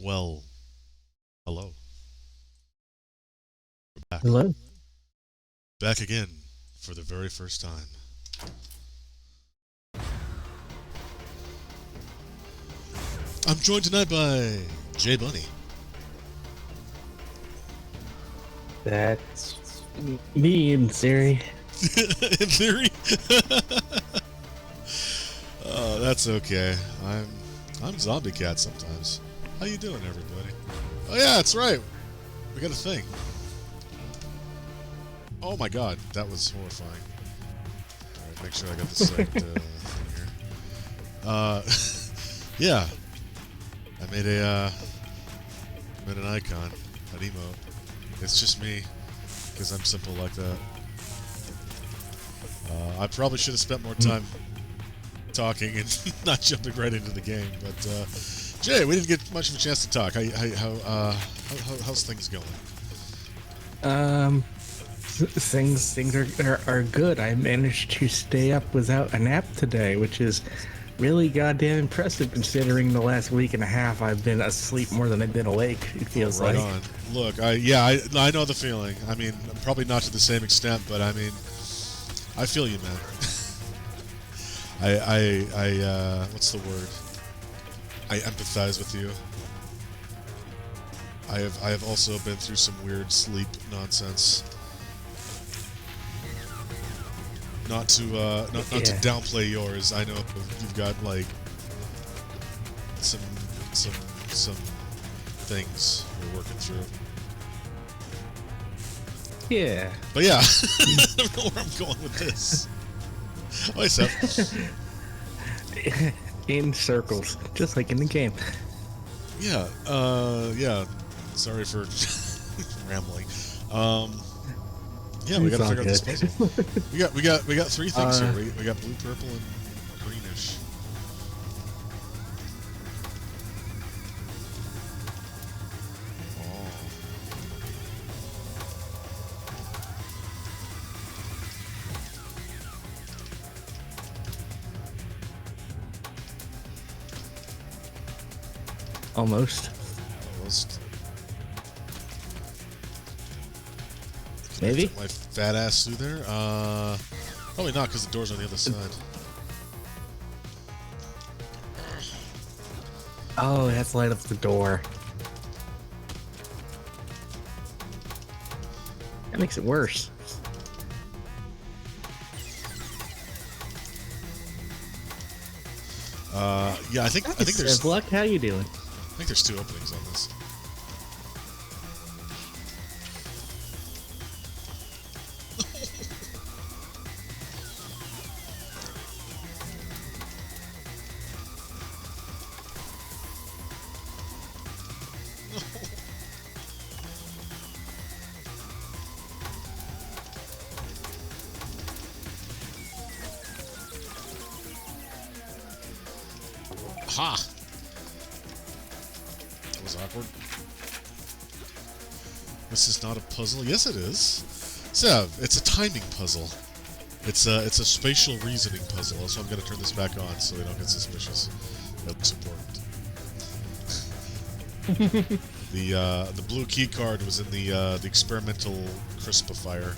Well, hello. We're back. Hello. Back again for the very first time. I'm joined tonight by Jay Bunny. That's me in theory. In theory. That's okay. I'm ZombieCat sometimes. How you doing, everybody? Oh yeah, that's right. We got a thing. Oh my god, that was horrifying. Alright, make sure I got the right thing here. Yeah. I made an icon, an emote. It's just me, because I'm simple like that. I probably should have spent more time talking and not jumping right into the game, but Jay, we didn't get much of a chance to talk. How's things going? Things are good. I managed to stay up without a nap today, which is really goddamn impressive considering the last week and a half I've been asleep more than I've been awake. It feels Right like. on. Look, I know the feeling. I mean, probably not to the same extent, but I mean, I feel you, man. What's the word? I empathize with you. I have also been through some weird sleep nonsense. Not to downplay yours. I know you've got like some things you're working through. Yeah. But yeah, I don't know where I'm going with this. Hi, Seth. In circles, just like in the game. Yeah, yeah. Sorry for rambling. Yeah, we It's gotta all figure out this good. puzzle. We got three things here. We got blue, purple, and greenish. Oh. Almost. Almost. Can I Maybe. fit my fat ass through there? Probably not, because the door's on the other side. Oh, that's light up the door. That makes it worse. Yeah, I think there's Luck, how you doing? two openings on this. Ha! That was awkward. This is not a puzzle. Yes, it is. Sev, it's a timing puzzle. It's a spatial reasoning puzzle. So I'm gonna turn this back on so they don't get suspicious. That looks important. The blue key card was in the experimental crispifier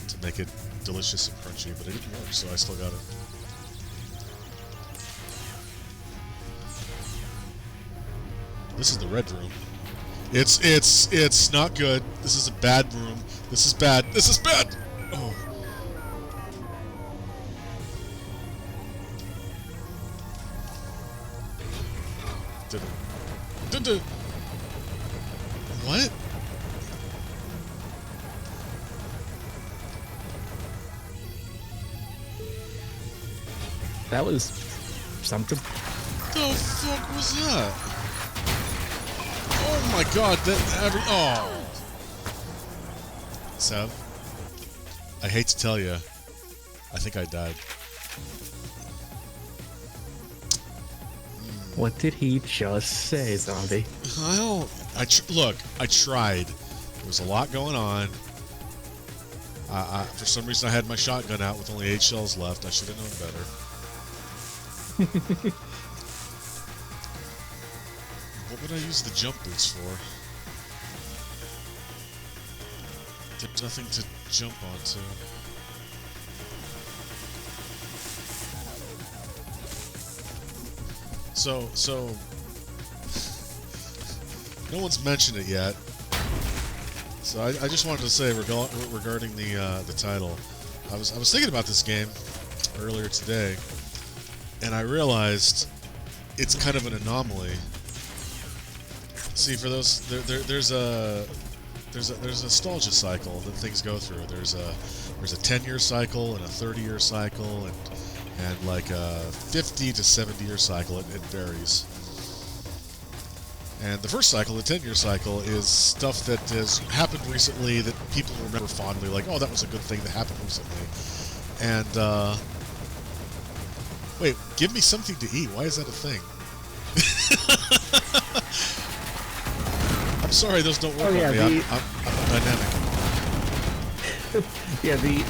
to make it delicious and crunchy, but it didn't work, so I still got it. This is the red room. It's not good. This is a bad room. This is bad. This is bad. Oh. Did what? That was something. The fuck was that? Oh my god, Sev, I hate to tell you, I think I died. What did he just say, zombie? Look, I tried. There was a lot going on. For some reason I had my shotgun out with only 8 shells left. I should have known better. What did I use the jump boots for? There's nothing to jump onto. So no one's mentioned it yet. So I just wanted to say regarding the title, I was thinking about this game earlier today, and I realized it's kind of an anomaly. See, for those there's a nostalgia cycle that things go through. There's a 10-year cycle and a 30-year cycle and like a 50 to 70-year cycle. It varies. And the first cycle, the 10-year cycle, is stuff that has happened recently that people remember fondly, like, oh, that was a good thing that happened recently. And, wait, give me something to eat. Why is that a thing? I'm sorry, those don't work on me. I'm dynamic. Yeah, the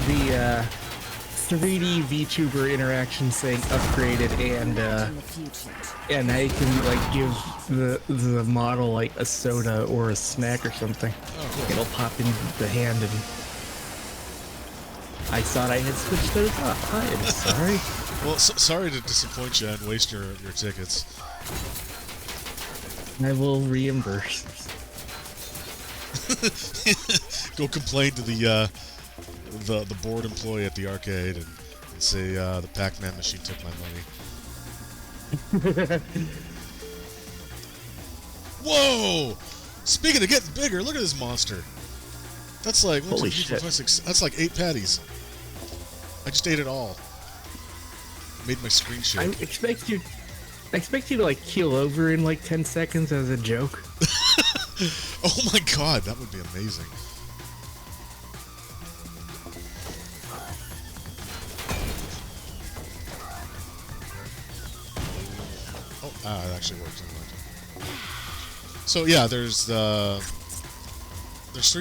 3D VTuber interaction saying upgraded, and now you can like give the model like a soda or a snack or something. Oh, cool. It'll pop in the hand, and I thought I had switched those up. I'm sorry. Well, sorry to disappoint you and waste your tickets. I will reimburse. Go complain to the bored employee at the arcade and say the Pac-Man machine took my money. Whoa! Speaking of getting bigger, look at this monster. That's like holy shit. That's like 8 patties. I just ate it all. Made my screen shake. I expect you to like keel over in like 10 seconds as a joke. Oh my god, that would be amazing. Oh, it actually worked. So yeah, there's 3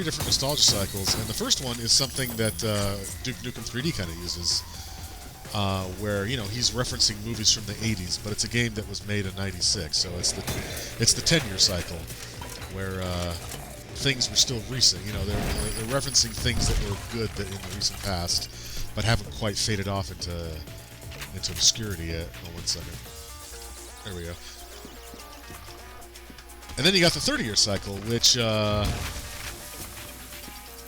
different nostalgia cycles, and the first one is something that Duke Nukem 3D kind of uses, where he's referencing movies from the 80s, but it's a game that was made in '96, so it's the 10-year cycle, where things were still recent. They're referencing things that were good in the recent past, but haven't quite faded off into obscurity yet. Oh, 1 second. There we go. And then you got the 30-year cycle, which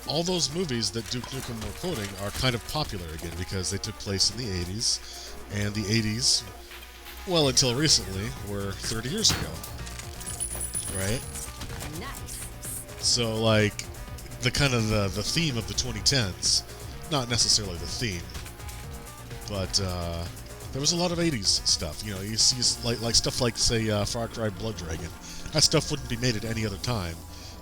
all those movies that Duke Nukem were quoting are kind of popular again because they took place in the 80s, and the 80s, well, until recently, were 30 years ago, right? Nice. So, like, the kind of the theme of the 2010s, not necessarily the theme, but there was a lot of 80s stuff. You see like stuff like, say, Far Cry Blood Dragon. That stuff wouldn't be made at any other time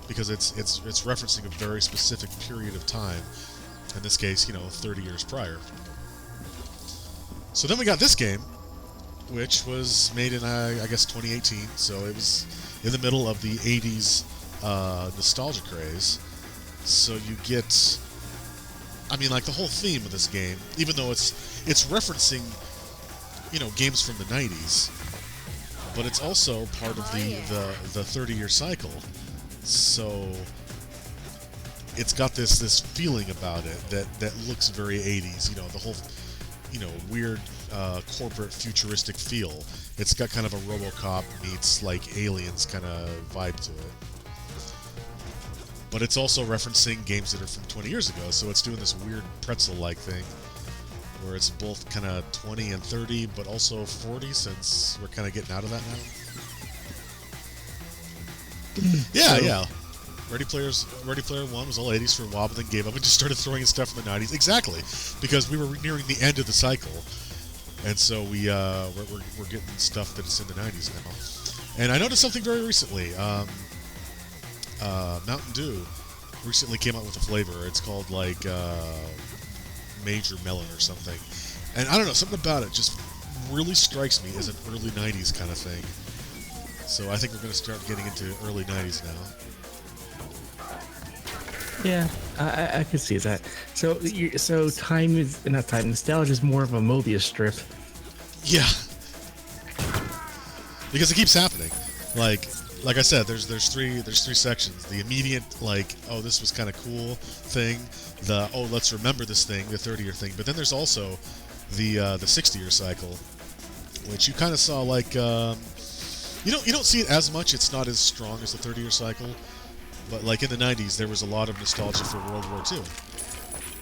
because it's referencing a very specific period of time. In this case, 30 years prior. So then we got this game, which was made in I guess 2018. So it was in the middle of the 80s nostalgia craze. So you get, like the whole theme of this game, even though it's referencing games from the 90s, but it's also part of the 30-year cycle. So it's got this feeling about it that looks very 80s. The whole weird corporate futuristic feel. It's got kind of a RoboCop meets like Aliens kind of vibe to it. But it's also referencing games that are from 20 years ago, so it's doing this weird pretzel-like thing where it's both kind of 20 and 30, but also 40, since we're kind of getting out of that now. Yeah. Ready Player 1 was all 80s for a while, but then gave up and just started throwing in stuff from the 90s. Exactly, because we were nearing the end of the cycle, and so we're getting stuff that's in the 90s now. And I noticed something very recently. Mountain Dew recently came out with a flavor. It's called like Major Melon or something. And I don't know, something about it just really strikes me as an early 90s kind of thing. So I think we're going to start getting into early 90s now. Yeah, I could see that. So nostalgia is more of a Mobius strip. Yeah. Because it keeps happening. Like like I said, there's three sections. The immediate, like, oh, this was kind of cool thing. The, oh, let's remember this thing, the 30-year thing. But then there's also the 60-year cycle, which you kind of saw, like, you don't see it as much. It's not as strong as the 30-year cycle. But like in the 90s, there was a lot of nostalgia for World War II.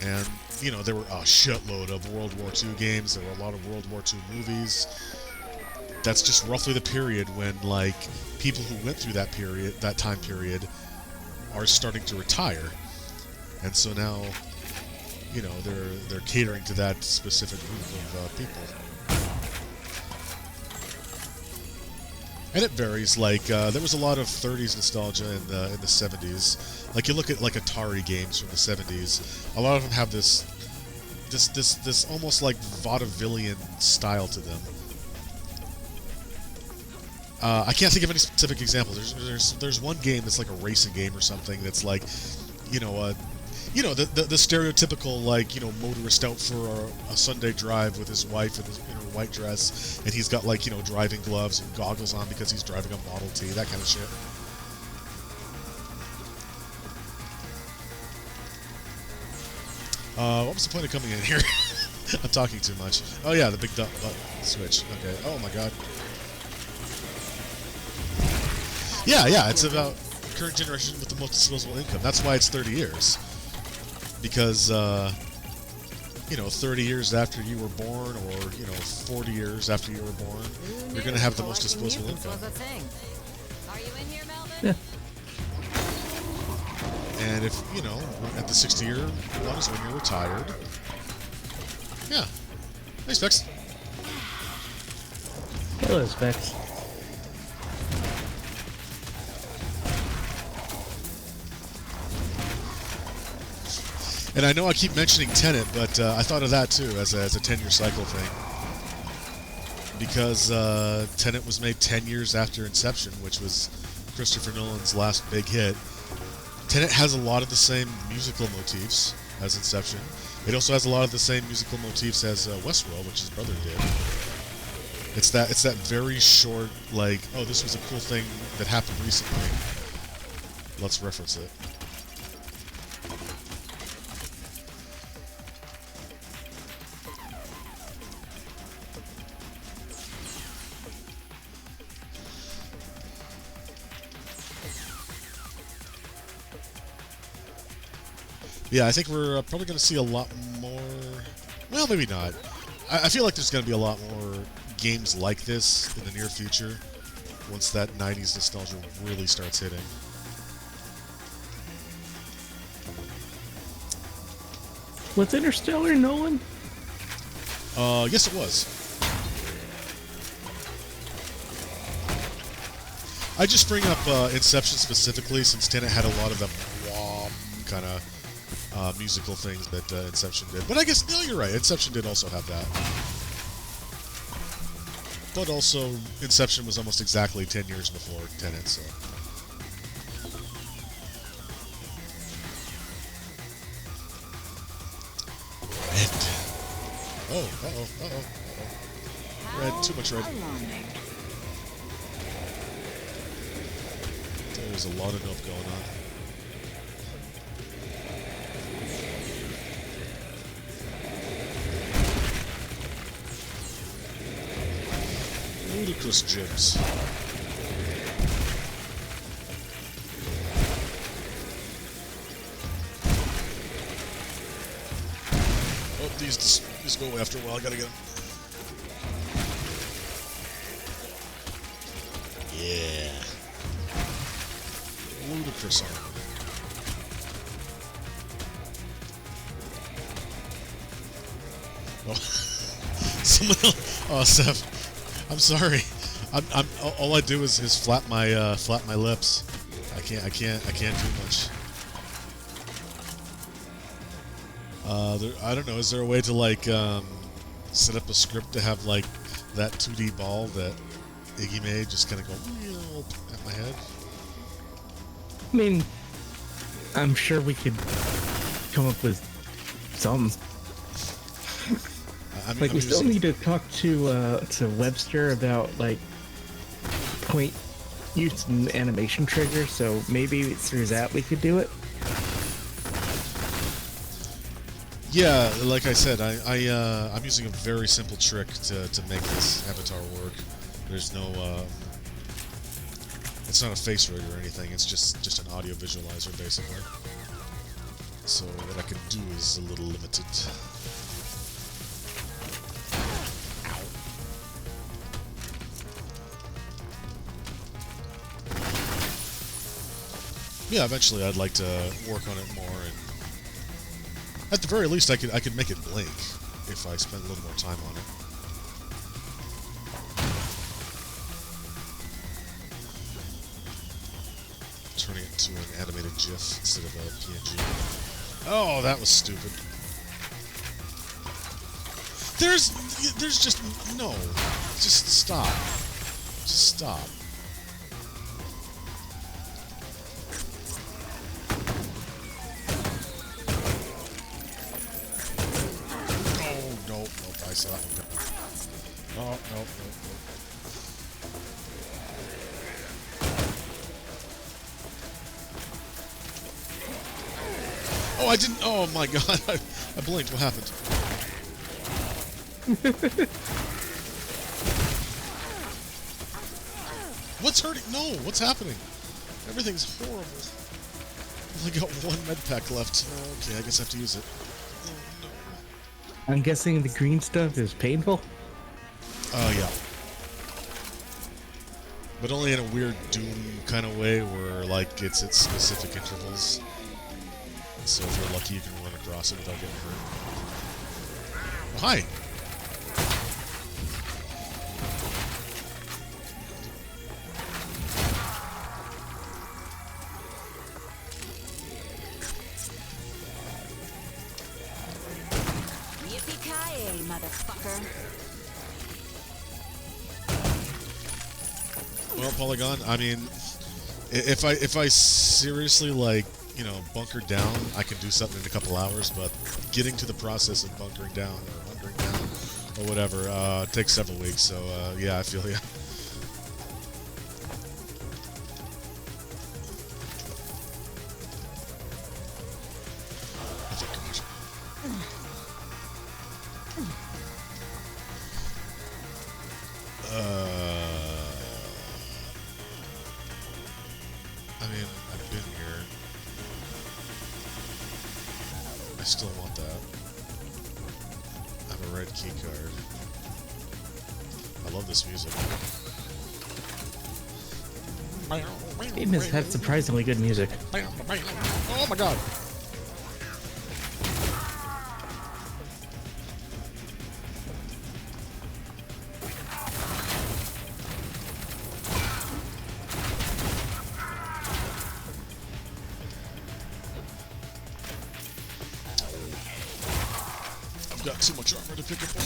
And, there were a shitload of World War II games. There were a lot of World War II movies. That's just roughly the period when, like, people who went through that time period, are starting to retire. And so now, they're catering to that specific group of people. And it varies. Like, there was a lot of 30s nostalgia in the 70s. Like, you look at, like, Atari games from the 70s. A lot of them have this almost like vaudevillian style to them. I can't think of any specific examples. There's one game that's like a racing game or something that's like, the stereotypical, like, motorist out for a Sunday drive with his wife in her white dress, and he's got, like, driving gloves and goggles on because he's driving a Model T, that kind of shit. What was the point of coming in here? I'm talking too much. Oh yeah, the big button switch. Okay. Oh my god. Yeah, it's about current generation with the most disposable income. That's why it's 30 years. Because, 30 years after you were born, or, 40 years after you were born, you're going to have the most disposable income. Are you in here, Melvin? Yeah. And if, at the 60-year one is when you're retired. Yeah. Hey, Specs. Hello, Specs. And I know I keep mentioning Tenet, but I thought of that too as a 10-year cycle thing. Because Tenet was made 10 years after Inception, which was Christopher Nolan's last big hit. Tenet has a lot of the same musical motifs as Inception. It also has a lot of the same musical motifs as Westworld, which his brother did. It's that very short, like, oh, this was a cool thing that happened recently. Let's reference it. Yeah, I think we're probably going to see a lot more... Well, maybe not. I feel like there's going to be a lot more games like this in the near future once that 90s nostalgia really starts hitting. Was Interstellar Nolan? Yes, it was. I just bring up Inception specifically since Tenet had a lot of the kind of musical things that Inception did. But I guess, no, you're right. Inception did also have that. But also, Inception was almost exactly 10 years before Tenet, so... Red. Oh, uh-oh. Red, too much red. There's a lot of nope going on. Ludicrous gems. Oh, these go away after a while. I gotta get them. Yeah. Ludicrous armor. Oh, someone else. Oh, Seth. I'm sorry. I'm all I do is flap my lips. I can't do much. I don't know. Is there a way to like set up a script to have like that 2D ball that Iggy made just kind of go at my head? I mean, I'm sure we could come up with some. We still need to talk to Webster about like point used an animation trigger, so maybe through that we could do it. Yeah, like I said, I'm using a very simple trick to make this avatar work. There's no it's not a face rig or anything. It's just an audio visualizer basically. So what I can do is a little limited. Yeah, eventually I'd like to work on it more, and at the very least I could make it blink if I spent a little more time on it. Turning it into an animated GIF instead of a PNG. Oh, that was stupid. There's just no. Just stop. Just stop. Nope, I saw that one. Nope. Oh, I didn't. Oh my god, I blinked. What happened? What's hurting? No, what's happening? Everything's horrible. I only got one med pack left. Okay, I guess I have to use it. Oh, no. I'm guessing the green stuff is painful? Yeah. But only in a weird Doom kind of way where, like, it's at specific intervals. So if you're lucky, you can run across it without getting hurt. Oh, hi! Yippee-ki-yay, motherfucker. Well, Polygon, I mean, if I seriously, like, you know, bunker down, I can do something in a couple hours, but getting to the process of bunkering down or hunkering down or whatever takes several weeks, so yeah, I feel ya. I mean, I've been here. I still want that. I have a red key card. I love this music. It has had surprisingly good music. Oh my god! Got too much armor to pick up on.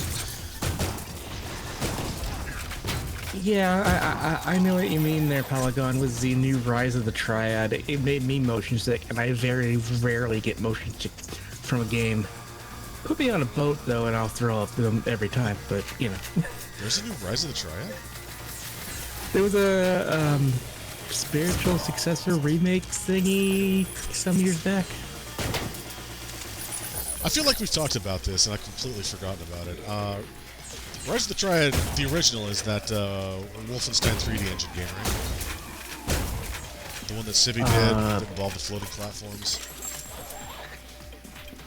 Yeah, I know what you mean there, Polygon. With the new Rise of the Triad, it made me motion sick, and I very rarely get motion sick from a game. Put me on a boat, though, and I'll throw up them every time, but, you know. There's a new Rise of the Triad? There was a spiritual successor remake thingy some years back. I feel like we've talked about this, and I've completely forgotten about it. Rise of the Triad, the original, is that Wolfenstein 3D engine game, right? The one that Civi did that involved the floating platforms.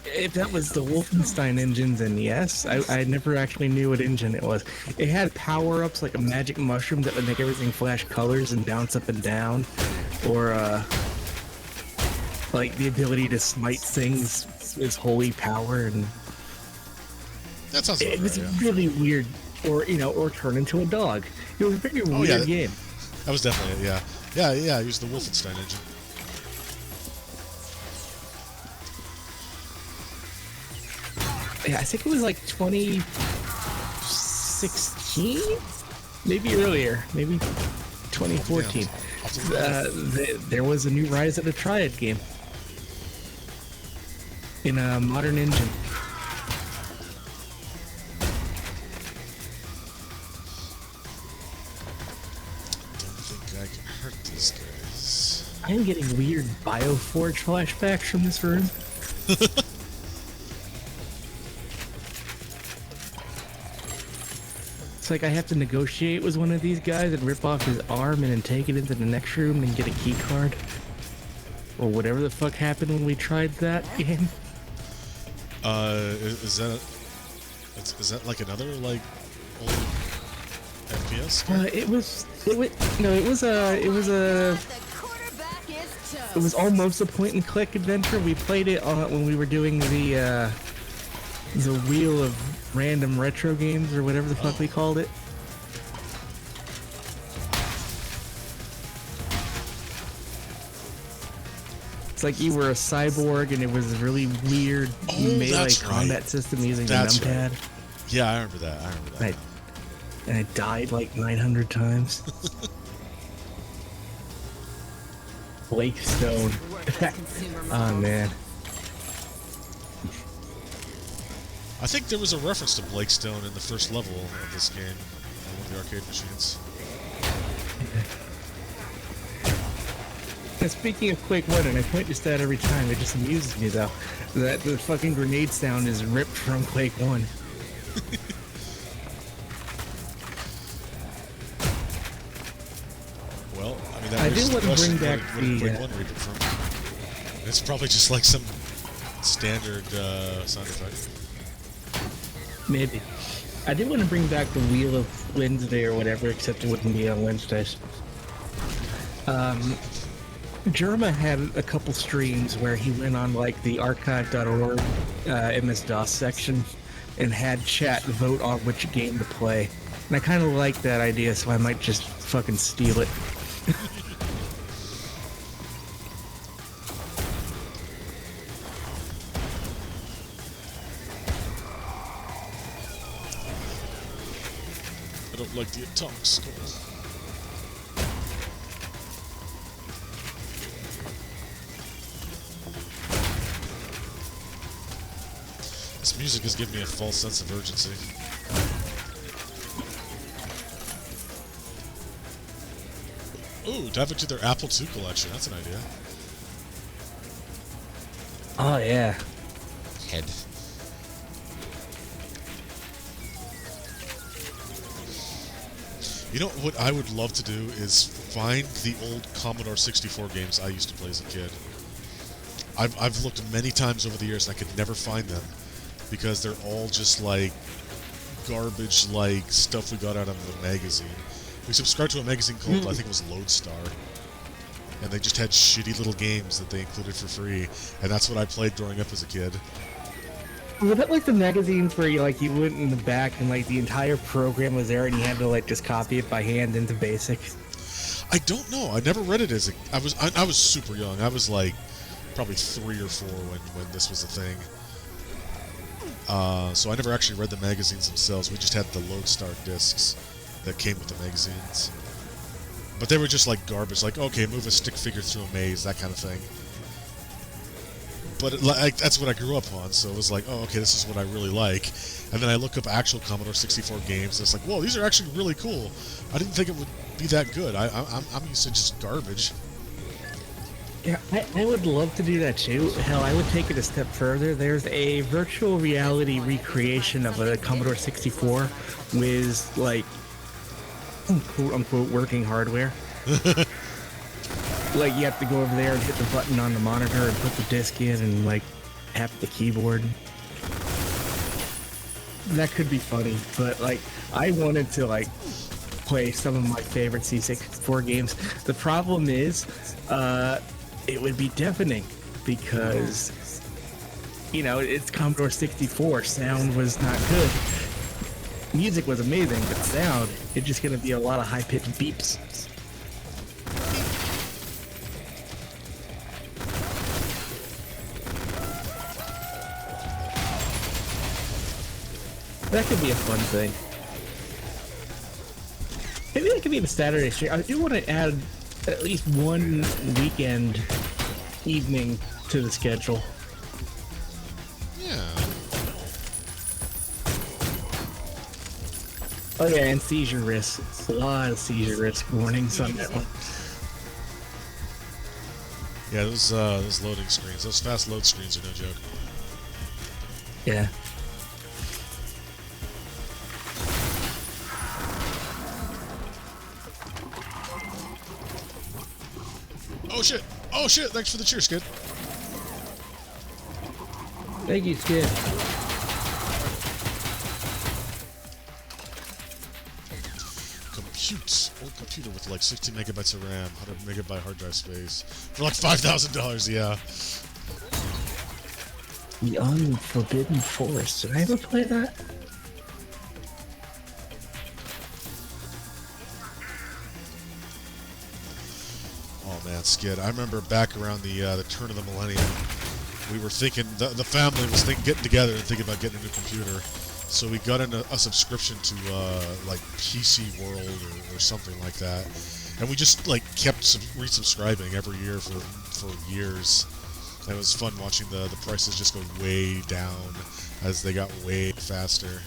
If that was the Wolfenstein engine, then yes. I never actually knew what engine it was. It had power-ups like a magic mushroom that would make everything flash colors and bounce up and down. Or, like the ability to smite things is holy power, and That sounds it about was right, yeah. really weird. Or, you know, or turn into a dog. It was a very weird game. That was definitely it, yeah. Yeah, I used the Wolfenstein engine. Yeah, I think it was like 2016? Maybe earlier. Maybe 2014. There was a new Rise of the Triad game. In a modern engine. Don't think I can. hurt these guys. I am getting weird Bioforge flashbacks from this room. It's like I have to negotiate with one of these guys and rip off his arm and then take it into the next room and get a key card. Or whatever the fuck happened when we tried that game. Is that like another like old FPS game? It was almost a point and click adventure. We played it when we were doing the wheel of random retro games or whatever the fuck we called it. It's like you were a cyborg and it was a really weird melee combat system using the numpad. Right. Yeah, I remember that. And I died like 900 times. Blake Stone. Oh man. I think there was a reference to Blake Stone in the first level of this game on one of the arcade machines. And speaking of Quake 1, and I point this out every time, it just amuses me though, that the fucking grenade sound is ripped from Quake 1. Well, I mean, that I do want to bring back the... Quake 1 rip it from. It's probably just like some standard sound effect. Maybe. I do want to bring back the Wheel of Wednesday or whatever, except it wouldn't be on Wednesdays. Jerma had a couple streams where he went on like the archive.org MS-DOS section and had chat vote on which game to play. And I kind of like that idea, so I might just fucking steal it. I don't like the atomic skull. This music has given me a false sense of urgency. Ooh, dive into their Apple II collection. That's an idea. Oh yeah. Head. You know what I would love to do is find the old Commodore 64 games I used to play as a kid. I've looked many times over the years and I could never find them because they're all just like garbage like stuff we got out of a magazine. We subscribed to a magazine called, I think it was Lodestar, and they just had shitty little games that they included for free, and that's what I played growing up as a kid. Was that like the magazines where you went in the back and like the entire program was there and you had to like just copy it by hand into BASIC? I don't know. I never read it as a... I was super young. I was like probably 3 or 4 when this was a thing. So I never actually read the magazines themselves. We just had the Lodestar discs that came with the magazines. But they were just like garbage. Like, okay, move a stick figure through a maze, that kind of thing. But that's what I grew up on, so it was like, oh, okay, this is what I really like. And then I look up actual Commodore 64 games, and it's like, whoa, these are actually really cool. I didn't think it would be that good. I'm used to just garbage. Yeah, I would love to do that too. Hell, I would take it a step further. There's a virtual reality recreation of a Commodore 64 with, like, quote-unquote working hardware. Like, you have to go over there and hit the button on the monitor and put the disc in and, like, tap the keyboard. That could be funny, but, like, I wanted to, like, play some of my favorite C64 games. The problem is, it would be deafening because, you know, it's Commodore 64. Sound was not good. Music was amazing, but sound, it's just going to be a lot of high-pitched beeps. That could be a fun thing. Maybe that could be the Saturday stream. I do want to add at least one weekend evening to the schedule. Yeah. Oh yeah, and seizure risk. A lot of seizure risk warnings on that one. Yeah, those loading screens, those fast load screens are no joke. Yeah. Oh shit! Oh shit! Thanks for the cheer, Skid. Thank you, Skid. Compute. Old computer with like 16 megabytes of RAM, 100 megabyte hard drive space. For like $5,000, yeah. The Unforbidden Forest. Did I ever play that? Oh man, Skid. I remember back around the turn of the millennium, we were thinking, the family was getting together and thinking about getting a new computer. So we got a subscription to like PC World or something like that, and we just like kept resubscribing every year for years. And it was fun watching the prices just go way down as they got way faster.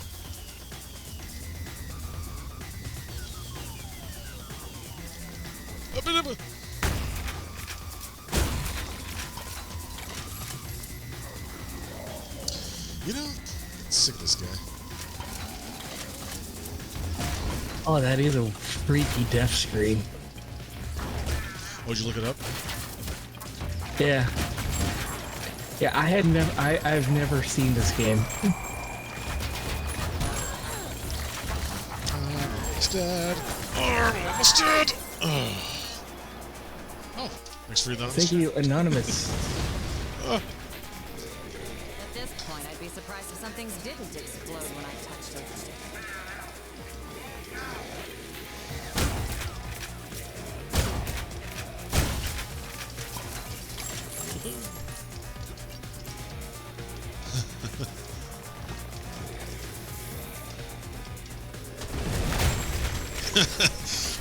You know, sick of this guy. Oh, that is a freaky death screen. Oh, did you look it up? Yeah. Yeah, I've never seen this game. I'm almost dead. I'm almost dead. Oh, thanks for the Thank you, Anonymous. At this point, I'd be surprised if some things didn't explode when I touched them.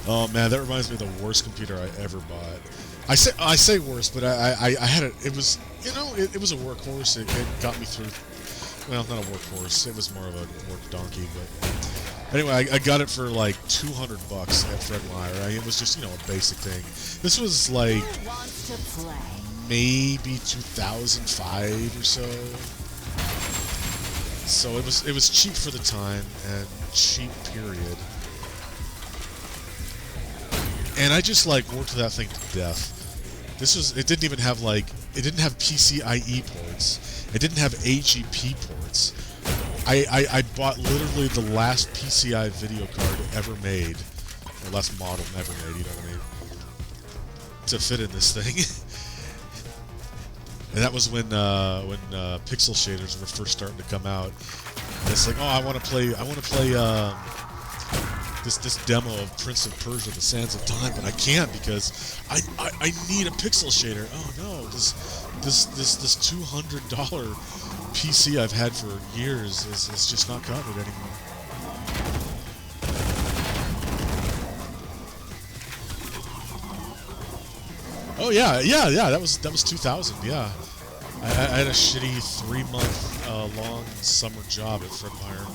Oh man, that reminds me of the worst computer I ever bought. I say worst, but I had it. It was, you know, it was a workhorse. It got me through. Well, not a workhorse. It was more of a work donkey. But anyway, I got it for like $200 at Fred Meyer. It was just, you know, a basic thing. This was like Who wants to play? maybe 2005 or so. So it was cheap for the time and cheap period. And I just like worked that thing to death. It didn't even have like, it didn't have PCIe ports. It didn't have AGP ports. I bought literally the last PCI video card ever made, or last model ever made, you know what I mean, to fit in this thing. And that was when pixel shaders were first starting to come out. And it's like, oh, I want to play this demo of Prince of Persia: The Sands of Time, but I can't because I need a pixel shader. Oh no, this $200 PC I've had for years is just not covered anymore. Oh yeah, that was 2000. Yeah, I had a shitty 3-month long summer job at Fred Meyer.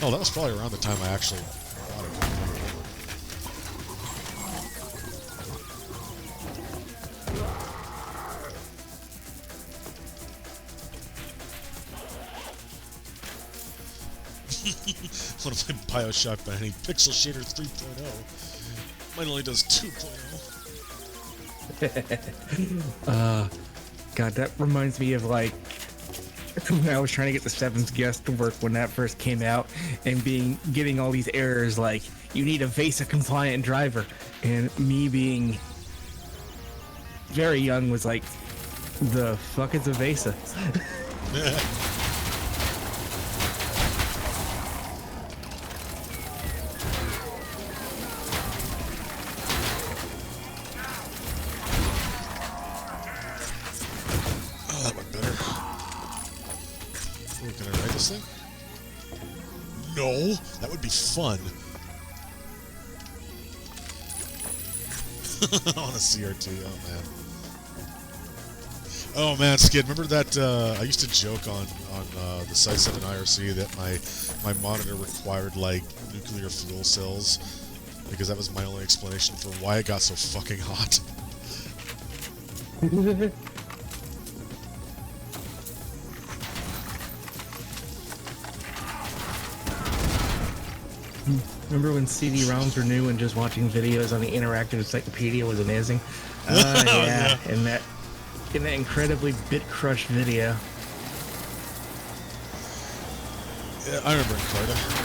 Oh, that was probably around the time I actually bought a computer. I want to play Bioshock, but I need Pixel Shader 3.0. Mine only does 2.0. God, that reminds me of like when I was trying to get the Seventh Guest to work when that first came out, and getting all these errors like you need a VESA compliant driver, and me being very young was like, the fuck is a VESA? No, that would be fun. On a CRT, oh man. Oh man, Skid, remember that, I used to joke on the Site7 IRC that my monitor required, like, nuclear fuel cells, because that was my only explanation for why it got so fucking hot. Remember when CD-ROMs were new and just watching videos on the interactive encyclopedia was amazing? Yeah. In that incredibly bit-crushed video. Yeah, I remember Encarta.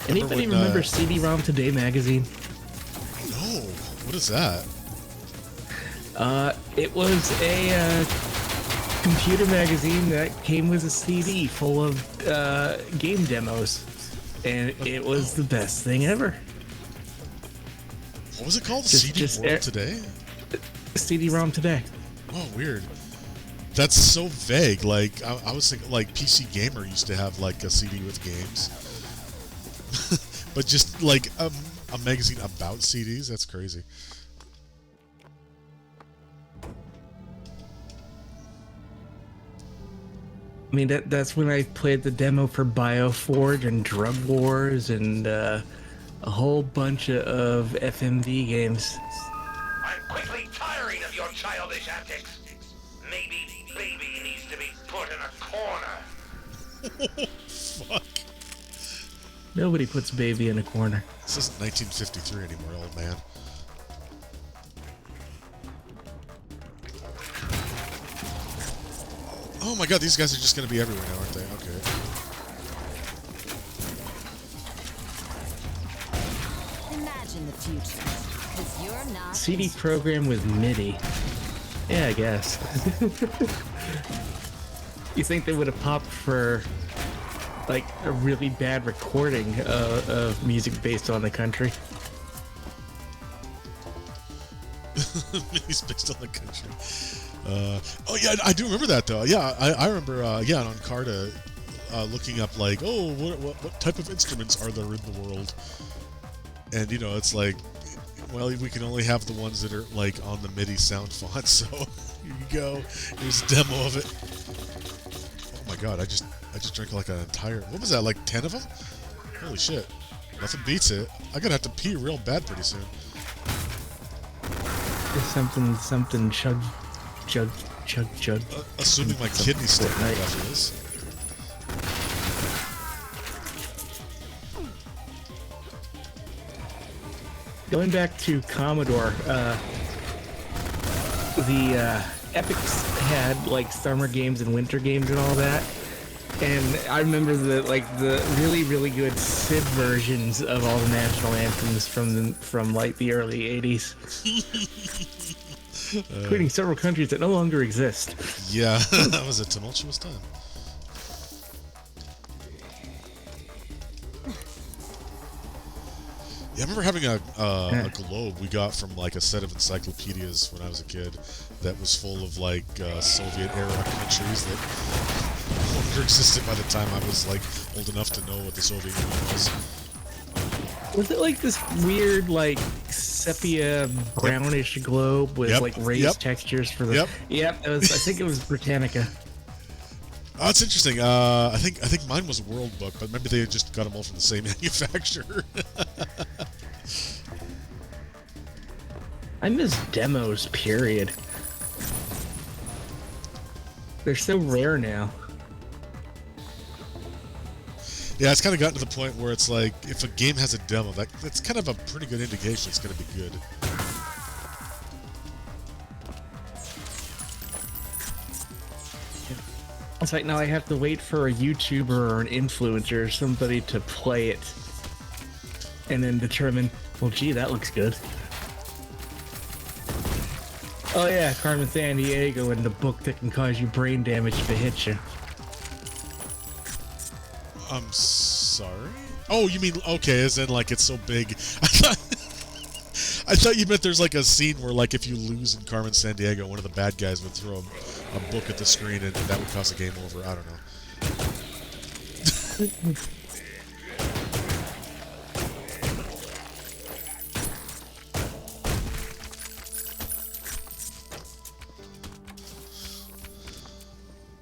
Anybody remember CD-ROM Today magazine? No. What is that? It was a computer magazine that came with a CD full of game demos, and it was the best thing ever. What was it called? CD-ROM Today? CD-ROM Today. Oh, weird. That's so vague. Like, I was thinking, like, PC Gamer used to have, like, a CD with games. But just, like, a magazine about CDs? That's crazy. I mean, that's when I played the demo for BioForge and Drug Wars and a whole bunch of FMV games. I'm quickly tiring of your childish antics. Maybe baby needs to be put in a corner. Fuck. Nobody puts baby in a corner. This isn't 1953 anymore, old man. Oh my god, these guys are just gonna be everywhere now, aren't they? Okay. Imagine the future, because you're not. CD program with MIDI. Yeah, I guess. You think they would have popped for like a really bad recording of music based on the country? He's based on the country. Oh yeah, I do remember that though. Yeah, I remember. Yeah, on Carta, looking up like, oh, what type of instruments are there in the world? And you know, it's like, well, we can only have the ones that are like on the MIDI sound font. So here you go. Here's a demo of it. Oh my god, I just drank like an entire. What was that? Like 10 of them? Holy shit! Nothing beats it. I'm gonna have to pee real bad pretty soon. Something chug. Assuming my kidney still after this. Going back to Commodore, the Epics had like summer games and winter games and all that. And I remember the really good SID versions of all the national anthems from like the early 80s. Including several countries that no longer exist. Yeah, that was a tumultuous time. Yeah, I remember having a globe we got from like a set of encyclopedias when I was a kid that was full of like Soviet-era countries that no longer existed by the time I was like old enough to know what the Soviet Union was. Was it like this weird, like sepia brownish globe with like raised textures for the? Yep. It was. I think it was Britannica. Oh, it's interesting. I think mine was World Book, but maybe they just got them all from the same manufacturer. I miss demos. Period. They're so rare now. Yeah, it's kind of gotten to the point where it's like, if a game has a demo, that's kind of a pretty good indication it's going to be good. It's like now I have to wait for a YouTuber or an influencer or somebody to play it and then determine, well, gee, that looks good. Oh yeah, Carmen Sandiego in the book that can cause you brain damage if it hits you. I'm sorry? Oh, you mean, okay, as in, like, it's so big. I thought you meant there's, like, a scene where, like, if you lose in Carmen Sandiego, one of the bad guys would throw a book at the screen and that would cause a game over. I don't know.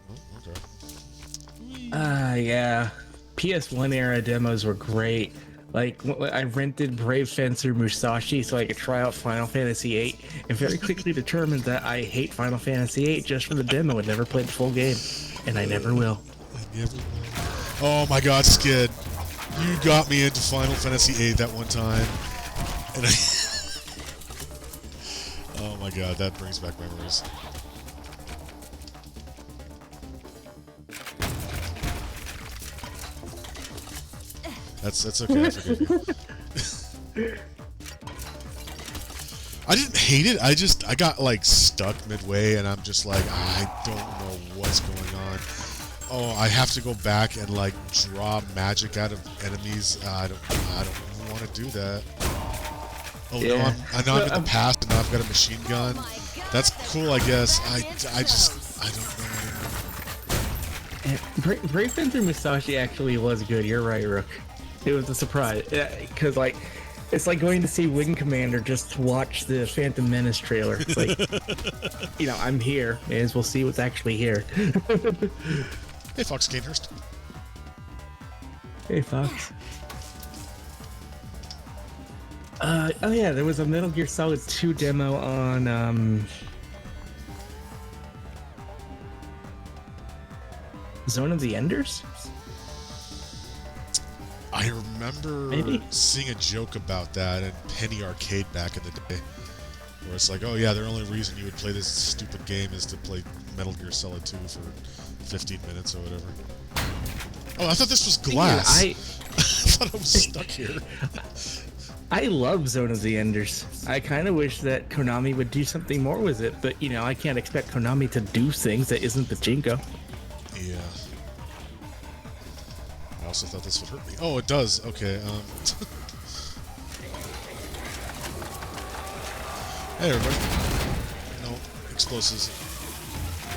Oh, okay. Yeah. PS1 era demos were great. Like, I rented Brave Fencer Musashi so I could try out Final Fantasy VIII, and very quickly determined that I hate Final Fantasy VIII just for the demo and never played the full game. And I never will. I never will. Oh my god, Skid. You got me into Final Fantasy VIII that one time. And I... Oh my god, that brings back memories. That's okay, I forgive you. I didn't hate it, I got like stuck midway and I'm just like, I don't know what's going on. Oh, I have to go back and like draw magic out of enemies. I don't want to do that. Oh yeah. No, I'm in the past and now I've got a machine gun. That's cool, I guess. I don't know anymore. Brave Fencer Musashi actually was good. You're right, Rook. It was a surprise, because like, it's like going to see Wing Commander just to watch the Phantom Menace trailer. It's like, you know, I'm here. May as well see what's actually here. Hey, Fox Canehurst. Hey, Fox. Oh yeah, there was a Metal Gear Solid 2 demo on Zone of the Enders? I remember seeing a joke about that in Penny Arcade back in the day, where it's like, oh yeah, the only reason you would play this stupid game is to play Metal Gear Solid 2 for 15 minutes or whatever. Oh, I thought this was glass. I thought I was stuck here. I love Zone of the Enders. I kind of wish that Konami would do something more with it, but you know, I can't expect Konami to do things that isn't the Jinko. Yeah. I also thought this would hurt me. Oh, it does. Okay. Hey, everybody. No explosives.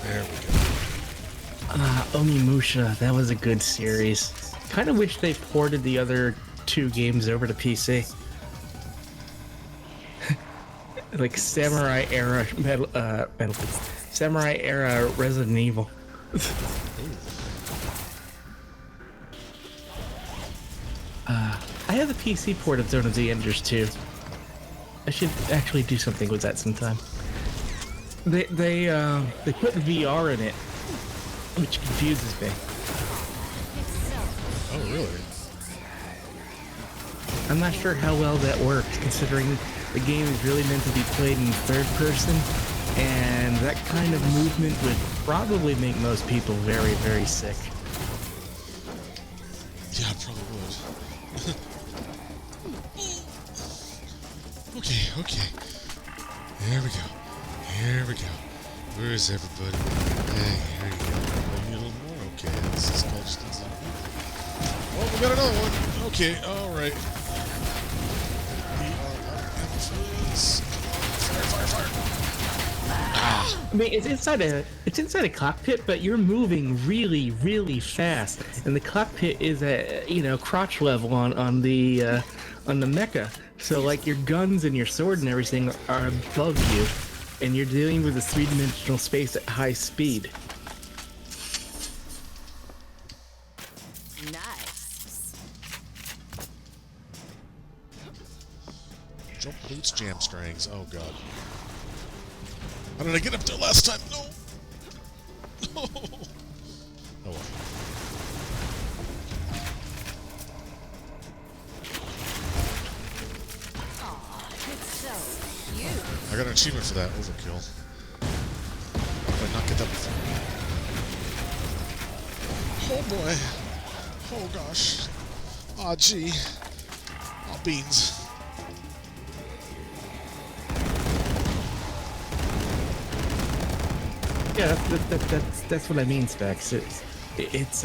There we go. Onimusha, that was a good series. Kind of wish they ported the other 2 games over to PC. Like Samurai era Samurai era Resident Evil. I have the PC port of Zone of the Enders too. I should actually do something with that sometime. They put VR in it, which confuses me. Oh, really? I'm not sure how well that works, considering the game is really meant to be played in third person, and that kind of movement would probably make most people very, very sick. Yeah, it probably would. Okay. There we go. Where is everybody? Hey, here you go. Maybe a little more. Okay, this is called just inside. Oh, we got another one. Okay, alright. We are out of this. Fire. Ah. I mean, it's inside a cockpit, but you're moving really, really fast, and the cockpit is at, you know, crotch level on the mecha. So like your guns and your sword and everything are above you, and you're dealing with a 3-dimensional space at high speed. Nice. Jump boots, jam strings. Oh god. How did I get up there last time? No. Oh well. I got an achievement for that, overkill. How did I not get that before? Oh boy. Oh gosh. Aw gee. Aw beans. Yeah, that's what I mean, Specs. It's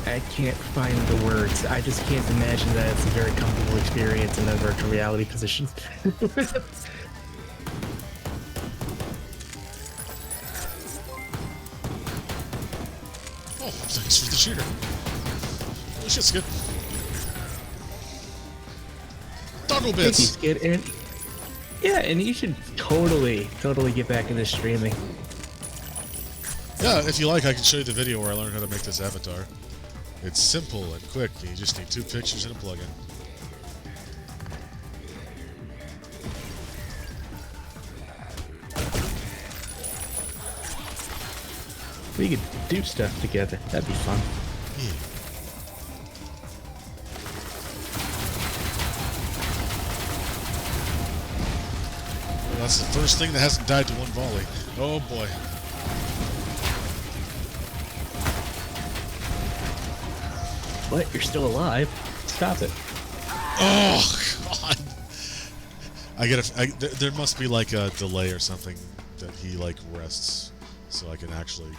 I can't find the words. I just can't imagine that it's a very comfortable experience in a virtual reality position. Oh, thanks for the cheater. Holy shit, Skid. Doggle bits. Thank you, Skid. And you should totally get back into streaming. Yeah, if you like, I can show you the video where I learned how to make this avatar. It's simple and quick. You just need 2 pictures and a plugin. We could do stuff together. That'd be fun. Yeah. Well, that's the first thing that hasn't died to one volley. Oh boy. What? You're still alive? Stop it. Oh god. There must be like a delay or something that he like rests, so I can actually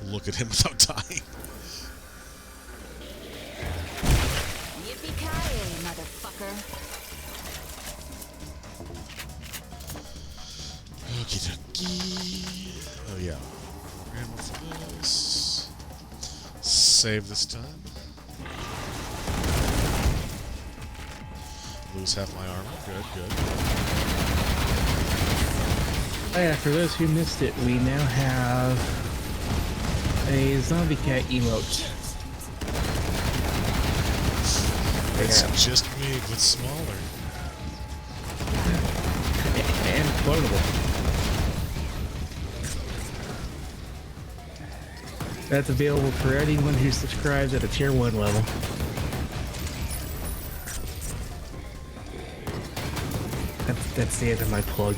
look at him without dying. Yippee-ki-yay, motherfucker. Okie dokie. Oh yeah. Ramble for this. Save this time. Lose half my armor. Good, good. Oh yeah, for those who missed it, we now have a ZombieCat emote. It's just me, but smaller. And clonable. That's available for anyone who subscribes at a tier 1 level. That's the end of my plug.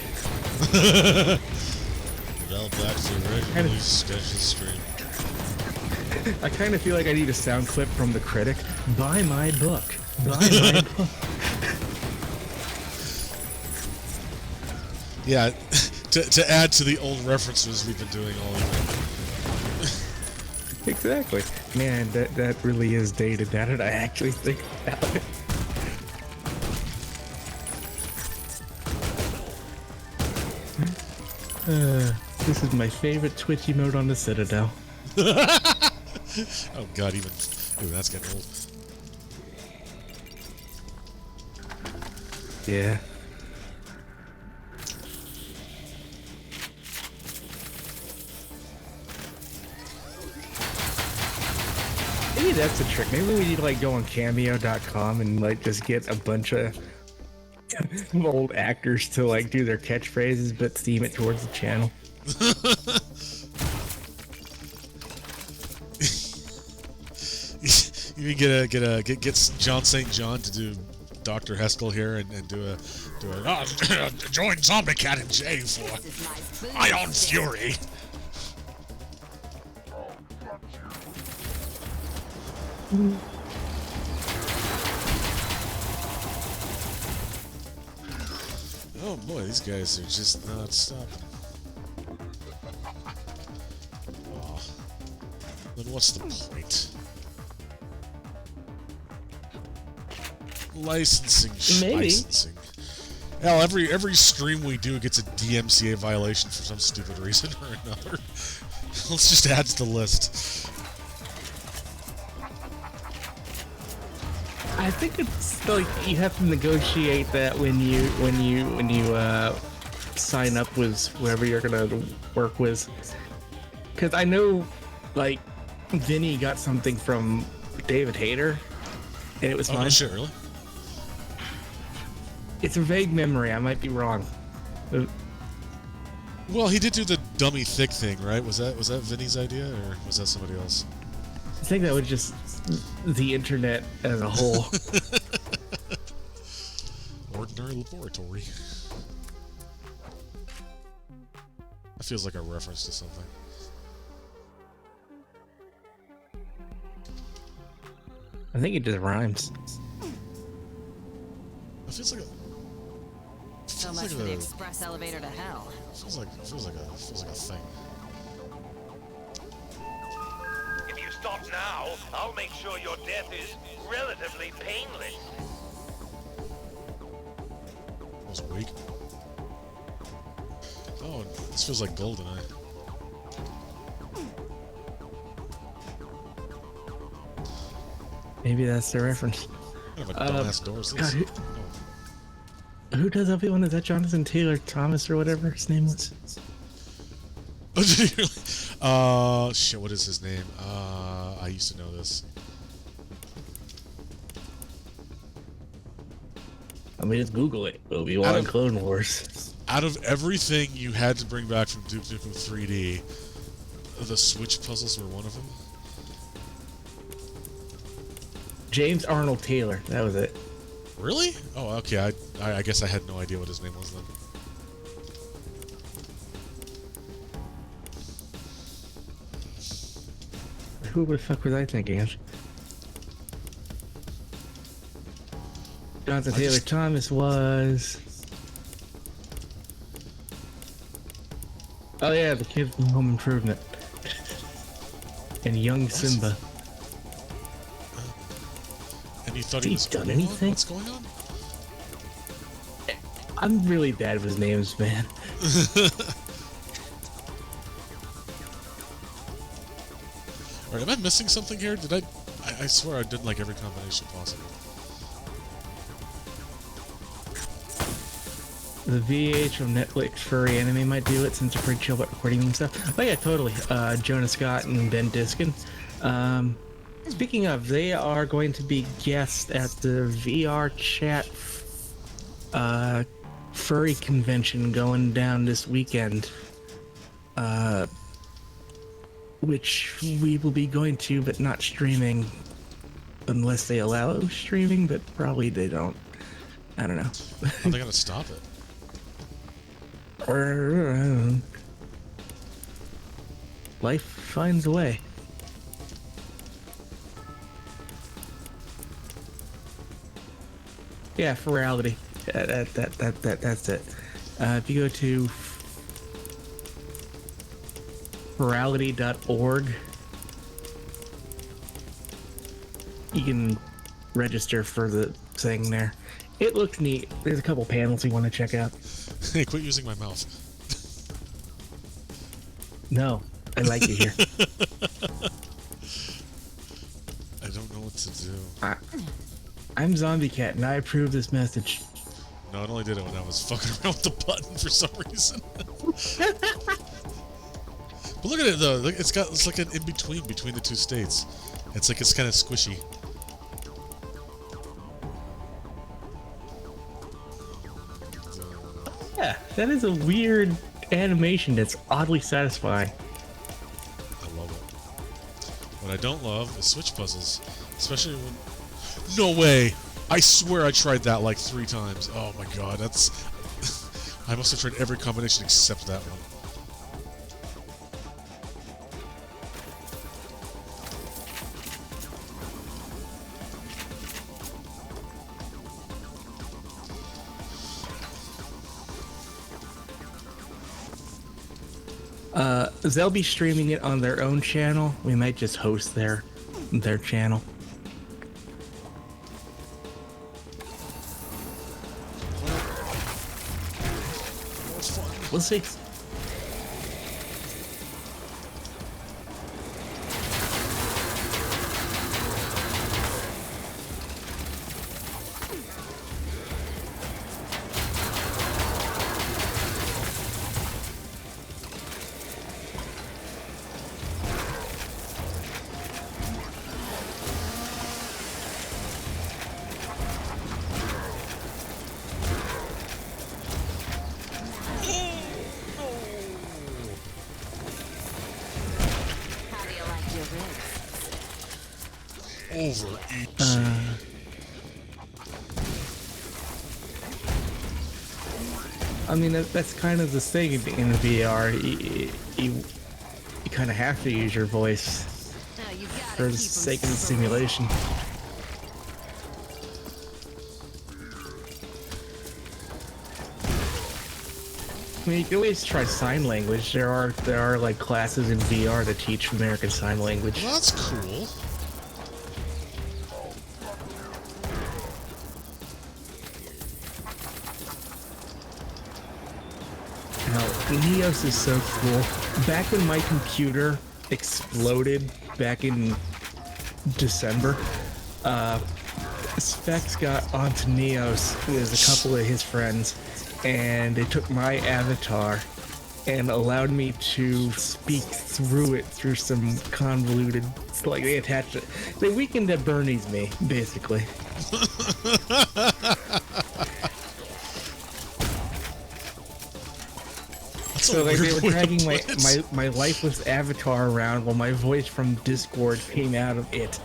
Well, back to regularly scheduled stream. I kind of feel like I need a sound clip from the critic. Buy my book. Buy my book. Yeah, to add to the old references we've been doing all evening. Exactly. Man, that really is dated. Now that I actually think about it. This is my favorite Twitch emote on the Citadel. Oh god, even that's getting old. Yeah. Maybe that's the trick. Maybe we need to like go on cameo.com and like just get a bunch of old actors to like do their catchphrases but theme it towards the channel. You can get John St. John to do Dr. Heskel here and do a join ZombieCat and Jay for Ion Fury. Oh boy, these guys are just not stopping. Oh. Then what's the point? Licensing. Hell, every stream we do gets a DMCA violation for some stupid reason or another. Let's just add to the list. I think it's like you have to negotiate that when you sign up with whoever you're gonna work with. Because I know, like, Vinny got something from David Hayter, and it was fine. Oh shit, really? It's a vague memory. I might be wrong. Well, he did do the dummy thick thing, right? Was that Vinny's idea, or was that somebody else? I think that was just the internet as a whole. Ordinary laboratory. That feels like a reference to something. I think it just rhymes. It feels like a. So much for the express elevator to hell. Feels like a thing. If you stop now, I'll make sure your death is relatively painless. That was weak. Oh, this feels like GoldenEye. Maybe that's the reference. Kind of a dumbass door is this? God, who does everyone? Is that Jonathan Taylor Thomas or whatever his name was? Oh, shit, what is his name? I used to know this. I mean, just Google it. Out Obi-Wan of- Clone Wars. Out of everything you had to bring back from Duke Nukem 3D, the Switch puzzles were one of them. James Arnold Taylor. That was it. Really? Oh, okay. I guess I had no idea what his name was then. Who the fuck was I thinking of? Jonathan Taylor Thomas was... Oh yeah, the kid from Home Improvement. And young Simba. And you thought Has he he was done cool? anything? What's going on? I'm really bad with names, man. Alright, am I missing something here? Did I swear I did like every combination possible. The VH from Netflix Furry Anime might do it since they're pretty chill about recording and stuff. Oh yeah, totally. Jonah Scott and Ben Diskin. Speaking of, they are going to be guests at the VR Chat furry convention going down this weekend. Which we will be going to, but not streaming unless they allow streaming, but probably they don't. I don't know. Are they gonna stop it? Life finds a way. Yeah, virality. That's it. If you go to virality.org, you can register for the thing there. It looks neat. There's a couple panels you want to check out. Hey, quit using my mouth. No, I like it here. I don't know what to do. I'm ZombieCat, and I approve this message. No, it only did it when I was fucking around with the button for some reason. But look at it though. Look, it's like an in between the two states. It's like it's kind of squishy. Yeah, that is a weird animation that's oddly satisfying. I love it. What I don't love is Switch puzzles, especially when. No way! I swear I tried that like 3 times. Oh my god, that's. I must have tried every combination except that one. They'll be streaming it on their own channel. We might just host their channel. We'll see. How do you like your ribs? Overeat. I mean, that's kind of the thing in VR. You kind of have to use your voice No, you gotta for the keep 'em sake of the fresh. simulation. I mean, you can always try sign language. There are like classes in VR that teach American Sign Language. Well, that's cool. Now, Neos is so cool. Back when my computer exploded back in December, Specs got onto Neos with a couple of his friends, and they took my avatar and allowed me to speak through it through some convoluted, like they attached it. They weakened at Bernie's me, basically. That's So a like weird they were way to dragging put it. my lifeless avatar around while my voice from Discord came out of it.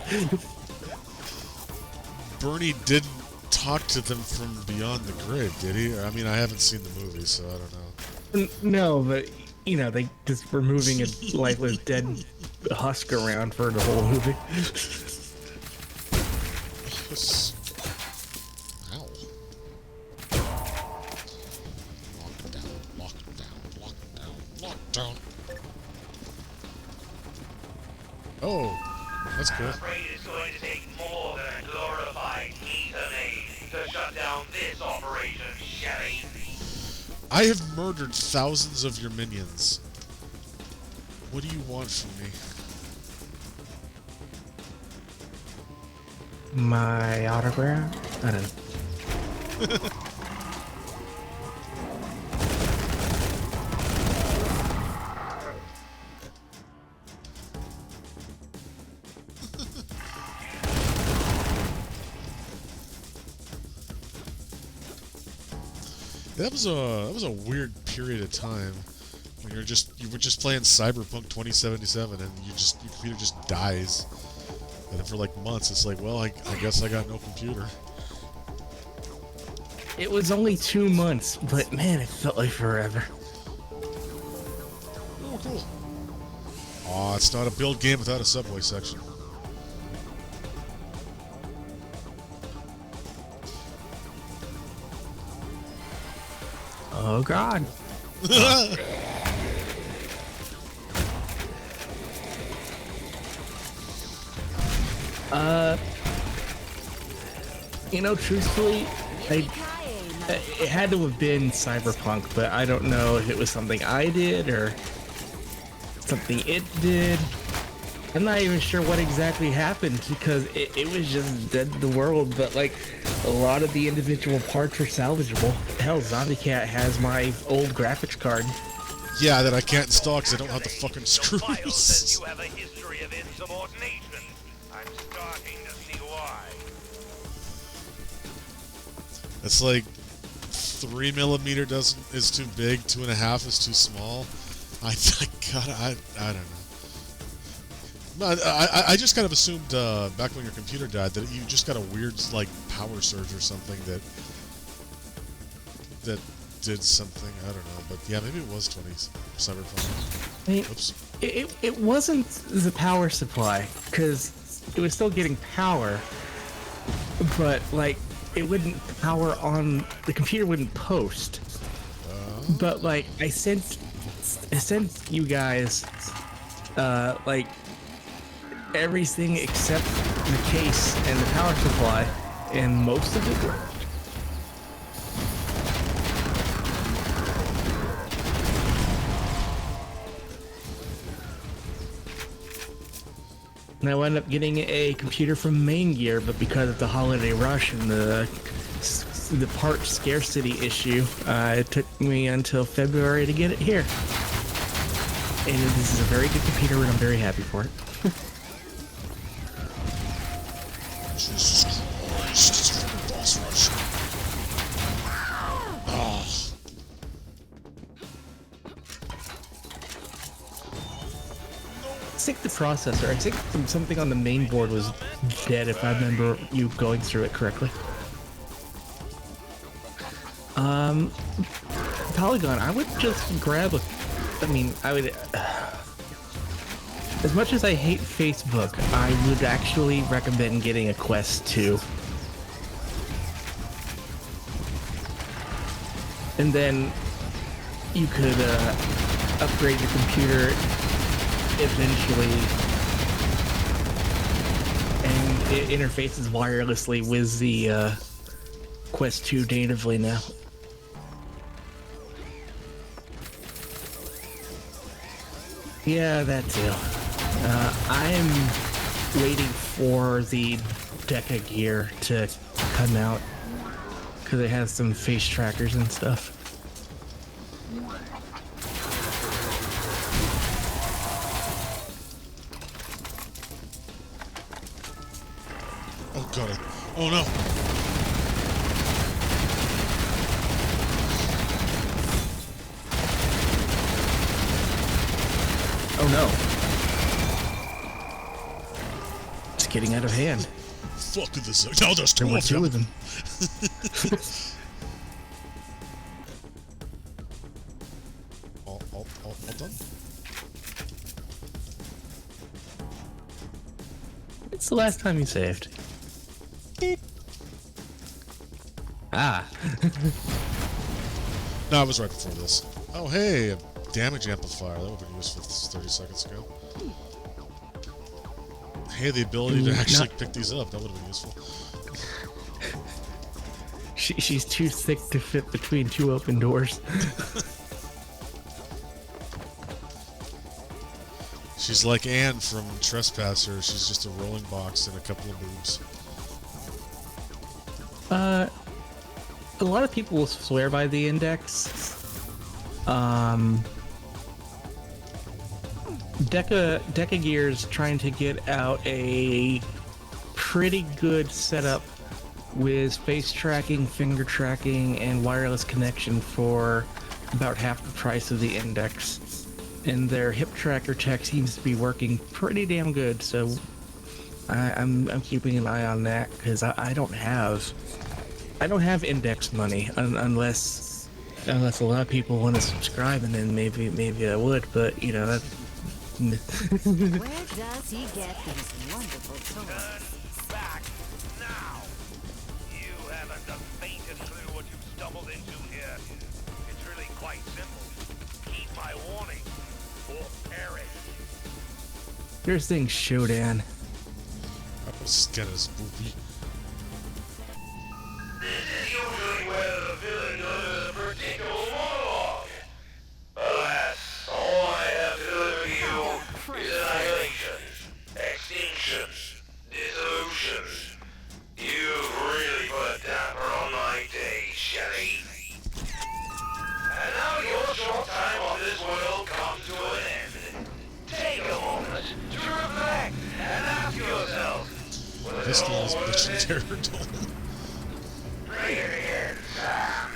Bernie didn't talk to them from beyond the grid, did he? I mean, I haven't seen the movie, so I don't know. No, but you know they just were moving a lifeless dead husk around for the whole movie. Ow. Lock down, lock down, lock down, lock down. Oh, that's cool. I'm afraid it's going to take more than a glorified heat grenade to shut down this operation, Sherry. I have murdered thousands of your minions. What do you want from me? My autograph? I don't know. That was a weird period of time when you were just playing Cyberpunk 2077 and your computer just dies, and then for like months it's like, well, I guess I got no computer. It was only 2 months, but man, it felt like forever. Oh, cool. Aw, it's not a build game without a subway section. Oh God. You know, truthfully, it had to have been Cyberpunk, but I don't know if it was something I did or something it did. I'm not even sure what exactly happened because it was just dead to the world, but like a lot of the individual parts were salvageable. Hell, ZombieCat has my old graphics card. Yeah, that I can't install because I don't have the fucking Your file says screws. you have a history of insubordination. I'm starting to see why. It's like 3mm is too big, 2.5 is too small. I don't know. No, I just kind of assumed back when your computer died that you just got a weird like power surge or something that did something. I don't know, but yeah, maybe it was 20 Cyberpunk. I mean, Oops. it wasn't the power supply because it was still getting power, but like it wouldn't power on the computer wouldn't post. But like I sent you guys like everything except the case and the power supply, and most of it worked. And I wound up getting a computer from Main Gear, but because of the holiday rush and the part scarcity issue, it took me until February to get it here. And this is a very good computer, and I'm very happy for it. Jesus Christ, it's a freaking boss rush. Oh. I think the processor, I think something on the main board was dead, if I remember you going through it correctly. Polygon, I would just grab I would... as much as I hate Facebook, I would actually recommend getting a Quest 2. And then you could upgrade your computer eventually, and it interfaces wirelessly with the Quest 2 natively now. Yeah, that too. I'm waiting for the Deca gear to come out because it has some face trackers and stuff. Oh god. Oh no. Oh no. It's getting out of hand. Fuck this. No, there's There were two of them. all done? It's the last time you saved. Beep. Ah. No, I was right before this. Oh, hey, a damage amplifier. That would have been useful 30 seconds ago. Hey, the ability to actually pick these up. That would have been useful. She's too thick to fit between two open doors. She's like Anne from Trespasser. She's just a rolling box and a couple of boobs. A lot of people will swear by the index. Deca Gear's trying to get out a pretty good setup with face tracking, finger tracking, and wireless connection for about half the price of the index. And their hip tracker tech seems to be working pretty damn good, so I'm keeping an eye on that because I don't have index money unless a lot of people want to subscribe, and then maybe I would, but you know that. Where does he get these wonderful toys? Turn back now. You haven't the faintest clue what you've stumbled into here. It's really quite simple. Keep my warning, or perish. Here's things Shodan. That was kind of spooky. This is usually where the villain delivers a predictable monologue. Alas, all I have to deliver to you is annihilations, extinctions, dissolutions. You've really put a damper on my day, Shelly. And now your short time on this world comes to an end. Take a moment to reflect and ask yourself, was This it guy all is worth bitching it? terror dome. Try it again, Sam.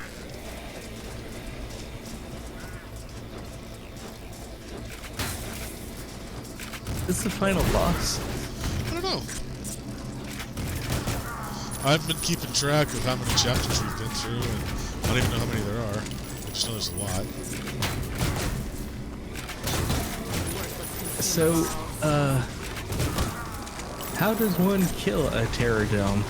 Is this the final boss? I don't know. I've been keeping track of how many chapters we've been through, and I don't even know how many there are. I just know there's a lot. So, how does one kill a terror dome?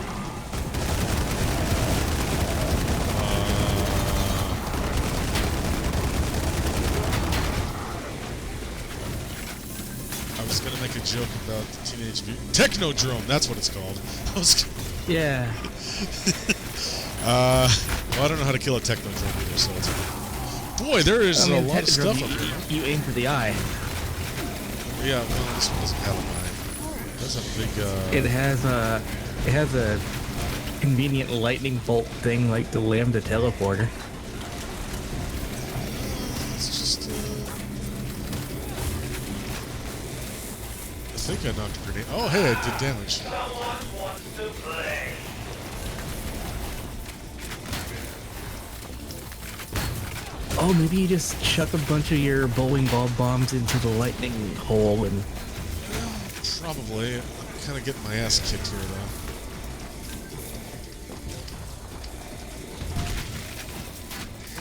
I was gonna make a joke about the Teenage Mutant Technodrome. That's what it's called. I was. Yeah. Well, I don't know how to kill a Technodrome either, so it's. Boy, there is a lot of stuff up here. You aim for the eye. Yeah, well, this one doesn't have an eye. It does have a big. It has a convenient lightning bolt thing like the Lambda teleporter. It's just. I think I knocked a grenade. Oh, hey, I did damage. Someone wants to play. Oh, maybe you just chuck a bunch of your bowling ball bombs into the lightning hole and... Probably. I'm kind of getting my ass kicked here, though.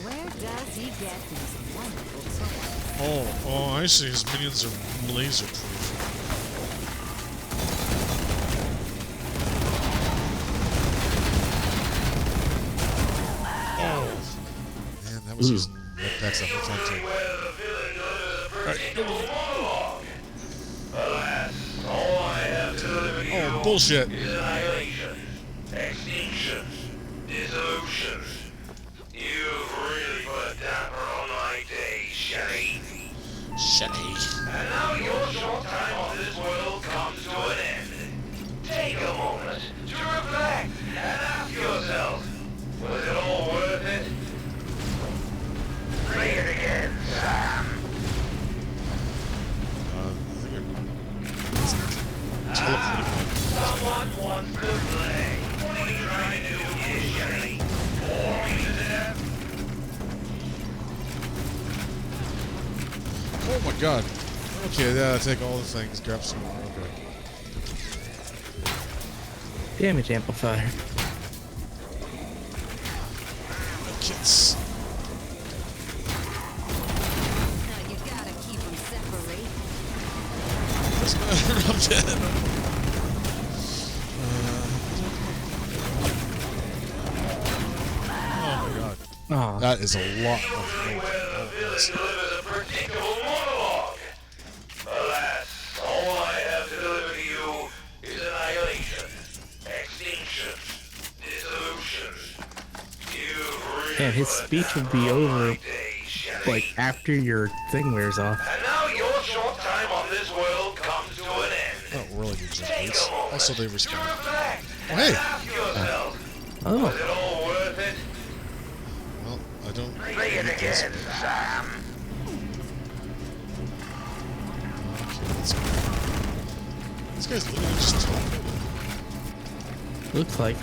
Where does he get these wonderful toys? Oh, I see. His minions are laser-proof. Oh. Man, that was using Redpacks up front, too. Where the villain delivers a predictable monologue. Alas, all I have to deliver to you Oh, bullshit. is annihilations, extinctions, dissolutions. You've really put a damper on my day, Shelly. And now your short time on this world comes to an end. Take a moment to reflect and ask yourself, was it all worth it? Try it again, Sam. Someone wants to play. What are you trying to do here, Shelly? Bore me to death? Oh my god. Okay, yeah, take all the things, grab some more. Okay. Damage amplifier. Kits. Now you gotta keep them separate. Doesn't matter, I'm dead. Oh my god. Oh, That is a lot of Usually milk. where the villain delivers a predictable monologue. Alas, all I have to deliver to you is annihilation, extinction, dissolution. You've really man, his put speech down would be on over my day, Shelley. like after your thing wears off. And now your short time on this world comes to an end. I don't really need Take judgments. a moment Also, they to respond. reflect Oh, hey. and ask yourself, was Oh, it all worth it? Well, I don't. Say it need this. again, Sam. Okay, let's go. This guy's literally just talking. looks like.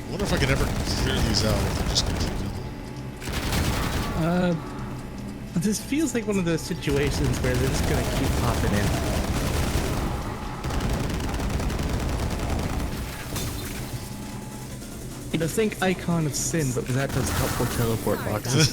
I wonder if I can ever clear these out if they're just gonna keep coming. This feels like one of those situations where they're just gonna keep popping in. You know, think Icon of Sin, but without those helpful teleport boxes.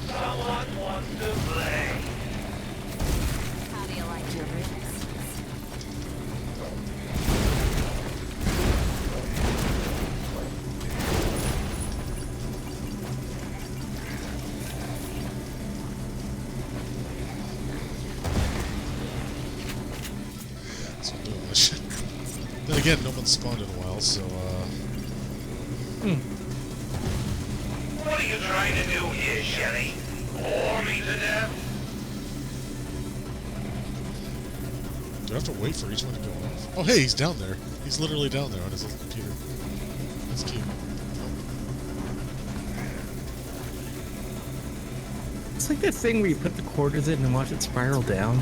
Someone wants to play. How do you like your ribs? So I'm doing this shit. Then again, no one's spawned in a while, so What are you trying to do here, Shelley? Bore me to death? do I have to wait for each one to go off? Oh, hey, he's down there. He's literally down there on his little computer. That's cute. It's like that thing where you put the quarters in and watch it spiral down.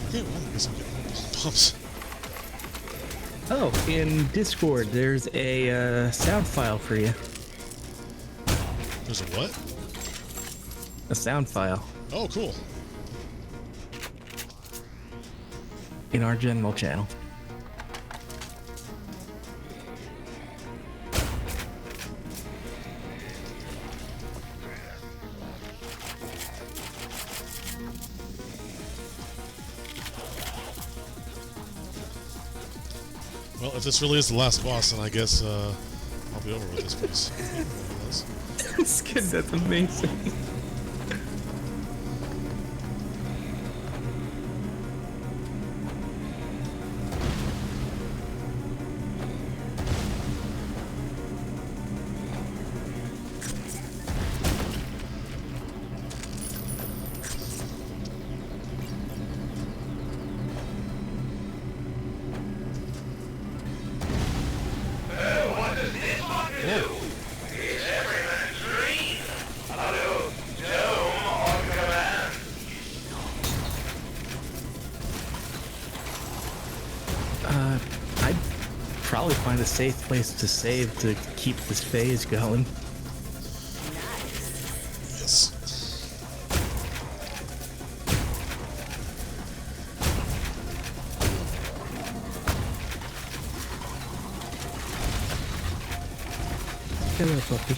Okay, well, I guess I'm getting pumps. Oh, in Discord, there's a sound file for you. There's a what? A sound file Oh, cool. in our general channel. Well, if this really is the last boss, then I guess I'll be over with this pretty soon. Skin, that's amazing. What does this one do? It's every man's dream. I'll do Doom on command. I'd probably find a safe place to save to keep this phase going. Yes. Hello, puppy.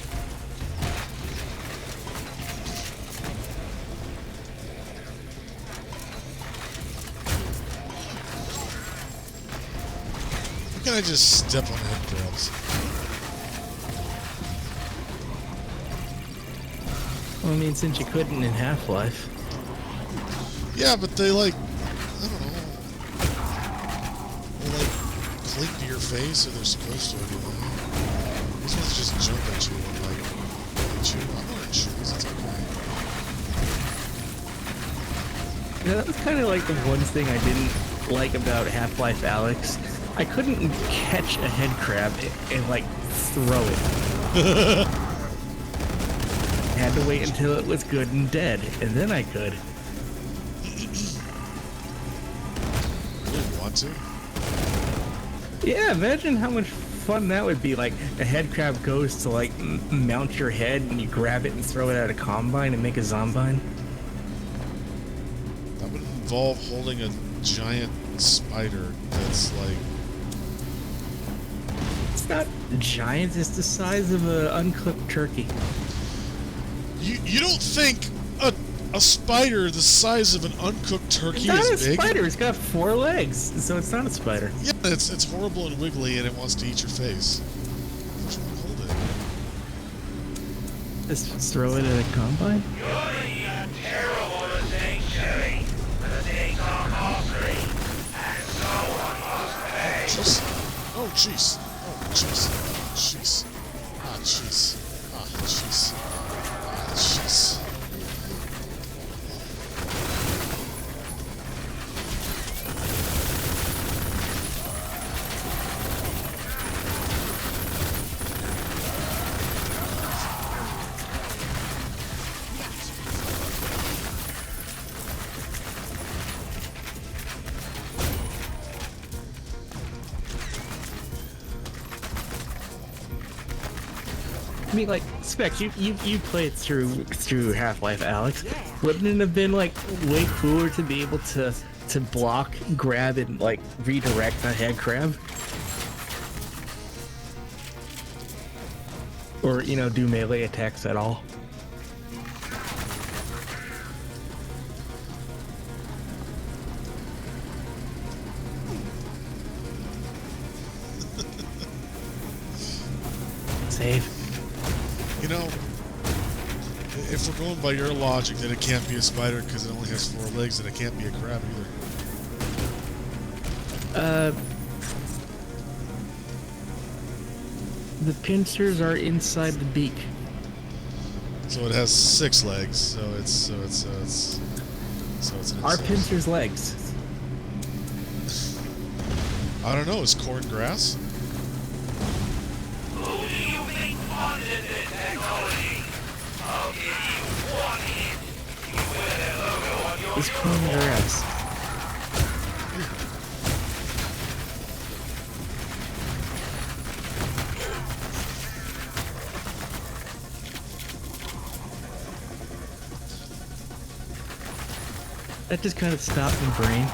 How can I just step on head grabs? Well, I mean, since you couldn't in Half-Life. Yeah, but they like, I don't know, they like cling to your face, or they're supposed to anyway. These ones just jump at you and like hit you. I'm wearing shoes, it's okay. Yeah, that was kind of like the one thing I didn't like about Half-Life Alyx. I couldn't catch a head crab and like throw it. I had to wait until it was good and dead, and then I could. Really want to? Yeah, imagine how much fun that would be. Like, a head crab goes to like mount your head, and you grab it and throw it at a combine and make a zombine. That would involve holding a giant spider that's like... It's not giant, it's the size of an uncooked turkey. You don't think a spider the size of an uncooked turkey It's is not a big? spider, it's got 4 legs, so it's not a spider. Yeah, it's horrible and wiggly and it wants to eat your face. Which one hold it? Just throw it at a combine? You're terrible to think, Sherry. The things are costly, and someone must pay. Jeez. Oh, jeez. Oh, jeez. Jeez. Ah, jeez. Ah, jeez. Ah, jeez. I mean, like, Spec, you played through Half-Life Alyx. Wouldn't it have been like way cooler to be able to block, grab, and like redirect a head crab? Or, you know, do melee attacks at all? Save. You know, if we're going by your logic that it can't be a spider because it only has 4 legs, then it can't be a crab either. The pincers are inside the beak. So it has 6 legs. So it's an Are insect. pincers legs? I don't know. Is corn grass? Who do you think funded this technology? I'll give you one hint. You wear that logo on your It's corn grass. That just kind of stopped my brain.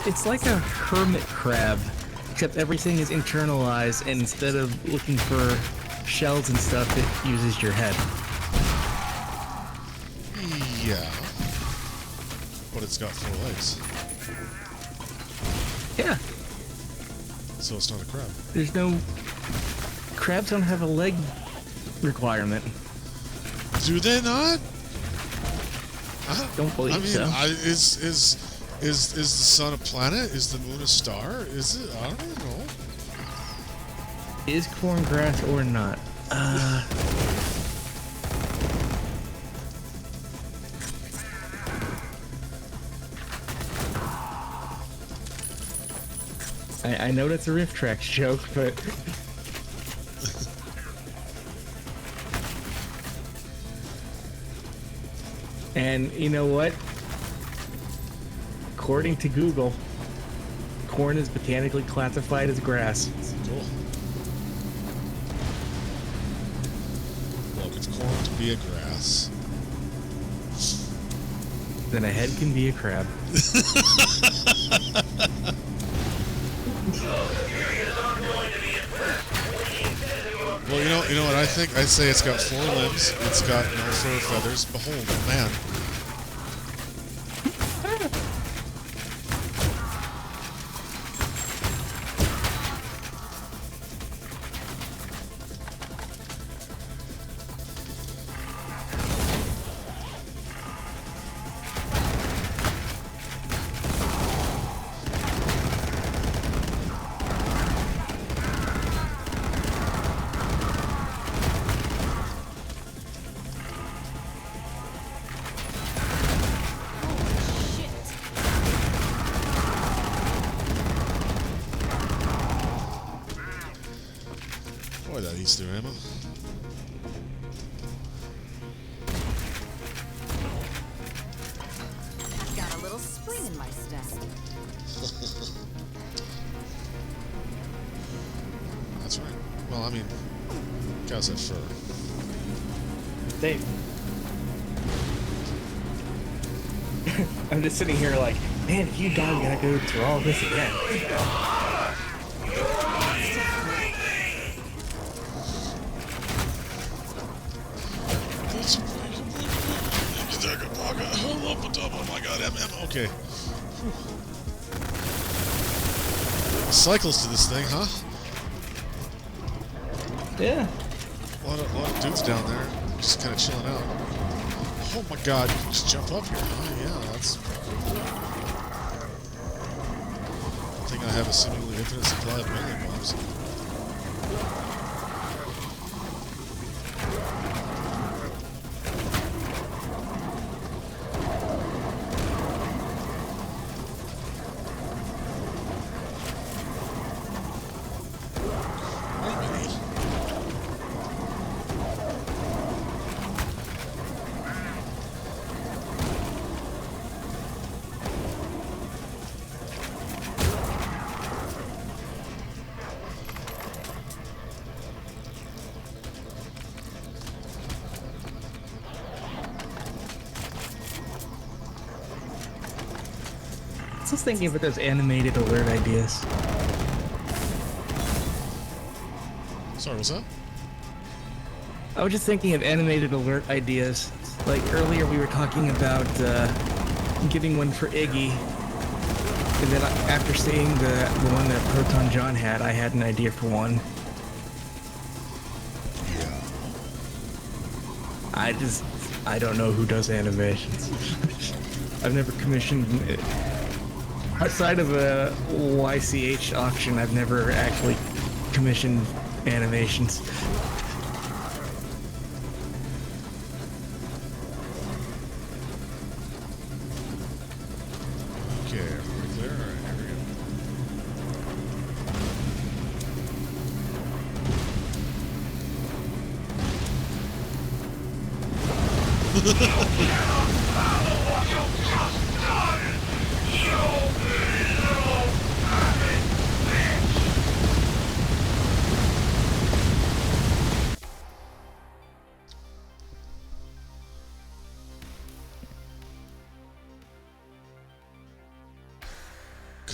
It's like a hermit crab, except everything is internalized, and instead of looking for shells and stuff, it uses your head. Yeah. But it's got 4 legs. Yeah, So it's not a crab. there's no... Crabs don't have a leg requirement. Do they not? Don't believe I mean, so. is the sun a planet? Is the moon a star? Is it? I don't know. Is corn grass or not? I know that's a Riff Tracks joke, but... And you know what? According to Google, corn is botanically classified as grass. Cool. Look, it's corn to be a grass. Then a head can be a crab. Well, you know what I think? I say it's got 4 limbs. It's got no fur feathers. Behold, a man. Cleaning my stack. That's right. Well, I mean, cows have fur. Dave. I'm just sitting here like, man, if you dog gotta go through all this again. Oh my god, MM. Okay. Cycles to this thing, huh? Yeah. A lot of dudes down there just kind of chilling out. Oh my god, you can just jump up here, huh? Yeah, that's... I think I have a seemingly infinite supply of melee bombs. I was thinking about those animated alert ideas. Sorry, what's that? I was just thinking of animated alert ideas. Like earlier we were talking about getting one for Iggy. And then after seeing the one that Proton John had, I had an idea for one. Yeah. I don't know who does animations. I've never commissioned... Outside of a YCH auction, I've never actually commissioned animations. Okay, right there. Alright, here we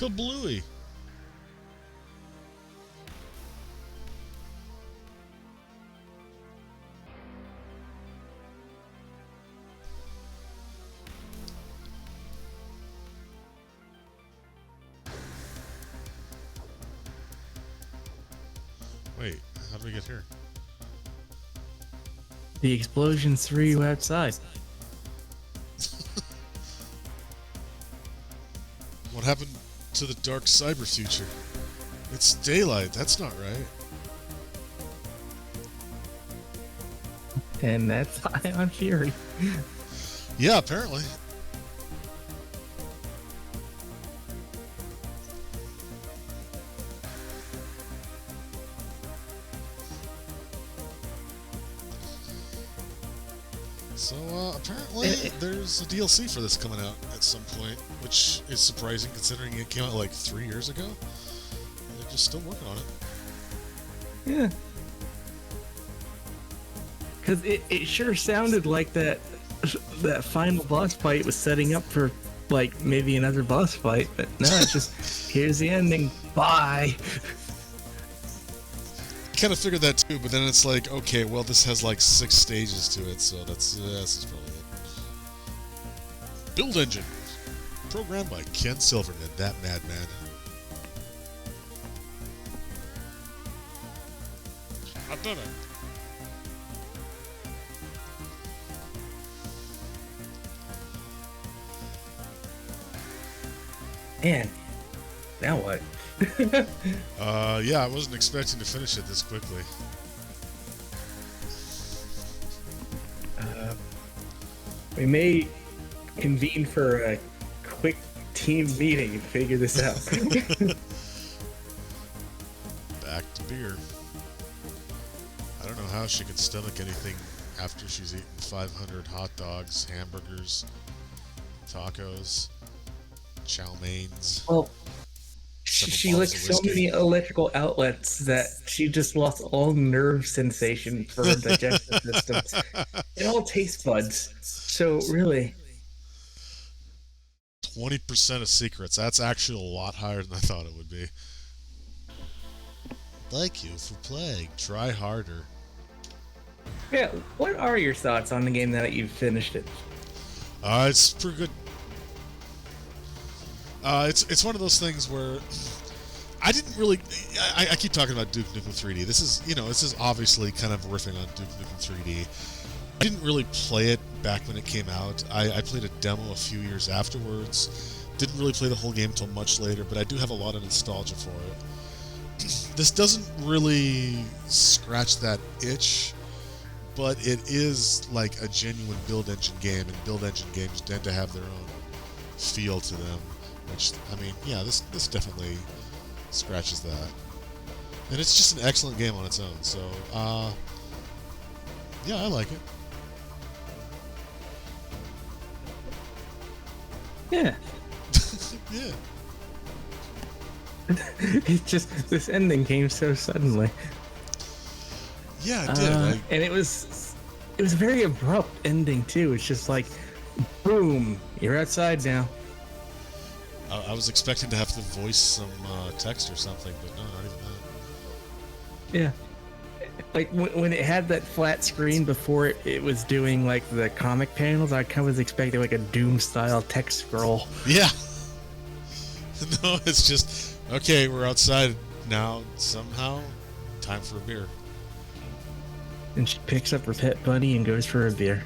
Kablooey. Wait, how did we get here? The explosions threw you outside. What happened to the dark cyber future? It's daylight, that's not right. And that's high on Fury. Yeah, apparently. So, apparently there's a DLC for this coming out at some point, which is surprising considering it came out like 3 years ago. They're just still working on it. Yeah. Because it sure sounded like that final boss fight was setting up for, like, maybe another boss fight, but no, it's just, here's the ending, bye. Kind of figured that too, but then it's like, okay, well, this has like 6 stages to it, so this is probably it. Build engine, programmed by Ken Silverman, that madman. I did it. Man, now what? Yeah, I wasn't expecting to finish it this quickly. We may convene for a quick team meeting and figure this out. Back to beer. I don't know how she can stomach anything after she's eaten 500 hot dogs, hamburgers, tacos. chow mains, Well, several she bottles licked of so whiskey. many electrical outlets that she just lost all nerve sensation for her digestive system and all taste buds. So really, 20% of secrets. That's actually a lot higher than I thought it would be. Thank you for playing. Try harder. yeah. What are your thoughts on the game now that you've finished it? It's pretty good. It's one of those things where I didn't really. I keep talking about Duke Nukem 3D. This is obviously kind of riffing on Duke Nukem 3D. I didn't really play it back when it came out. I played a demo a few years afterwards. Didn't really play the whole game until much later, but I do have a lot of nostalgia for it. This doesn't really scratch that itch, but it is like a genuine build engine game, and build engine games tend to have their own feel to them. Which, I mean, yeah, this definitely scratches that. And it's just an excellent game on its own, so, yeah, I like it. Yeah. Yeah. It's just this ending came so suddenly. Yeah, it did. And it was a very abrupt ending too. It's just like, boom, you're outside now. I was expecting to have to voice some text or something, but no, not even that. Yeah. Like when it had that flat screen before it was doing like the comic panels, I kind of was expecting like a Doom style text scroll. Yeah. No, it's just, okay, we're outside now somehow. Time for a beer. And she picks up her pet bunny and goes for a beer.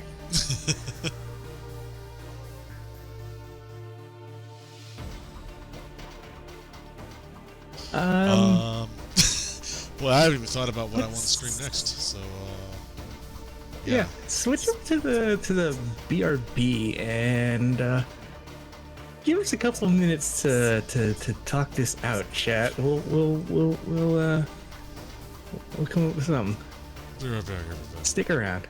Well, I haven't even thought about what I want to stream next. So, yeah. Switch up to the BRB and give us a couple of minutes to talk this out, chat. We'll come up with something. Be right back, everybody. Stick around.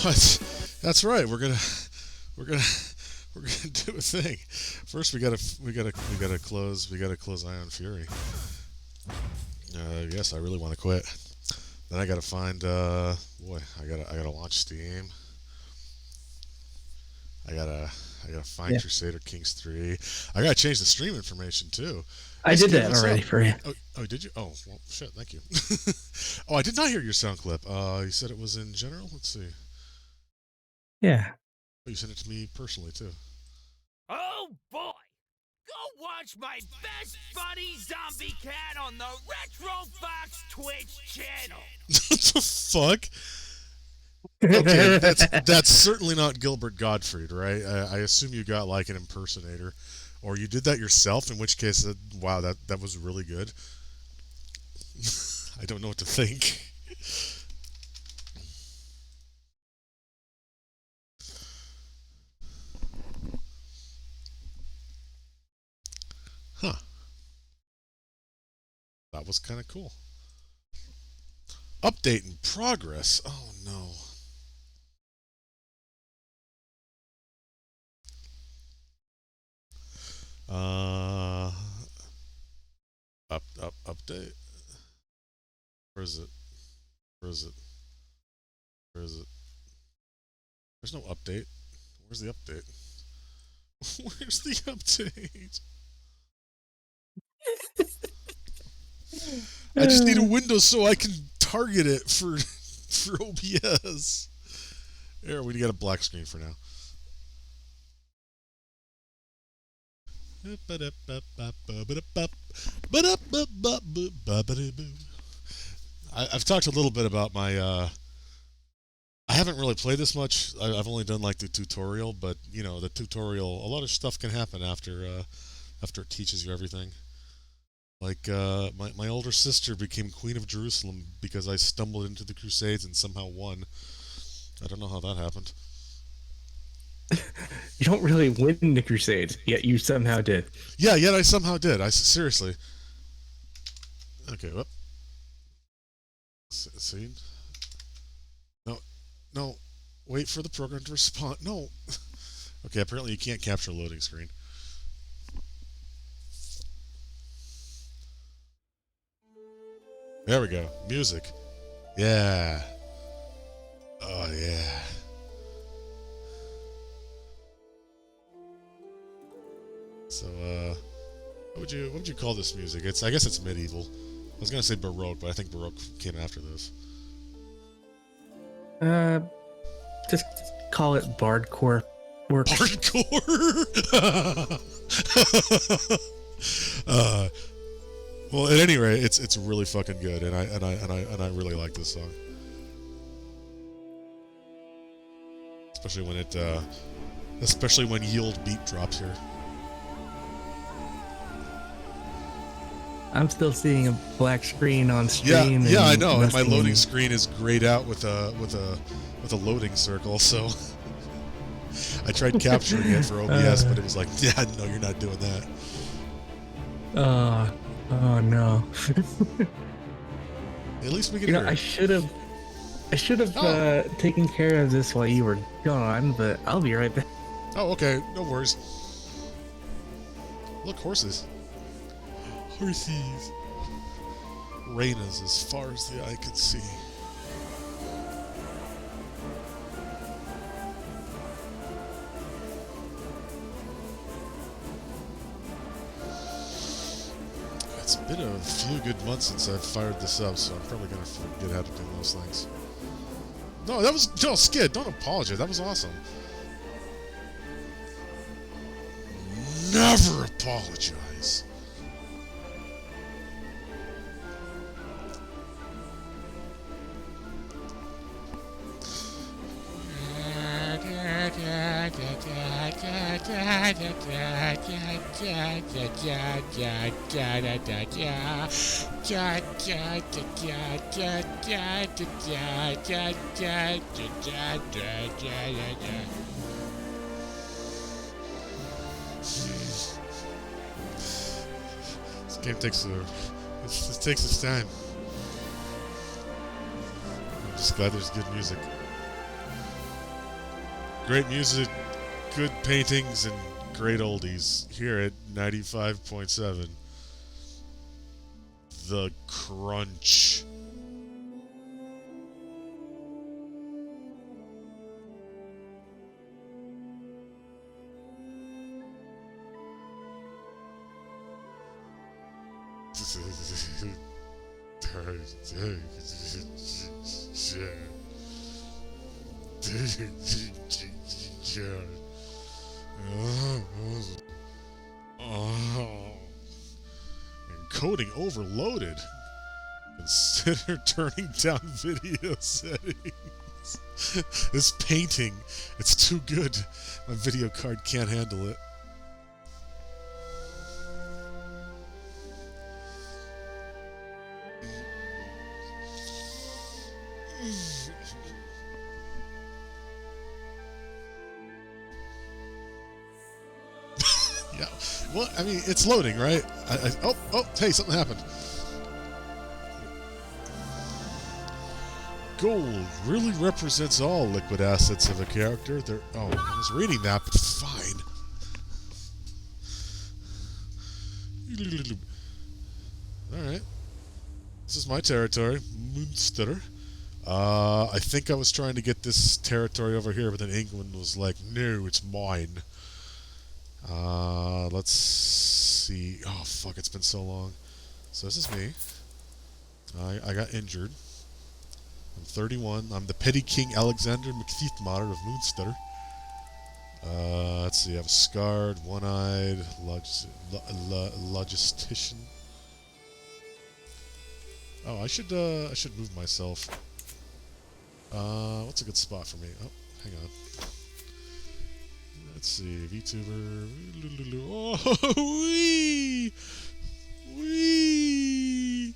What? That's right. We're gonna we're gonna do a thing. First, we gotta close Ion Fury. Yes, I really want to quit. Then I gotta find. I gotta launch Steam. I gotta find Yeah. Crusader Kings 3. I gotta change the stream information too. I Hey, did Steve, that what's already up? for you. Oh, did you? Oh, well, shit. Thank you. Oh, I did not hear your sound clip. You said it was in general. Let's see. Yeah. Oh, you sent it to me personally too. Oh boy! Go watch my best buddy ZombieCat on the Retro Fox Twitch channel! What the fuck? Okay, that's certainly not Gilbert Gottfried, right? I assume you got like an impersonator, or you did that yourself. In which case, wow, that was really good. I don't know what to think. Huh? That was kind of cool. Update in progress. Oh no. Update. Where is it? Where is it? Where is it? There's no update. Where's the update? Where's the update? I just need a window so I can target it for OBS. There, we got a black screen for now. I've talked a little bit about my. I haven't really played this much. I've only done like the tutorial, but you know, the tutorial. A lot of stuff can happen after it teaches you everything. Like my older sister became Queen of Jerusalem because I stumbled into the Crusades and somehow won. I don't know how that happened. You don't really win the Crusades, yet you somehow did. Yeah, yet I somehow did. Seriously. Okay, whoop. Scene. No. Wait for the program to respond. No. Okay, apparently you can't capture a loading screen. There we go. Music. Yeah. Oh yeah. So what would you call this music? I guess it's medieval. I was gonna say Baroque, but I think Baroque came after this. Just call it Bardcore. Works. Hardcore. Well, at any rate, it's really fucking good, and I really like this song, especially when Yield beat drops here. I'm still seeing a black screen on stream. Yeah, I know. And my nothing- loading screen is grayed out with a loading circle. So I tried capturing it for OBS, but it was like, yeah, no, you're not doing that. Oh no. At least we can You know, hear I it. should have taken care of this while you were gone, but I'll be right back. Oh, okay, no worries. Look, horses. Horses. Rain is as far as the eye can see. It's been a few good months since I've fired this up, so I'm probably gonna forget how to do those things. No, Skid, don't apologize. That was awesome. Never apologize. This game takes this takes its time. I'm just glad there's good music. great music, good paintings, and great oldies here at 95.7. The Crunch. Encoding overloaded. Consider turning down video settings. This painting, it's too good. My video card can't handle it. Yeah. Well, I mean, it's loading, right? Hey, something happened. Gold really represents all liquid assets of a character. I was reading that, but fine. Alright. This is my territory, Munster. I think I was trying to get this territory over here, but then England was like, no, it's mine. Let's see. Oh, fuck, it's been so long. So this is me. I got injured. I'm 31. I'm the petty King Alexander McThiethmatter of Munster. Let's see. I have a scarred, one-eyed logistician. Oh, I should move myself. What's a good spot for me? Oh, hang on. Let's see. VTuber. Oh, wee! Wee!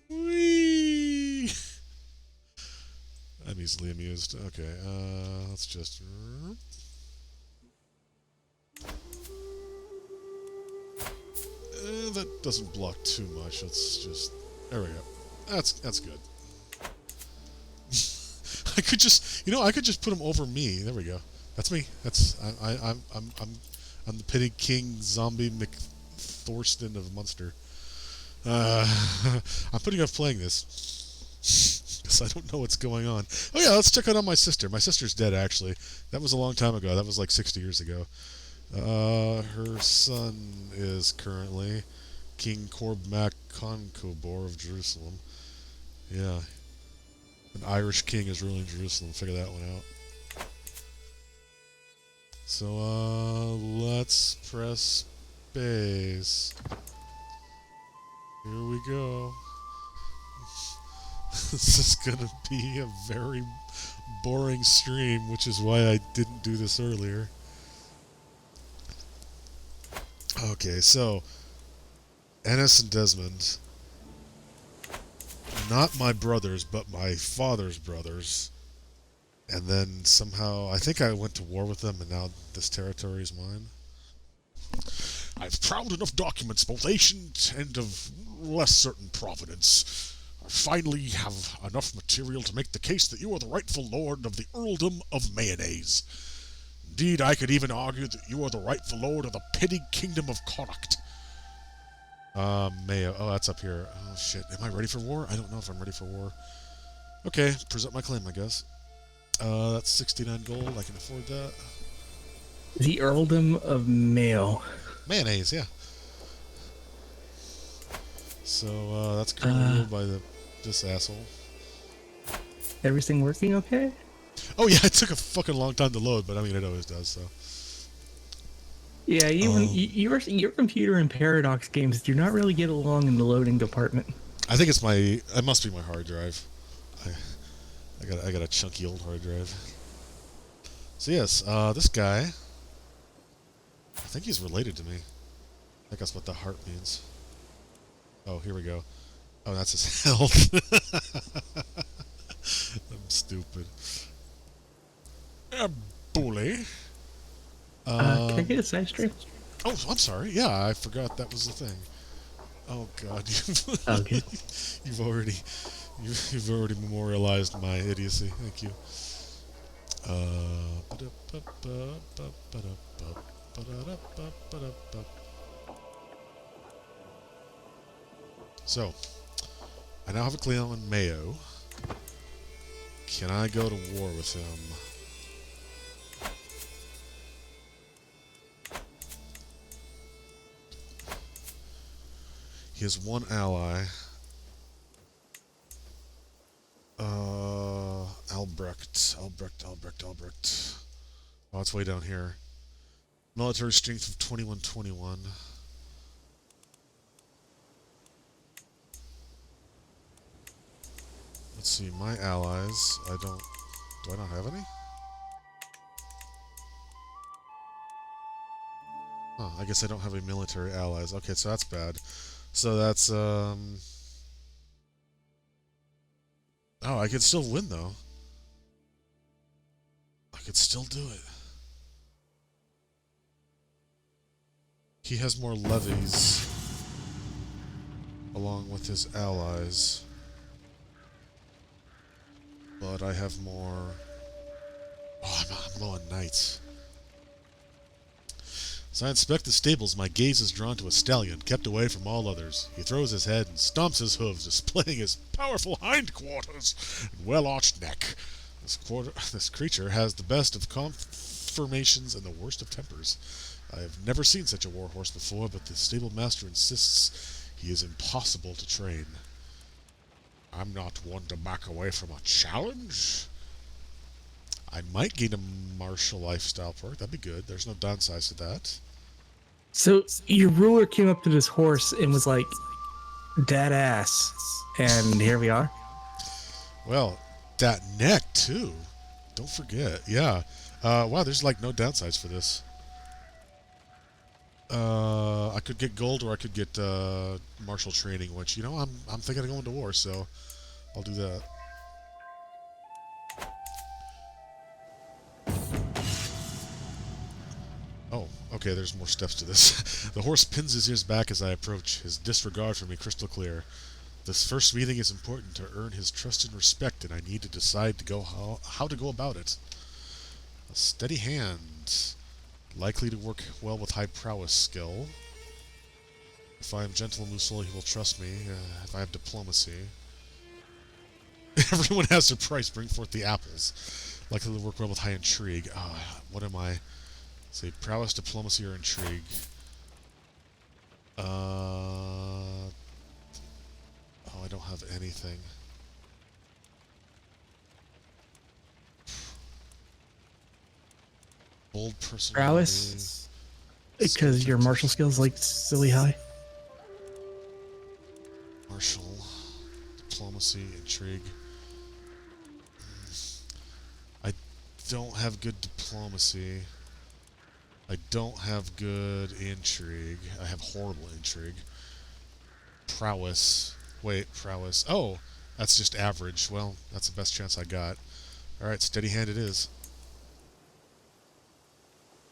Wee! I'm easily amused. Okay, let's just... that doesn't block too much. Let's just... There we go. That's good. I could just... I could just put him over me. There we go. That's me. I'm the petty King Zombie McThorston of Munster. I'm putting off playing this because I don't know what's going on. Oh yeah, let's check out on my sister. My sister's dead, actually. That was a long time ago. That was like 60 years ago. Her son is currently King Cormac Concobor of Jerusalem. Yeah. An Irish king is ruling Jerusalem. Figure that one out. So, let's press space. Here we go. This is gonna be a very boring stream, which is why I didn't do this earlier. Okay, so Ennis and Desmond, not my brothers, but my father's brothers. And then somehow, I think I went to war with them, and now this territory is mine. I've prowled enough documents, both ancient and of less certain provenance. I finally have enough material to make the case that you are the rightful lord of the earldom of Mayonnaise. Indeed, I could even argue that you are the rightful lord of the petty kingdom of Connacht. Mayo. Oh, that's up here. Oh, shit. Am I ready for war? I don't know if I'm ready for war. Okay, present my claim, I guess. That's 69 gold. I can afford that. The earldom of Mayo. Mayonnaise, yeah. So, that's currently ruled by this asshole. Everything working okay? Oh, yeah, it took a fucking long time to load, but I mean, it always does, so. Yeah, even your computer and Paradox games do not really get along in the loading department. I think it must be my hard drive. I got a chunky old hard drive. So yes, this guy, I think he's related to me. I think that's what the heart means. Oh, here we go. Oh, that's his health. I'm stupid. Bully. Can I get a side stream? Oh, I'm sorry. Yeah, I forgot that was the thing. Oh God, Okay. You've already memorialized my idiocy. Thank you. So, I now have a Cleon Mayo. Can I go to war with him? He has one ally. Albrecht. Oh, it's way down here. Military strength of 2121. Let's see, my allies. Do I not have any? Huh, I guess I don't have any military allies. Okay, so that's bad. So that's, Oh, I could still win, though. I could still do it. He has more levies along with his allies. But I have more... Oh, I'm low on knights. As I inspect the stables, my gaze is drawn to a stallion, kept away from all others. He throws his head and stomps his hooves, displaying his powerful hindquarters and well-arched neck. This creature has the best of conformations and the worst of tempers. I have never seen such a warhorse before, but the stable master insists he is impossible to train. I'm not one to back away from a challenge. I might gain a martial lifestyle perk. That'd be good. There's no downsides to that. So your ruler came up to this horse and was like, dead ass. And here we are. Well, that neck, too. Don't forget. Yeah. Wow, there's like no downsides for this. I could get gold or I could get martial training, which, you know, I'm thinking of going to war, so I'll do that. Oh, okay, there's more steps to this. The horse pins his ears back as I approach, his disregard for me crystal clear. This first meeting is important to earn his trust and respect, and I need to decide how to go about it. A steady hand, likely to work well with high prowess skill. If I am gentle and Musul, he will trust me. If I have diplomacy. Everyone has their price, bring forth the apples. Likely to work well with high intrigue. What am I? Say prowess, diplomacy, or intrigue. Oh, I don't have anything. Bold personality. Prowess? Because your martial skills like silly high. Martial, diplomacy, intrigue. I don't have good diplomacy. I don't have good intrigue. I have horrible intrigue. Prowess. Wait, prowess. Oh, that's just average. Well, that's the best chance I got. Alright, steady hand it is.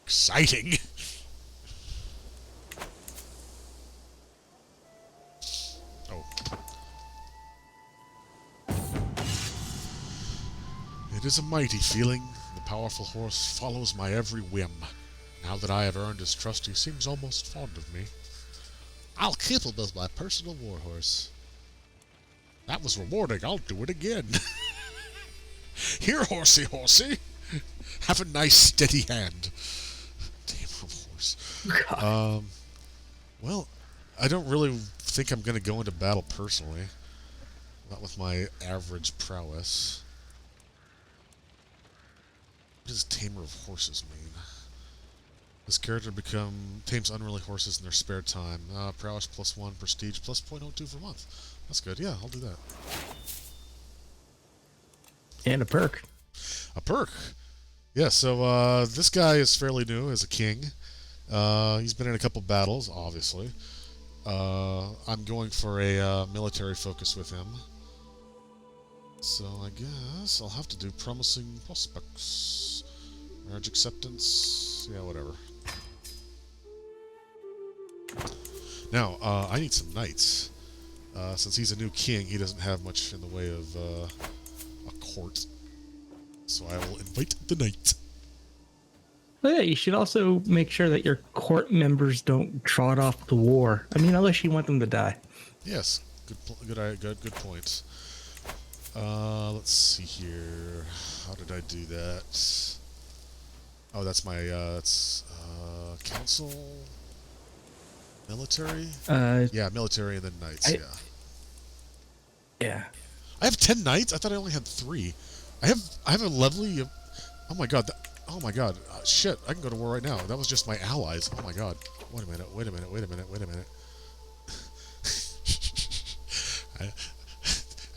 Exciting! Oh. It is a mighty feeling. The powerful horse follows my every whim. Now that I have earned his trust, he seems almost fond of me. I'll keep him as my personal warhorse. That was rewarding. I'll do it again. Here, horsey, horsey. Have a nice, steady hand. Damn horse. Well, I don't really think I'm going to go into battle personally. Not with my average prowess. What does Tamer of Horses mean? This character tames unruly horses in their spare time. Prowess +1, prestige plus 0.02 per month. That's good. Yeah, I'll do that. And a perk. A perk. Yeah, so this guy is fairly new as a king. He's been in a couple battles, obviously. I'm going for a military focus with him. So I guess I'll have to do promising prospects. Marriage acceptance. Yeah, whatever. Now, I need some knights. Since he's a new king, he doesn't have much in the way of a court. So I will invite the knight. Oh, yeah, you should also make sure that your court members don't trot off to war. I mean, unless you want them to die. Yes, good point. Let's see here. How did I do that? Oh, that's my council, military. Yeah, military and then knights. Yeah. I have 10 knights. I thought I only had 3. I have a lovely. Oh my god. Oh my god. Shit. I can go to war right now. That was just my allies. Oh my god. Wait a minute.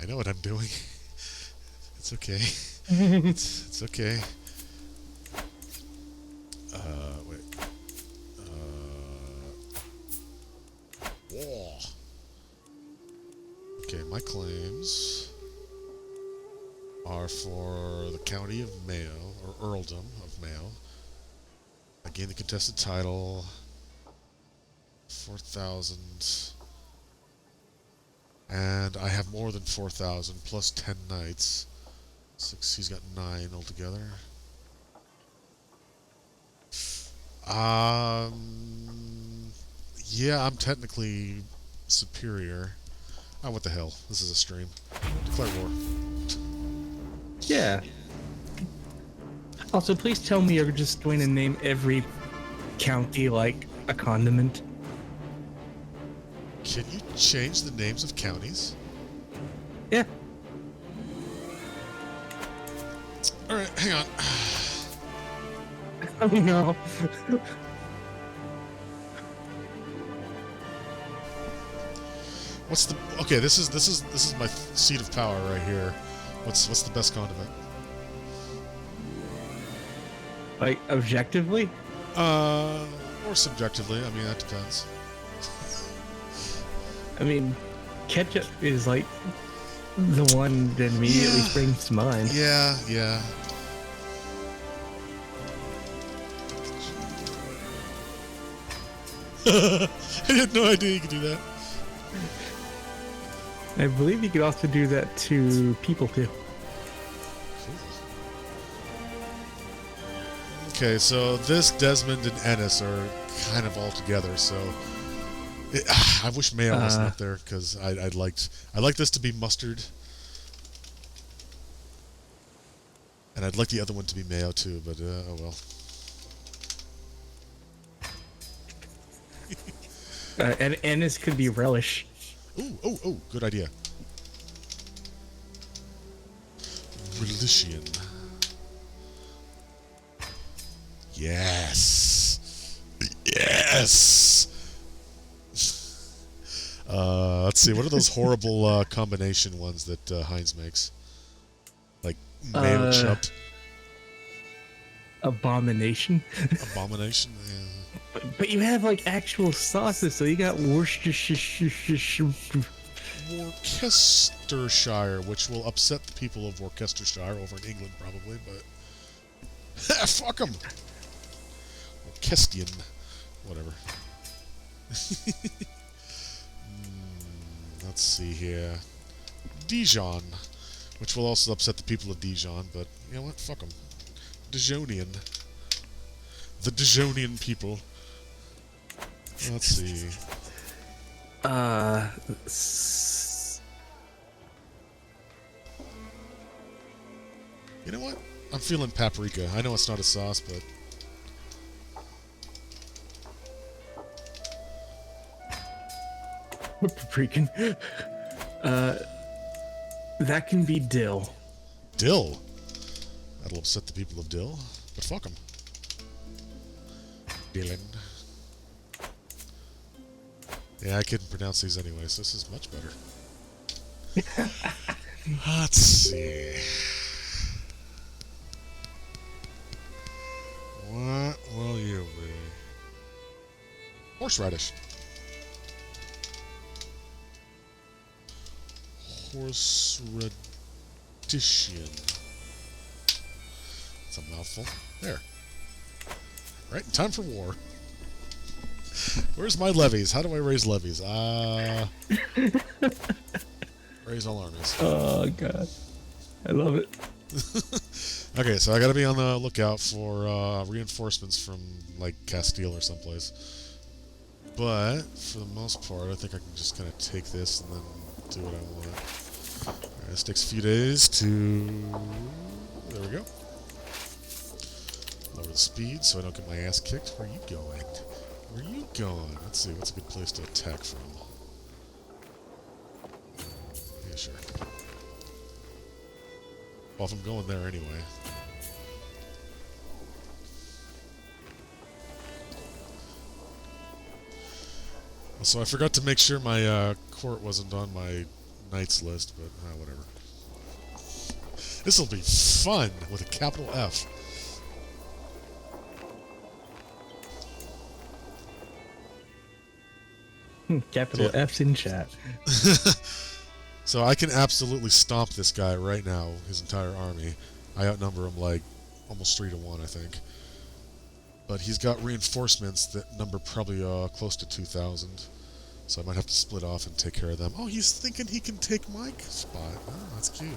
I know what I'm doing. It's okay. It's okay. Wait. War. Okay, my claims are for the county of Mayo, or earldom of Mayo. I gained the contested title. 4,000. And I have more than 4,000 plus 10 knights. 6, he's got 9 altogether. Yeah, I'm technically superior. Oh, what the hell? This is a stream. Declare war. Yeah. Also, please tell me you're just going to name every county like a condiment. Can you change the names of counties? Yeah. Alright, hang on. Oh no. What's the okay? This is my seat of power right here. What's the best condiment? Like objectively? Or subjectively. I mean that depends. I mean, ketchup is like the one that immediately springs to mind. Yeah. I had no idea you could do that. I believe you could also do that to people too. Okay, so this Desmond and Ennis are kind of all together. So I wish Mayo wasn't up there because I'd like this to be mustard, and I'd like the other one to be Mayo too. But oh well. And Ennis could be relish. Oh, good idea. Relician. Yes. Let's see. What are those horrible combination ones that Heinz makes? Like mayo chopped. Abomination. Abomination. Yeah. But you have like actual sauces, so you got Worcestershire. Worcestershire, which will upset the people of Worcestershire over in England, probably, but fuck them. Worcestian, whatever. Let's see here. Dijon, which will also upset the people of Dijon, but you know what? Fuck them. Dijonian. The Dijonian people. Let's see. You know what? I'm feeling paprika. I know it's not a sauce, but Paprikan. That can be dill. dill. That'll upset the people of Dill, but fuck them. Dylan. Yeah, I couldn't pronounce these anyway, so this is much better. Let's see. What will you be? Horseradish. Horseradishian. That's a mouthful. There. Right in time for war. Where's my levies? How do I raise levies? Raise all armies. Oh god, I love it. Okay, so I gotta be on the lookout for reinforcements from, like, Castile or someplace. But, for the most part, I think I can just kind of take this and then do what I want. Alright, this takes a few days to... There we go. Lower the speed so I don't get my ass kicked. Where are you going? Where are you going? Let's see, what's a good place to attack from? Yeah, sure. Well, if I'm going there anyway. So I forgot to make sure my court wasn't on my knights list, but whatever. This will be fun with a capital F. Capital F's in chat. So I can absolutely stomp this guy right now, his entire army. I outnumber him like almost 3-1, I think. But he's got reinforcements that number probably close to 2,000. So I might have to split off and take care of them. Oh, he's thinking he can take my spot. Oh, that's cute.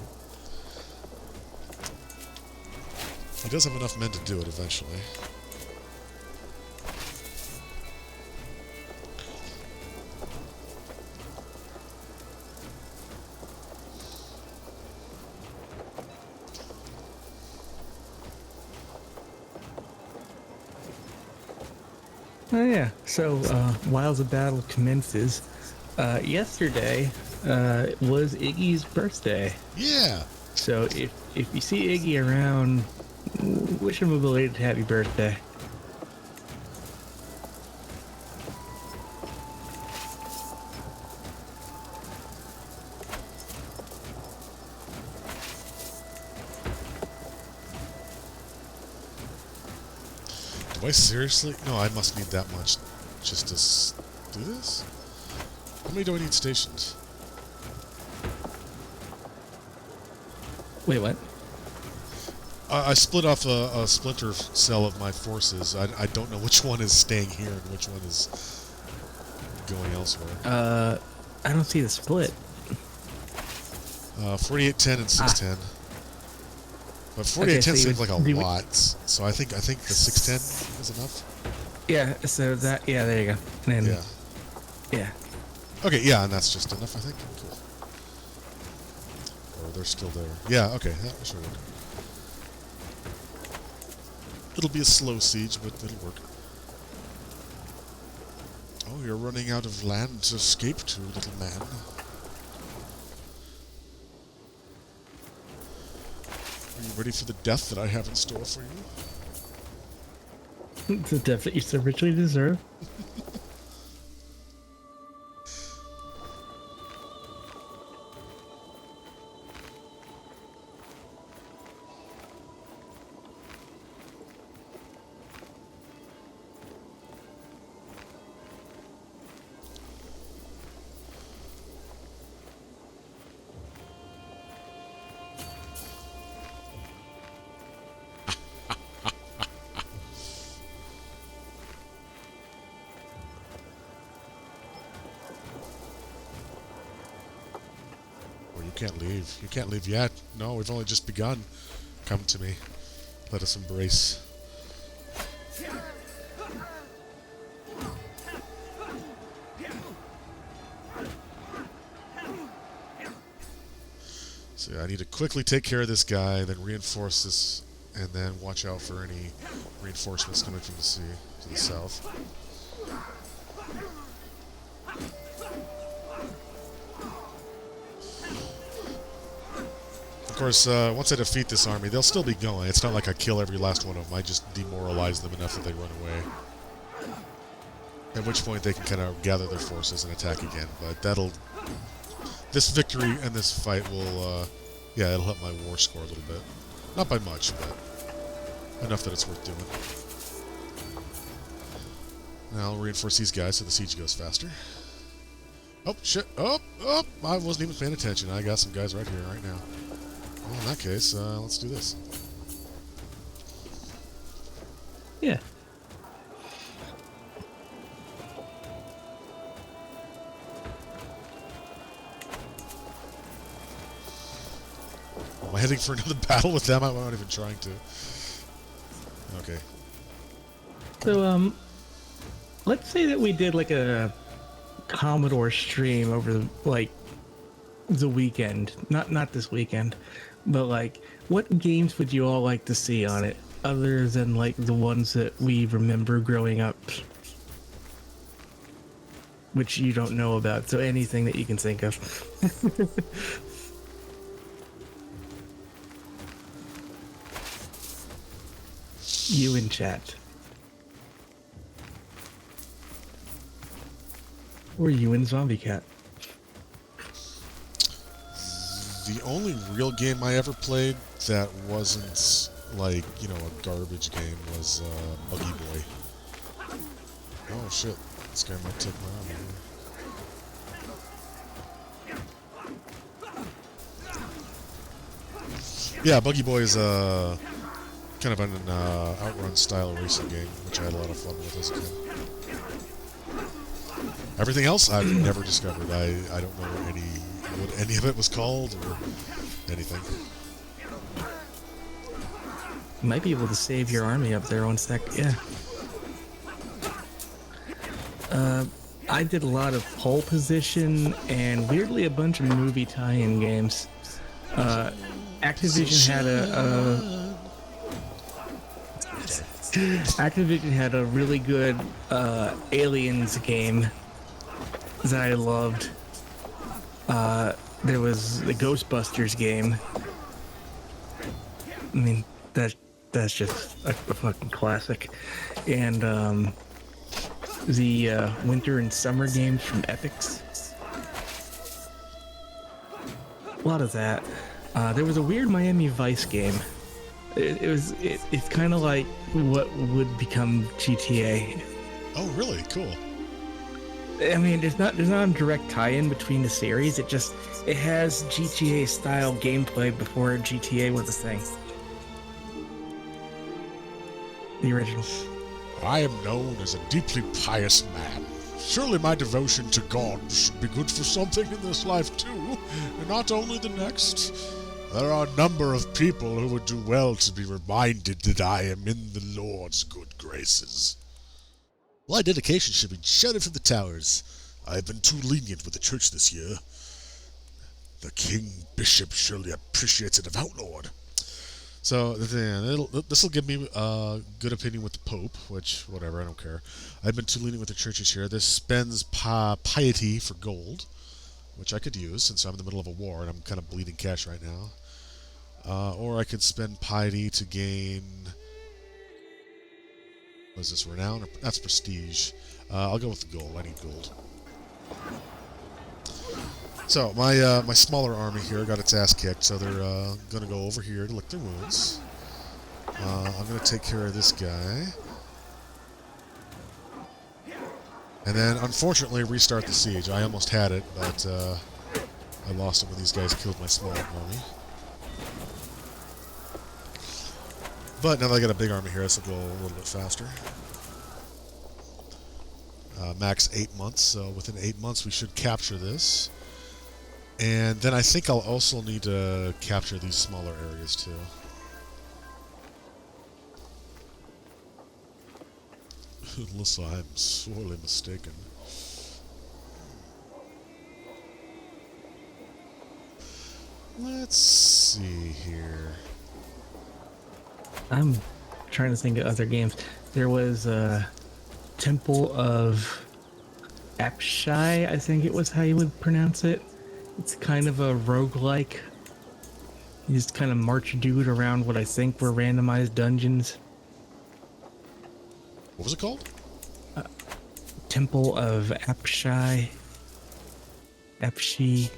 He does have enough men to do it eventually. Oh yeah. So while the battle commences, yesterday was Iggy's birthday. Yeah. So if you see Iggy around, wish him a belated happy birthday. Do I seriously? No, I must need that much just to do this? How many do I need stationed? Wait, what? I split off a splinter cell of my forces. I don't know which one is staying here and which one is going elsewhere. I don't see the split. 4810 and 610. But 4810 Okay, so seems like a lot, so I think the 610 is enough. Yeah. So that. Yeah. There you go. And then, Yeah. Yeah. Okay. Yeah, and that's just enough, I think. Cool. Or they're still there. Yeah. Okay. That sure would. It'll be a slow siege, but it'll work. Oh, you're running out of land to escape to, little man. Are you ready for the death that I have in store for you? The death that you so richly deserve. You can't leave. You can't leave yet. No, we've only just begun. Come to me. Let us embrace. So yeah, I need to quickly take care of this guy, then reinforce this, and then watch out for any reinforcements coming from the sea to the south. Of course, once I defeat this army, they'll still be going. It's not like I kill every last one of them. I just demoralize them enough that they run away. At which point they can kind of gather their forces and attack again. But that'll... This victory and this fight will, yeah, it'll help my war score a little bit. Not by much, but enough that it's worth doing. Now I'll reinforce these guys so the siege goes faster. Oh, shit. Oh, I wasn't even paying attention. I got some guys right here, right now. Well, in that case, let's do this. Yeah. I heading for another battle with them? I'm not even trying to. Okay. So, let's say that we did like a Commodore stream over the weekend. Not this weekend, but like, what games would you all like to see on it, other than like the ones that we remember growing up, which you don't know about? So anything that you can think of. You in chat. Or you in ZombieCat. The only real game I ever played that wasn't like, you know, a garbage game was Buggy Boy. Oh shit, this guy might take my arm. Yeah, Buggy Boy is kind of an outrun style racing game, which I had a lot of fun with as a kid. Everything else I've never discovered. I don't know what any of it was called or anything. You might be able to save your army up there one sec. Yeah. I did a lot of pole position and weirdly a bunch of movie tie-in games. Activision had a really good Aliens game that I loved. There was the Ghostbusters game. I mean, that's just a fucking classic. And the winter and summer games from Epix. A lot of that. There was a weird Miami Vice game. It's kind of like what would become GTA. Oh, really? Cool. I mean, there's not a direct tie-in between the series. It has GTA style gameplay before GTA was a thing. The original. I am known as a deeply pious man. Surely my devotion to God should be good for something in this life too, and not only the next. There are a number of people who would do well to be reminded that I am in the Lord's good graces. My dedication should be shouted from the towers. I have been too lenient with the church this year. The King Bishop surely appreciates a devout lord. So this will give me a good opinion with the Pope, which, whatever, I don't care. I've been too lenient with the churches here. This spends piety for gold, which I could use since I'm in the middle of a war and I'm kind of bleeding cash right now. Or I could spend piety to gain... What is this, renown? That's prestige. I'll go with the gold. I need gold. So, my smaller army here got its ass kicked, so they're going to go over here to lick their wounds. I'm going to take care of this guy. And then, unfortunately, restart the siege. I almost had it, but I lost it when these guys killed my small army. But now that I got a big army here, this will go a little bit faster. Max 8 months, so within 8 months we should capture this. And then I think I'll also need to capture these smaller areas too. Unless I'm sorely mistaken. Let's see here. I'm trying to think of other games. There was Temple of Apshai, I think it was how you would pronounce it. It's kind of a roguelike. You just kind of march a dude around what I think were randomized dungeons. What was it called? Temple of Apshai. Apshi.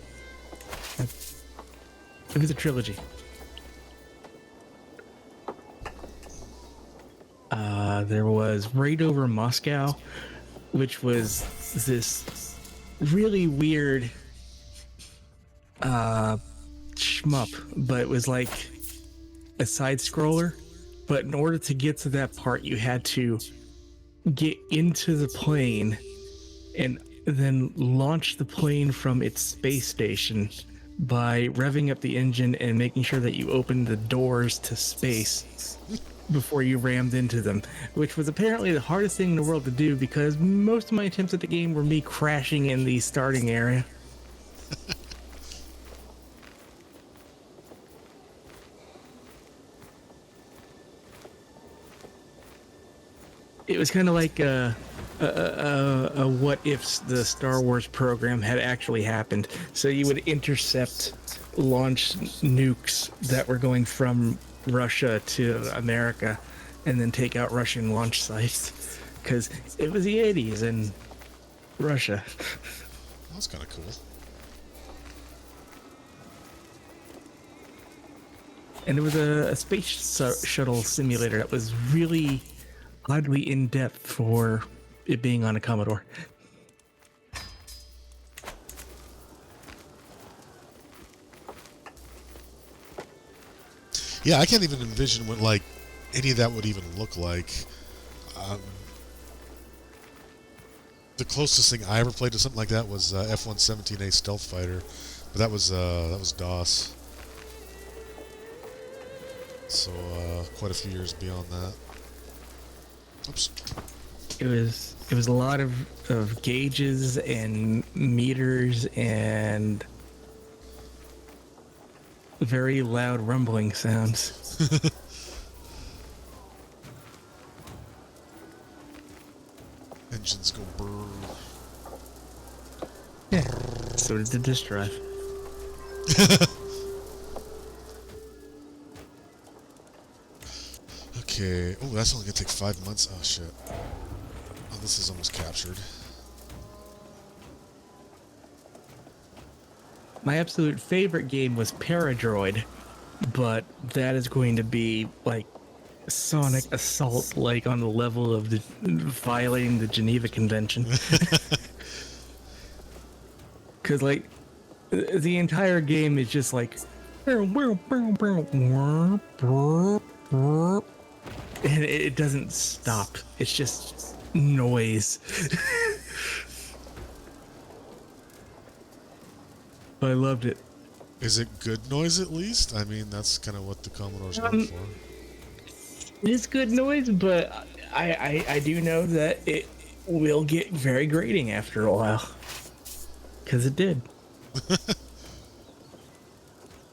It was a trilogy. There was Raid Over Moscow, which was this really weird shmup, but it was like a side scroller. But in order to get to that part, you had to get into the plane and then launch the plane from its space station by revving up the engine and making sure that you opened the doors to space before you rammed into them, which was apparently the hardest thing in the world to do because most of my attempts at the game were me crashing in the starting area. It was kind of like a what if the Star Wars program had actually happened. So you would intercept launch nukes that were going from Russia to America and then take out Russian launch sites. Because it was the 80s in Russia. That's kind of cool. And it was a space shuttle simulator that was really oddly in-depth for it being on a Commodore. Yeah, I can't even envision what like any of that would even look like. The closest thing I ever played to something like that was F-117A Stealth Fighter, but that was DOS. So quite a few years beyond that. Oops. It was a lot of gauges and meters and very loud rumbling sounds. Engines go brrr. Yeah. So did the disk drive. Okay. Oh, that's only gonna take 5 months. Oh shit. Oh, this is almost captured. My absolute favorite game was Paradroid, but that is going to be like Sonic Assault, like on the level of the violating the Geneva Convention. Because like the entire game is just like, and it doesn't stop. It's just noise. But I loved it. Is it good noise at least? I mean, that's kind of what the Commodore's known for. It is good noise, but I do know that it will get very grating after a while. Because it did.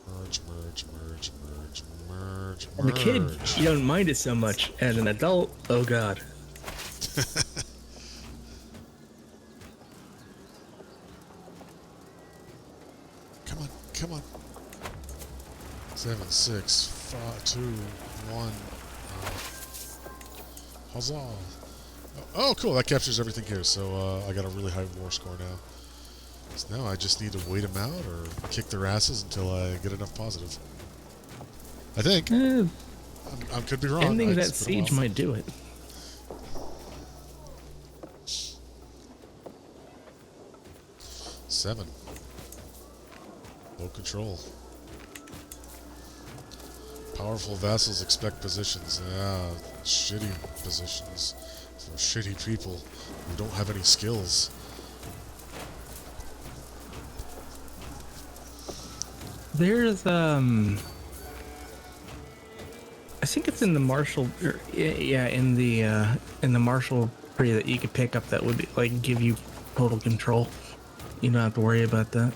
Merge, merge, merge, merge, merge, As a kid, merge. you don't mind it so much. As an adult, oh god. Come on, come on. 7, 6, 5, 2, 1. Huzzah. Oh, cool. That captures everything here. So I got a really high war score now. So now I just need to wait them out or kick their asses until I get enough positive. I think. I could be wrong. Ending that It's been a siege while. might do it. Seven. Low control. Powerful vassals expect positions. Yeah, shitty positions for shitty people who don't have any skills. There's I think it's in the Marshall, yeah, in the Marshall tree that you could pick up that would like give you total control. You don't have to worry about that.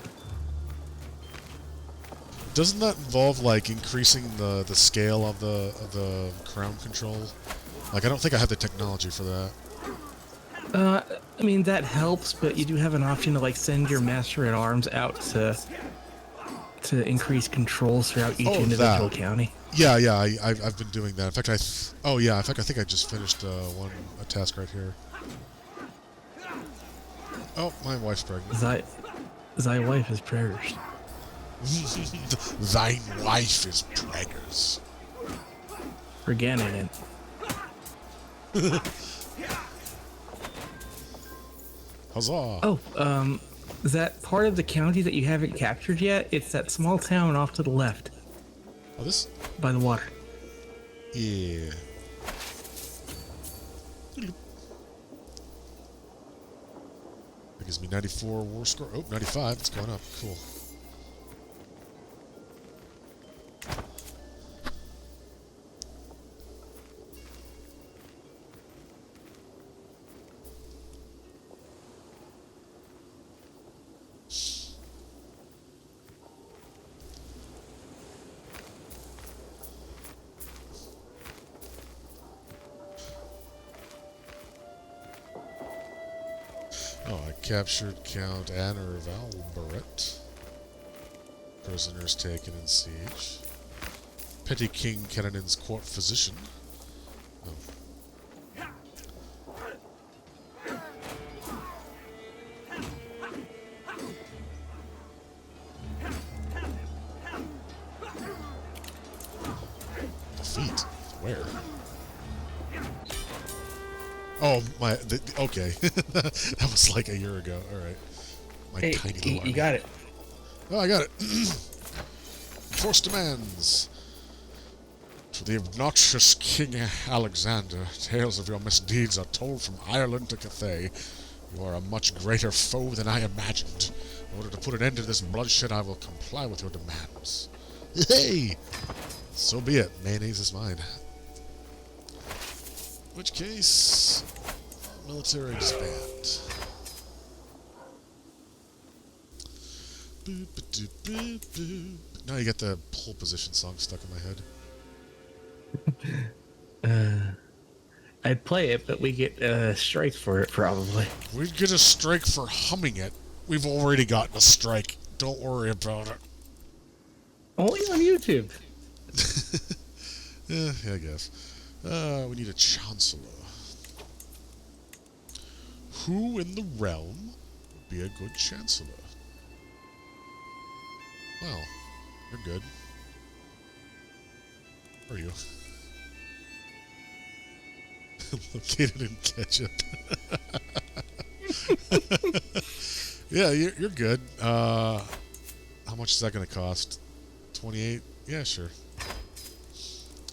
Doesn't that involve like increasing the scale of the crown control? Like I don't think I have the technology for that. I mean that helps, but you do have an option to like send your master at arms out to increase controls throughout each individual county. Yeah, I've been doing that. In fact, I think I just finished a task right here. Oh, my wife's pregnant. Thy wife is preggers. Thine wife is preggers. Forgetting it. Huzzah! Oh, that part of the county that you haven't captured yet, it's that small town off to the left. Oh, this? By the water. Yeah. That gives me 94 war score. Oh, 95. It's going up. Cool. Oh, I captured Count Anner of Alberet. Prisoners taken in siege. Petty King Kenanon's court physician. Oh. Defeat? Where? Oh, my... okay. That was like a year ago. Alright. My Hey, tiny little you army. got it. Oh, I got it. Force demands. To the obnoxious King Alexander, tales of your misdeeds are told from Ireland to Cathay. You are a much greater foe than I imagined. In order to put an end to this bloodshed, I will comply with your demands. Hey! So be it. Mayonnaise is mine. In which case, military disband. Boop, ba-doop, boop, boop. Now you get the pole position song stuck in my head. I'd play it, but we get strikes for it probably. We'd get a strike for humming it. We've already gotten a strike. Don't worry about it. Only on YouTube. Yeah, I guess. We need a chancellor. Who in the realm would be a good chancellor? Well, you're good. Where are you? Located in ketchup. Yeah, you're good. How much is that going to cost? 28? Yeah, sure.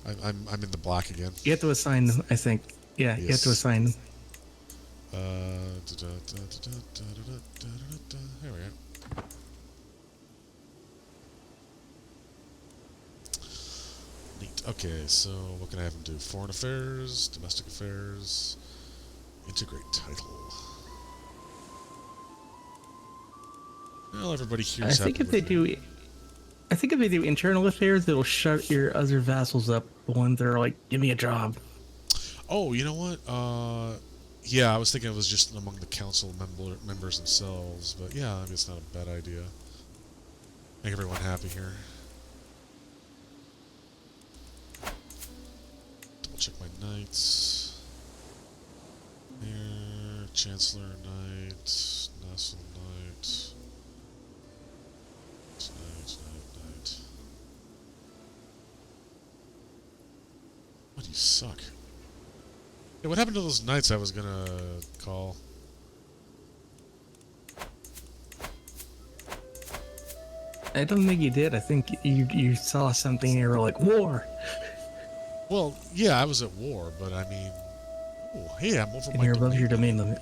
I'm in the black again. You have to assign them, I think. Yeah, you have to assign them. There we go. Neat. Okay, so what can I have him do? Foreign affairs, domestic affairs, integrate title. Well, everybody here's happy with me. I think if they do internal affairs, it'll shut your other vassals up. The ones that are like, give me a job. Oh, you know what? Yeah, I was thinking it was just among the council members themselves, but yeah, I mean, it's not a bad idea. Make everyone happy here. Double check my knights. Here, Chancellor Knight, Nassau Knight. Knight. What, you suck. Hey, what happened to those knights I was gonna call? I don't think you did. I think you saw something and you were like, war. Well, yeah, I was at war, but I mean... Oh, hey, I'm over And my you're above domain. your domain limit.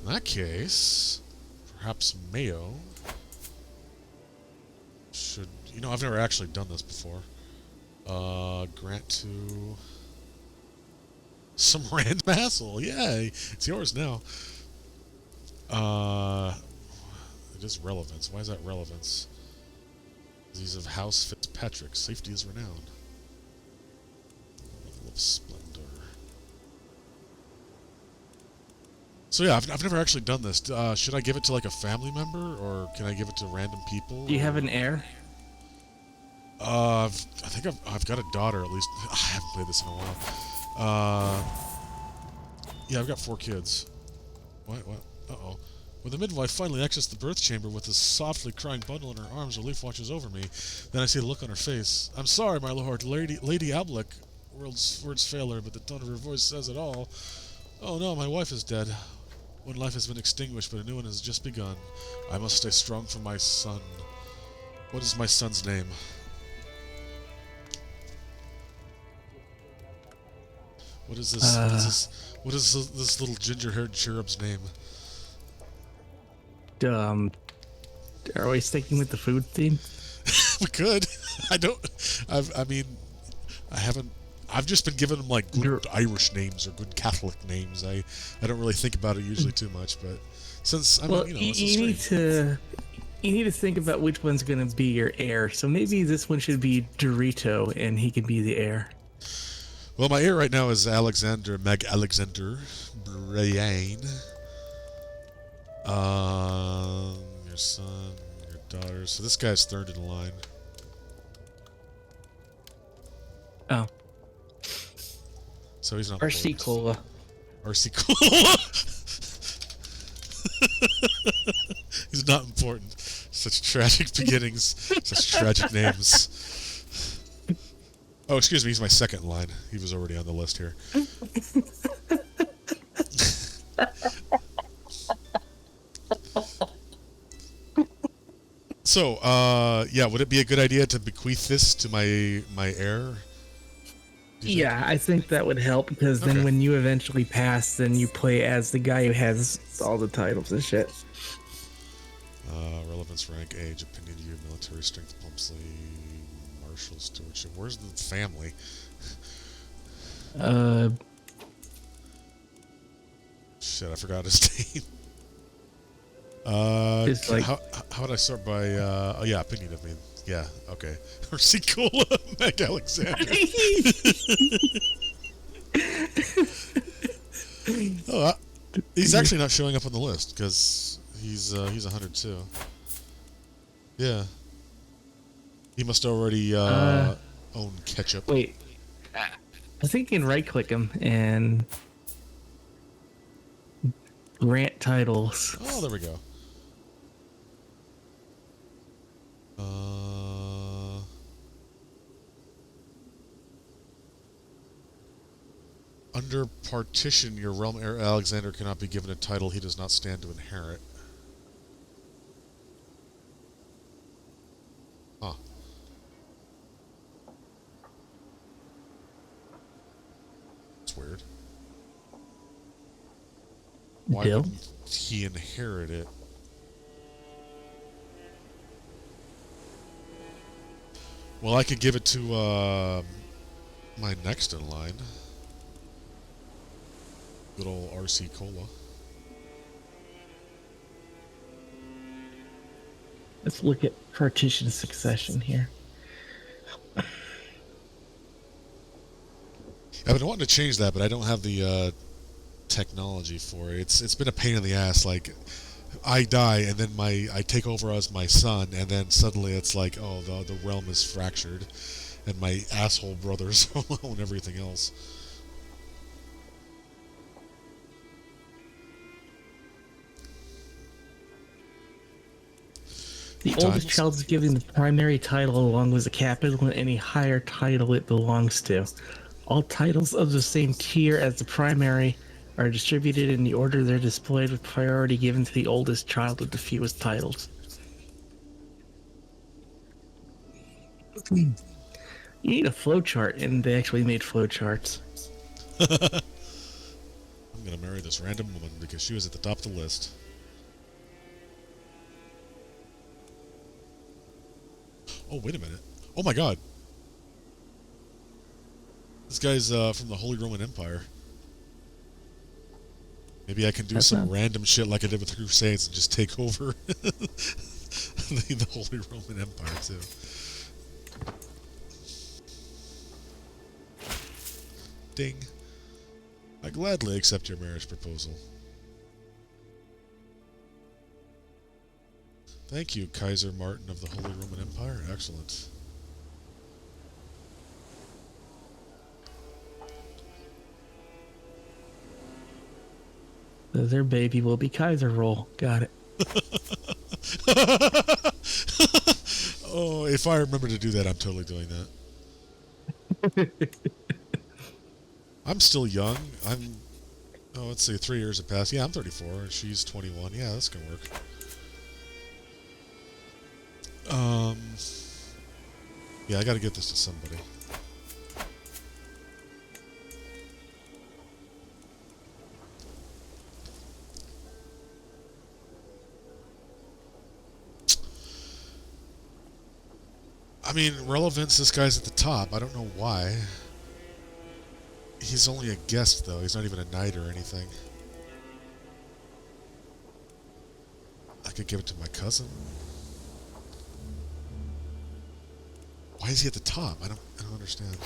In that case, perhaps Mayo should... You know, I've never actually done this before. Grant to... some random vassal. Yay! It's yours now. It is relevance. Why is that relevance? Disease of House Fitzpatrick. Safety is renowned. Level of splendor. So yeah, I've never actually done this. Should I give it to like a family member, or can I give it to random people? Do you have an heir? I think I've got a daughter at least. I haven't played this in a while. Yeah, I've got 4 kids. What? Uh-oh. When the midwife finally exits the birth chamber with a softly crying bundle in her arms, Relief watches over me. Then I see the look on her face. I'm sorry, my lord. Lady Ablick. Words fail her, but the tone of her voice says it all. Oh no, my wife is dead. One life has been extinguished, but a new one has just begun. I must stay strong for my son. What is my son's name? What is this? What is this little ginger-haired cherub's name? Are we sticking with the food theme? We could. I've just been giving them like good Irish names or good Catholic names. I don't really think about it usually too much, but since you need to think about which one's going to be your heir. So maybe this one should be Dorito, and he can be the heir. Well, my heir right now is Alexander Meg Alexander Brian. Your son, your daughter. So this guy's third in line. Oh, So he's not RC important. Cola. RC Cola. He's not important. Such tragic beginnings. Such tragic names. Oh, excuse me. He's my second in line. He was already on the list here. So, yeah, would it be a good idea to bequeath this to my heir? Yeah, I think that would help because then when you eventually pass, then you play as the guy who has all the titles and shit. Relevance, rank, age, opinion, view, military strength, pumsley, martial stewardship. Where's the family? Shit, I forgot his name. It's like- how would I start by? Oh yeah, opinion of me. Yeah, okay. RC Cola, Meg Alexander. Oh, he's actually not showing up on the list because he's 102. Yeah, he must already own ketchup. Wait, I think you can right-click him and grant titles. Oh, there we go. Under partition, your realm heir Alexander cannot be given a title he does not stand to inherit. Huh. That's weird. Why Bill? wouldn't he inherit it? Well, I could give it to my next in line. Good old RC Cola. Let's look at partition succession here. I've been wanting to change that, but I don't have the technology for it. It's been a pain in the ass. Like, I die, and then I take over as my son, and then suddenly it's like, oh, the realm is fractured, and my asshole brothers own everything else. The oldest child is given the primary title along with the capital and any higher title it belongs to. All titles of the same tier as the primary are distributed in the order they're displayed with priority given to the oldest child with the fewest titles. You need a flowchart, and they actually made flowcharts. I'm gonna marry this random woman because she was at the top of the list. Oh, wait a minute. Oh my god. This guy's from the Holy Roman Empire. Maybe I can do some random shit like I did with the Crusades and just take over the Holy Roman Empire, too. Ding. I gladly accept your marriage proposal. Thank you, Kaiser Martin of the Holy Roman Empire. Excellent. Their baby will be Kaiser roll. Got it. Oh, if I remember to do that, I'm totally doing that. I'm still young. Oh, let's see, 3 years have passed. Yeah, I'm 34, and she's 21. Yeah, that's gonna work. Yeah, I gotta get this to somebody. I mean, relevance, this guy's at the top. I don't know why. He's only a guest, though. He's not even a knight or anything. I could give it to my cousin. Why is he at the top? I don't understand.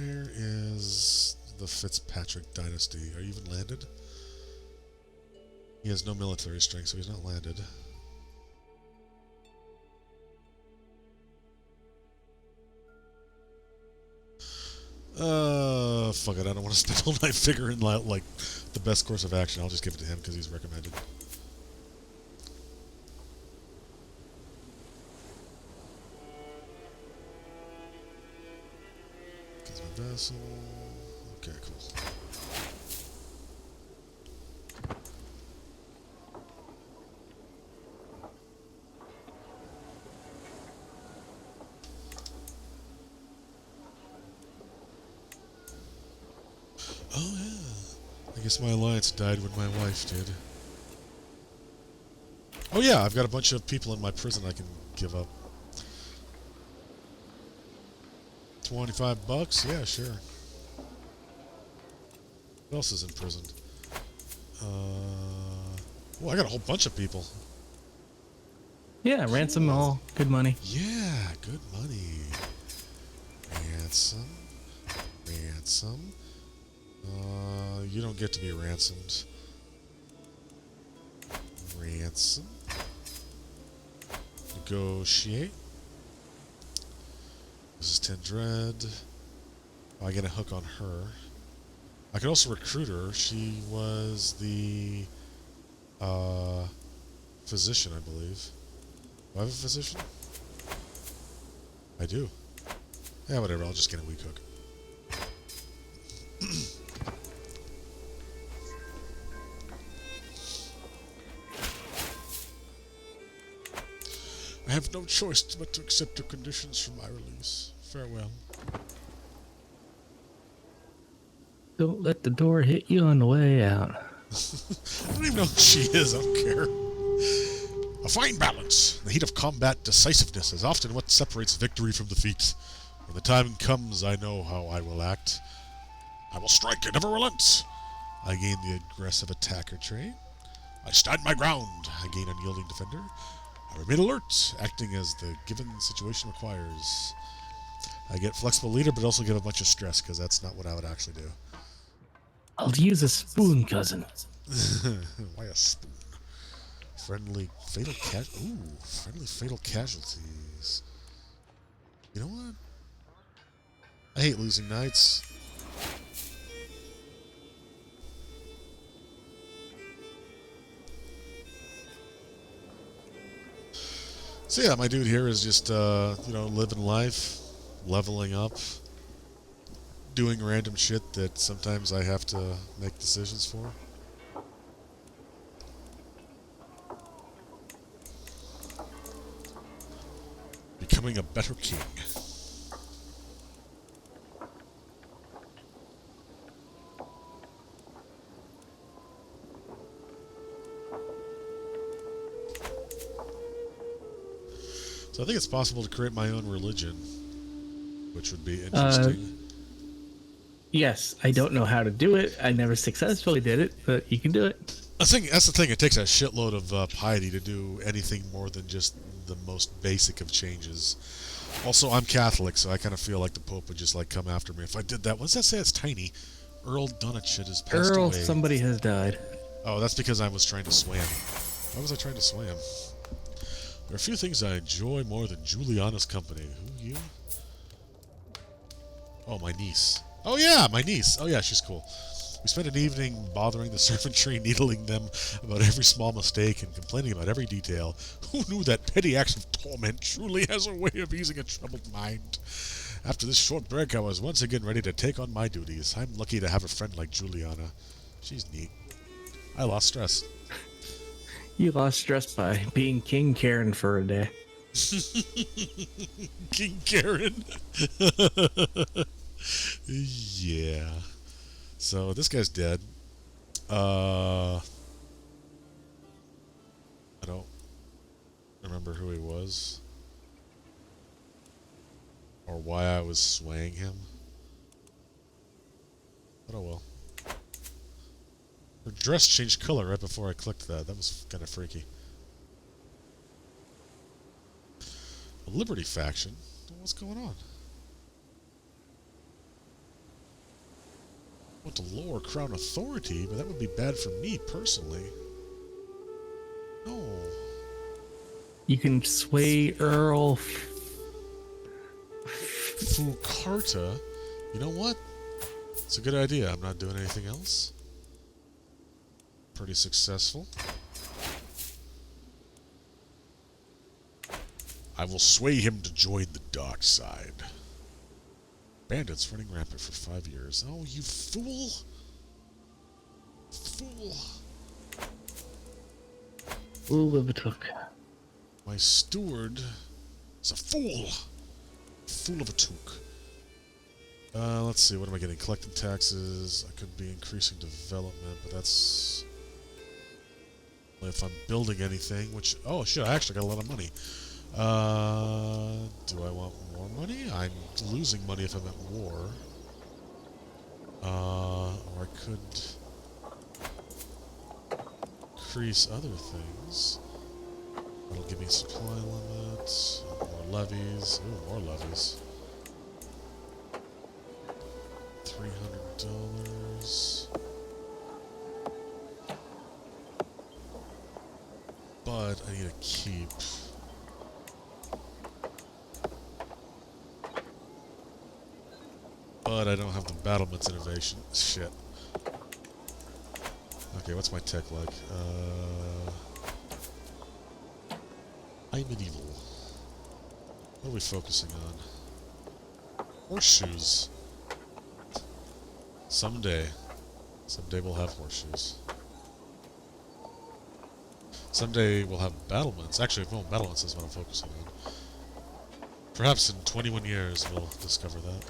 Where is the Fitzpatrick dynasty? Are you even landed? He has no military strength, so he's not landed. Fuck it. I don't want to spend all night figuring out, like, the best course of action. I'll just give it to him because he's recommended. Vessel. Okay, cool. Oh yeah. I guess my alliance died when my wife did. Oh yeah, I've got a bunch of people in my prison I can give up. $25? Yeah, sure. Who else is in prison? Well, I got a whole bunch of people. Yeah, ransom all. Good money. Yeah, good money. Ransom. Ransom. You don't get to be ransomed. Ransom. Negotiate. This is 10 dread. Oh, I get a hook on her. I could also recruit her. She was the physician, I believe. Do I have a physician? I do. Yeah, whatever. I'll just get a weak hook. I have no choice but to accept your conditions for my release. Farewell. Don't let the door hit you on the way out. I don't even know who she is. I don't care. A fine balance. In the heat of combat, decisiveness is often what separates victory from defeat. When the time comes, I know how I will act. I will strike and never relent. I gain the aggressive attacker trait. I stand my ground. I gain unyielding defender. I remain alert, acting as the given situation requires. I get flexible leader, but also get a bunch of stress, because that's not what I would actually do. I'll use a spoon, cousin. Why a spoon? Friendly fatal friendly fatal casualties. You know what? I hate losing knights. So yeah, my dude here is just, living life, leveling up, doing random shit that sometimes I have to make decisions for. Becoming a better king. So I think it's possible to create my own religion, which would be interesting. Yes, I don't know how to do it. I never successfully did it, but you can do it. That's the thing. It takes a shitload of piety to do anything more than just the most basic of changes. Also, I'm Catholic, so I kind of feel like the Pope would just come after me if I did that. What does that say? It's tiny. Earl Dunitchit has passed away. Somebody has died. Oh, that's because I was trying to sway him. Why was I trying to sway him? There are a few things I enjoy more than Juliana's company. Who, you? Oh, my niece. Oh, yeah, my niece. Oh, yeah, she's cool. We spent an evening bothering the servantry, needling them about every small mistake and complaining about every detail. Who knew that petty acts of torment truly has a way of easing a troubled mind? After this short break, I was once again ready to take on my duties. I'm lucky to have a friend like Juliana. She's neat. I lost stress. You lost stress by being King Karen for a day. King Karen. Yeah. So this guy's dead. I don't remember who he was or why I was swaying him. But oh well. Her dress changed color right before I clicked that. That was kind of freaky. A Liberty faction? What's going on? want to lower crown authority, but that would be bad for me personally. No. You can sway Earl. Fukarta. You know what? It's a good idea. I'm not doing anything else. Pretty successful. I will sway him to join the dark side. Bandits running rampant for 5 years. Oh, you fool! Fool! Fool of a took. My steward is a fool! Fool of a took. Let's see, what am I getting? Collecting taxes. I could be increasing development, but that's... if I'm building anything, which... oh, shit, I actually got a lot of money. Do I want more money? I'm losing money if I'm at war. Or I could... increase other things. That'll give me supply limits, more levies. Ooh, more levies. $300. But I need to keep. But I don't have the battlements innovation. Shit. Okay, what's my tech like? I'm medieval. What are we focusing on? Horseshoes. Someday. Someday we'll have horseshoes. Someday we'll have battlements. Actually, well, battlements is what I'm focusing on. Perhaps in 21 years we'll discover that.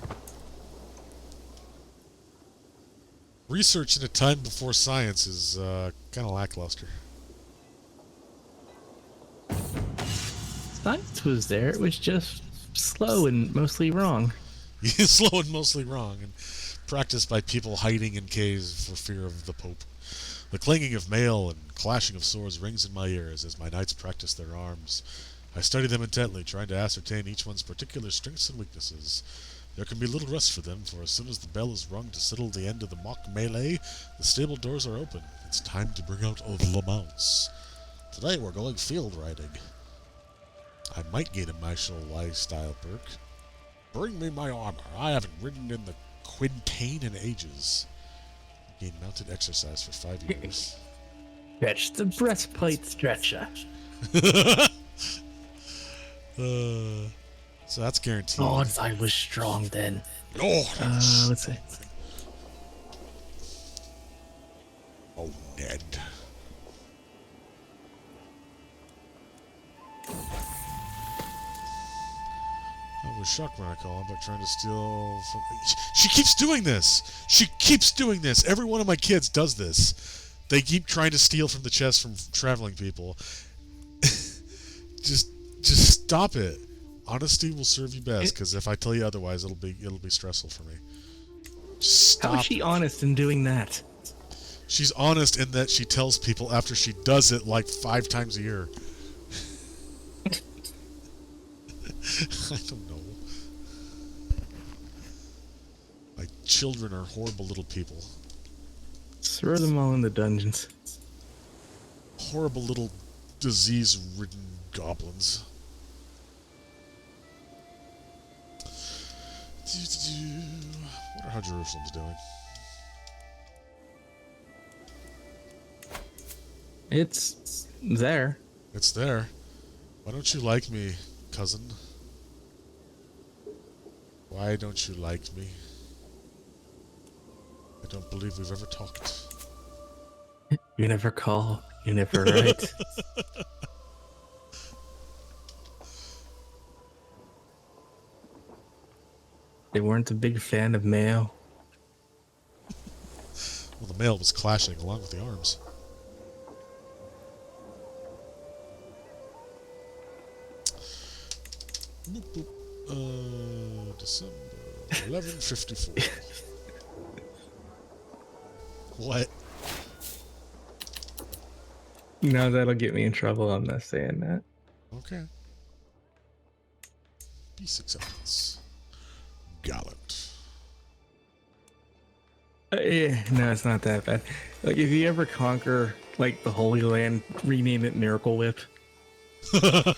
Research in a time before science is kind of lackluster. Science was there. It was just slow and mostly wrong. Slow and mostly wrong, and practiced by people hiding in caves for fear of the Pope. The clanging of mail and clashing of swords rings in my ears as my knights practice their arms. I study them intently, trying to ascertain each one's particular strengths and weaknesses. There can be little rest for them, for as soon as the bell is rung to settle the end of the mock melee, the stable doors are open. It's time to bring out the mounts. Today we're going field riding. I might gain a martial lifestyle perk. Bring me my armor. I haven't ridden in the Quintain in ages. Gain mounted exercise for 5 years. Fetch the breastplate stretcher. So that's guaranteed. Odds I was strong then. Oh, let's see. Oh, Ned. I was shocked when I call him, but trying to steal from... She keeps doing this! She keeps doing this! Every one of my kids does this. They keep trying to steal from the chest from traveling people. Just stop it. Honesty will serve you best, because if I tell you otherwise, it'll be stressful for me. Stop. How is she honest in doing that? She's honest in that she tells people after she does it like 5 times a year. I don't know. My children are horrible little people. Throw them all in the dungeons. Horrible little disease-ridden goblins. Wonder how Jerusalem's doing. It's there. It's there. Why don't you like me, cousin? Why don't you like me? I don't believe we've ever talked. You never call. You never write. They weren't a big fan of mail. Well, the mail was clashing along with the arms. Boop, boop. December 1154. What? No, that'll get me in trouble. I'm not saying that. Okay. Peace acceptance. Gallant. No, it's not that bad. Like, if you ever conquer like the Holy Land, rename it Miracle Whip. Why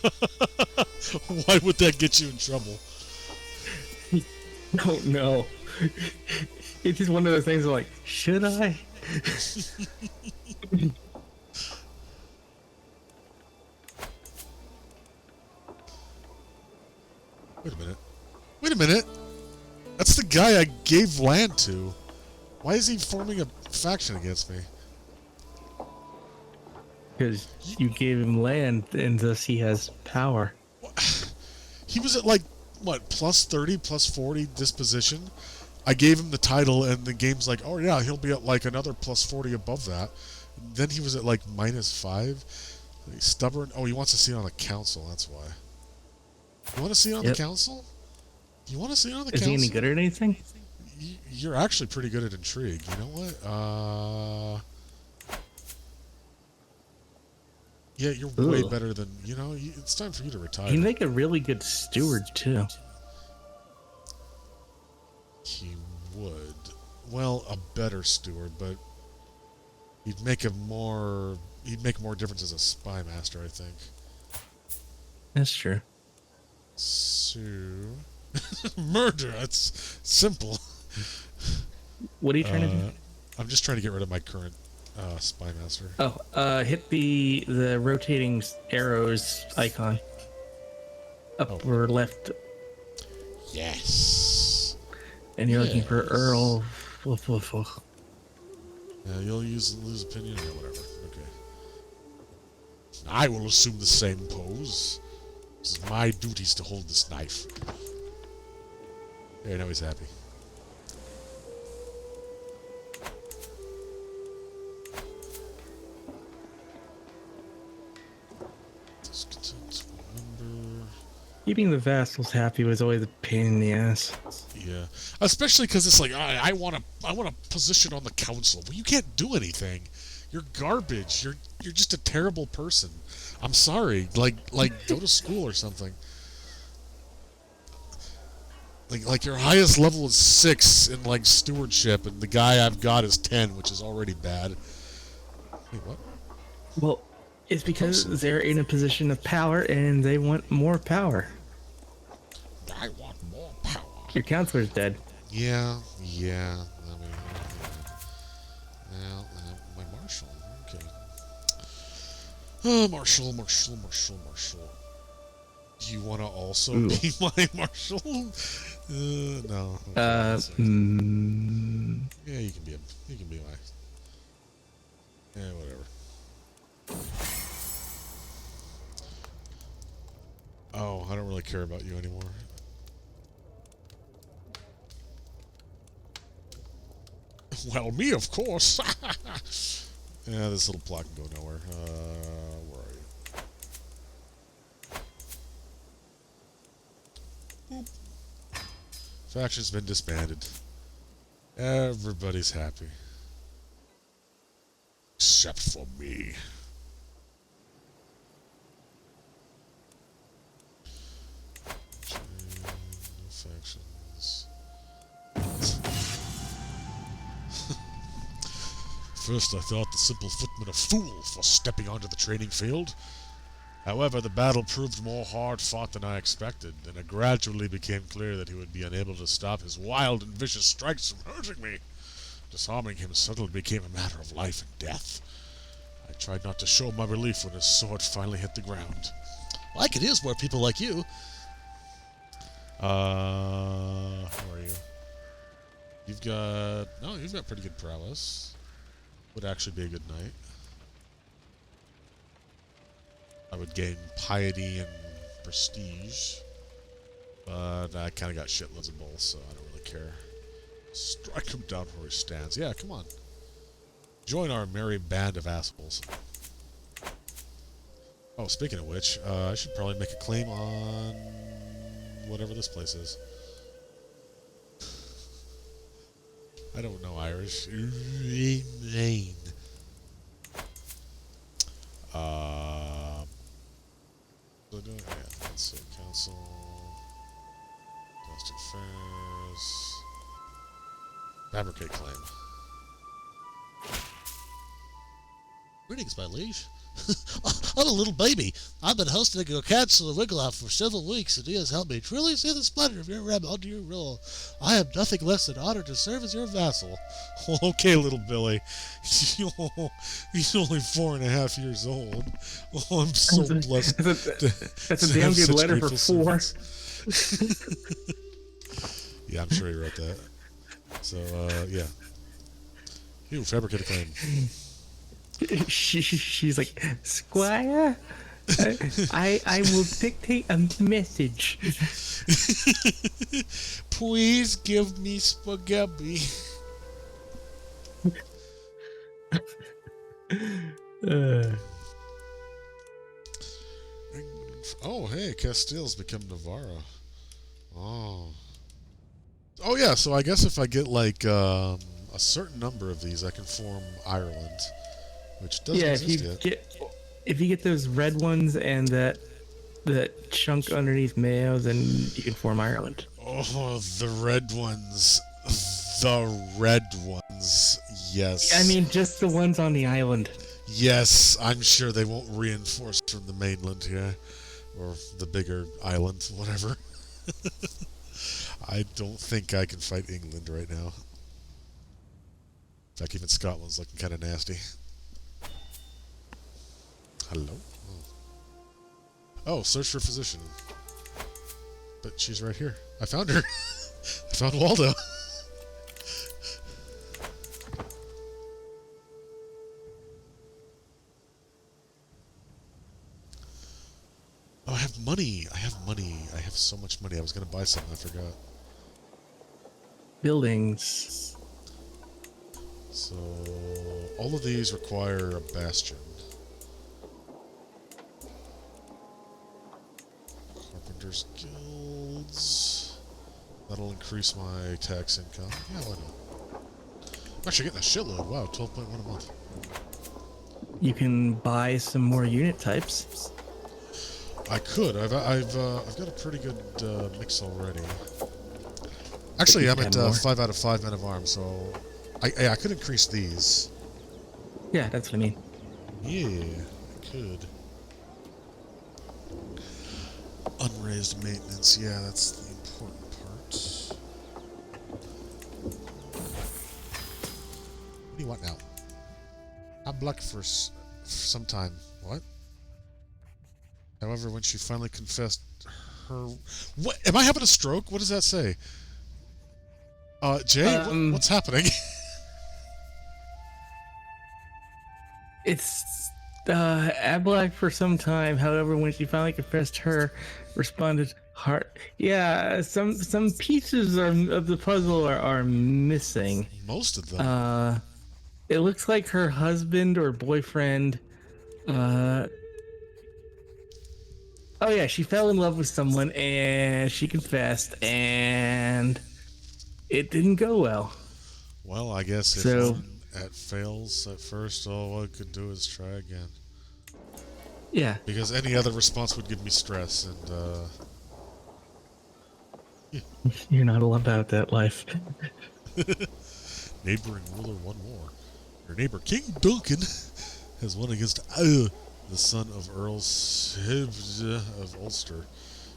would that get you in trouble? Don't know. It's just one of those things. Like, should I? Wait a minute. Wait a minute. That's the guy I gave land to. Why is he forming a faction against me? Because you gave him land, and thus he has power. He was at like, what, plus 30, plus 40 disposition? I gave him the title, and the game's like, oh yeah, he'll be at like another plus 40 above that. Then he was at like minus 5. He's stubborn. Oh, he wants to see it on the council, that's why. You want to see it on the council? You want to see it on the council? Is he any good at anything? You're actually pretty good at intrigue. You know what? Yeah, you're way better than, you know, it's time for you to retire. He'd make a really good steward, too. He would. Well, a better steward, but he'd make more difference as a spy master, I think. That's true. So... Murder! That's simple. What are you trying to do? I'm just trying to get rid of my current spy master. Oh, hit the rotating arrows icon. Upper left. Yes. And you're looking for Earl. Yeah, you'll lose opinion or whatever. Okay. I will assume the same pose. This is my duties to hold this knife. There, now he's happy. Keeping the vassals happy was always a pain in the ass. Yeah, especially because it's like I want a position on the council. Well, you can't do anything. You're garbage. You're just a terrible person. I'm sorry. Like go to school or something. Like your highest level is 6 in like stewardship, and the guy I've got is 10, which is already bad. Wait, what? Well, it's because they're in a position of power and they want more power. I want more power. Your counselor's dead. Yeah. I mean, well, my marshal. Okay. Oh, marshal. Do you want to also be my marshal? No. Yeah, you can be my. Yeah, whatever. Oh, I don't really care about you anymore. Well, me, of course. Yeah, this little plot can go nowhere. Where are you? Boop. Faction's been disbanded. Everybody's happy. Except for me. Factions. First I thought the simple footman a fool for stepping onto the training field. However, the battle proved more hard-fought than I expected, and it gradually became clear that he would be unable to stop his wild and vicious strikes from hurting me. Disarming him suddenly became a matter of life and death. I tried not to show my relief when his sword finally hit the ground. Like it is where people like you. How are you? You've got pretty good prowess. Would actually be a good knight. I would gain piety and prestige, but I kind of got shitloads of both, so I don't really care. Strike him down where he stands. Yeah, come on. Join our merry band of assholes. Oh, speaking of which, I should probably make a claim on whatever this place is. I don't know Irish. Maine. Yeah, let's see. Council. Domestic affairs. Fabricate claim. Greetings, my liege. I'm a little baby. I've been hosting a Capsule of Wiggleoff for several weeks, and he has helped me truly see the splendor of your realm under your rule. I have nothing less than honored to serve as your vassal. Okay, little Billy. He's only 4.5 years old. Oh, I'm so blessed. That's a damn good letter for 4. Yeah, I'm sure he wrote that. So, yeah. Ew, fabricate a claim. She's like, Squire, I will dictate a message. Please give me spaghetti. Oh, hey, Castile's become Navarro. Oh. Oh, yeah, so I guess if I get, like, a certain number of these, I can form Ireland, which doesn't exist yet. If you get those red ones and that chunk underneath Mayo, then you can form Ireland. Oh, the red ones. The red ones. Yes. I mean, just the ones on the island. Yes, I'm sure they won't reinforce from the mainland here. Or the bigger island, whatever. I don't think I can fight England right now. In fact, even Scotland's looking kind of nasty. Hello? Oh, search for physician. But she's right here. I found her. I found Waldo. Oh, I have money. I have money. I have so much money. I was going to buy something. I forgot. Buildings. So, all of these require a bastion. Carpenters Guilds. That'll increase my tax income. Yeah, why not? I'm actually getting a shitload. Wow, 12.1 a month. You can buy some more unit types. I could. I've got a pretty good mix already. Actually, I'm at 5 out of 5 men of arms, so I could increase these. Yeah, that's what I mean. Yeah, I could. Unraised maintenance. Yeah, that's the important part. What do you want now? I'm lucky for some time. What? However, when she finally confessed her... What? Am I having a stroke? What does that say? Jay, what's happening? It's Ablack for some time. However, when she finally confessed her, responded heart. Yeah, some pieces of the puzzle are missing. Most of them. It looks like her husband or boyfriend. Oh yeah, she fell in love with someone and she confessed, and it didn't go well. Well, I guess if it fails at first, all I could do is try again. Yeah. Because any other response would give me stress, and You're not all about that life. Neighboring ruler won war. Your neighbor King Duncan has won against the son of Earl Sibs of Ulster,